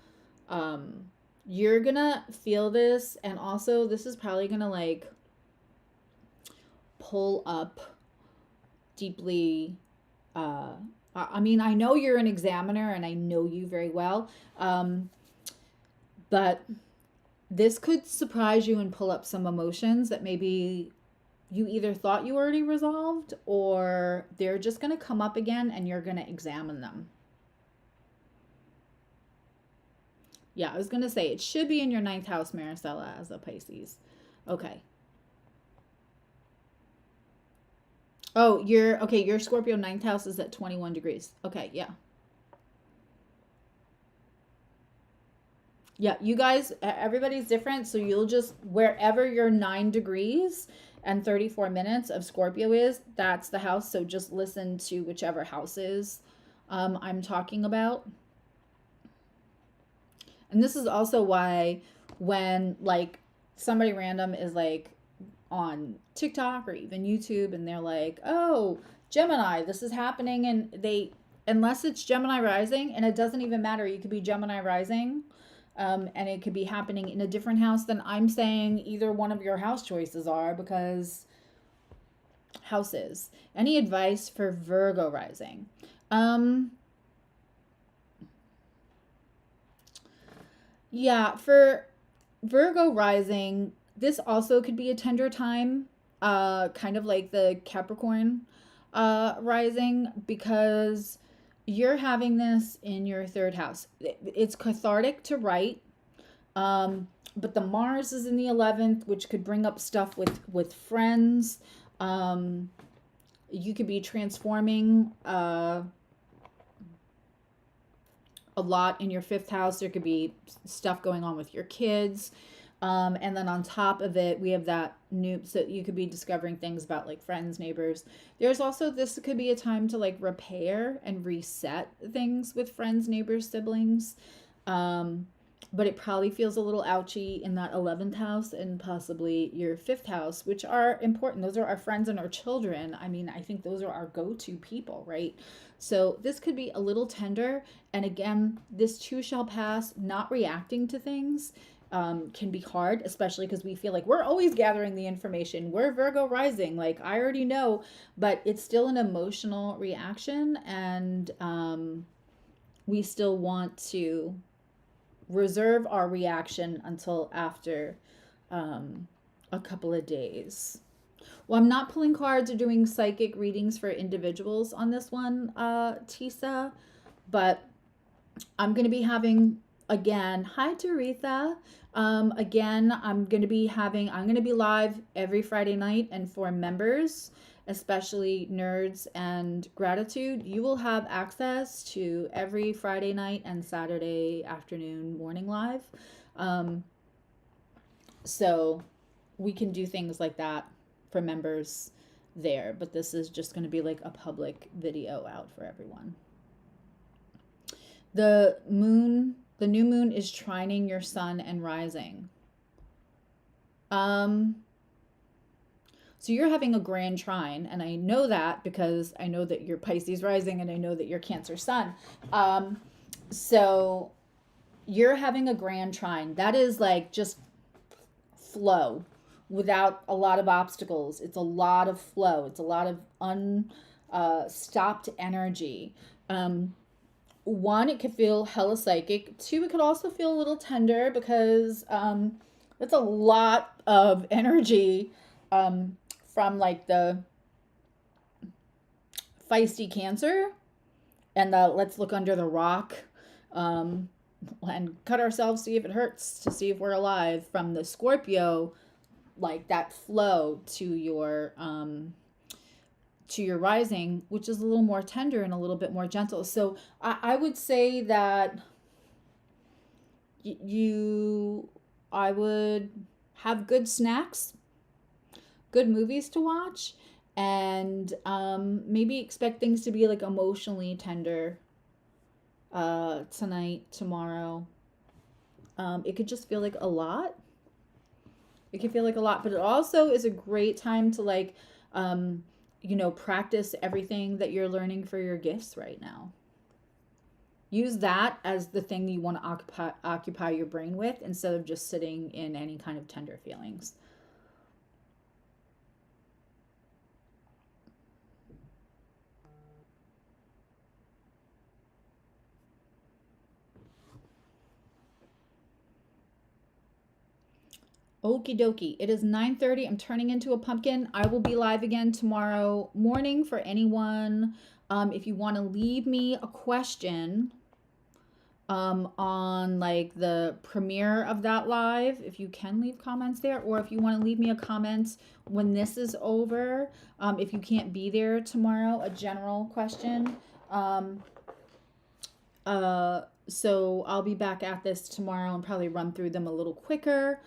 you're gonna feel this, and also this is probably gonna like pull up deeply. I mean, I know you're an examiner and I know you very well, but this could surprise you and pull up some emotions that maybe you either thought you already resolved or they're just going to come up again and you're going to examine them. Yeah, I was going to say it should be in your 9th house, Maricela, as a Pisces. Okay. Oh, your Scorpio 9th house is at 21 degrees. Okay, yeah. Yeah, you guys, everybody's different. So you'll just, wherever your 9 degrees and 34 minutes of Scorpio is, that's the house. So just listen to whichever houses I'm talking about. And this is also why when like somebody random is like on TikTok or even YouTube and they're like, oh, Gemini, this is happening. And unless it's Gemini Rising, and it doesn't even matter, you could be Gemini Rising. And it could be happening in a different house than I'm saying either one of your house choices are, because houses. Any advice for Virgo Rising? Yeah, for Virgo Rising, this also could be a tender time, kind of like the Capricorn Rising, because you're having this in your 3rd house. It's cathartic to write, but the Mars is in the 11th, which could bring up stuff with friends. You could be transforming a lot in your 5th house. There could be stuff going on with your kids. And then on top of it, we have that new, so you could be discovering things about like friends, neighbors. There's also, this could be a time to like repair and reset things with friends, neighbors, siblings. But it probably feels a little ouchy in that 11th house and possibly your 5th house, which are important. Those are our friends and our children. I mean, I think those are our go-to people, right? So this could be a little tender. And again, this too shall pass. Not reacting to things can be hard, especially because we feel like we're always gathering the information. We're Virgo Rising, like I already know, but it's still an emotional reaction, and we still want to reserve our reaction until after a couple of days. Well, I'm not pulling cards or doing psychic readings for individuals on this one, Tisa, but I'm going to be having, again, hi Taretha. Again, I'm going to be live every Friday night, and for members, especially nerds and gratitude, you will have access to every Friday night and Saturday afternoon morning live. So we can do things like that for members there, but this is just going to be like a public video out for everyone. The new moon is trining your sun and rising. So you're having a grand trine, and I know that because I know that you're Pisces rising and I know that you're Cancer sun. So you're having a grand trine. That is like just flow without a lot of obstacles. It's a lot of flow. It's a lot of unstopped energy. one, it could feel hella psychic. Two, it could also feel a little tender because that's a lot of energy from like the feisty Cancer and the let's look under the rock and cut ourselves, see if it hurts, to see if we're alive, from the Scorpio, like that flow to your rising, which is a little more tender and a little bit more gentle. So I would say that I would have good snacks, good movies to watch, and maybe expect things to be like emotionally tender tonight, tomorrow. It could just feel like a lot. It can feel like a lot, but it also is a great time to like, practice everything that you're learning for your gifts right now. Use that as the thing you want to occupy your brain with instead of just sitting in any kind of tender feelings. Okie dokie. It is 9:30. I'm turning into a pumpkin. I will be live again tomorrow morning for anyone. If you want to leave me a question on like the premiere of that live, if you can leave comments there, or if you want to leave me a comment when this is over, if you can't be there tomorrow, a general question. So I'll be back at this tomorrow and probably run through them a little quicker.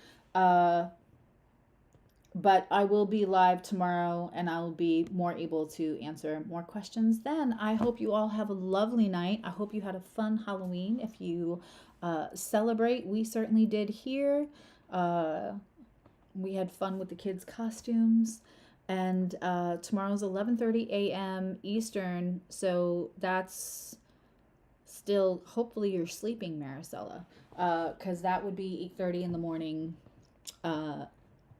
But I will be live tomorrow and I will be more able to answer more questions then. I hope you all have a lovely night. I hope you had a fun Halloween. If you celebrate, we certainly did here. We had fun with the kids' costumes. And tomorrow's 11:30 a.m. Eastern, so that's still, hopefully you're sleeping, Maricela, because that would be 8:30 in the morning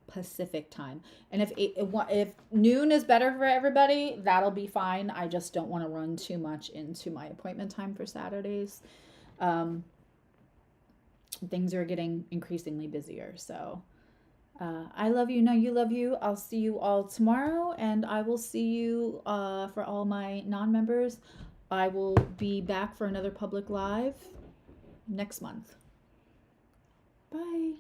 Pacific time. And if noon is better for everybody, that'll be fine. I just don't want to run too much into my appointment time for Saturdays. Things are getting increasingly busier, so I love you. No, you love you. I'll see you all tomorrow, and I will see you for all my non-members. I will be back for another public live next month. Bye.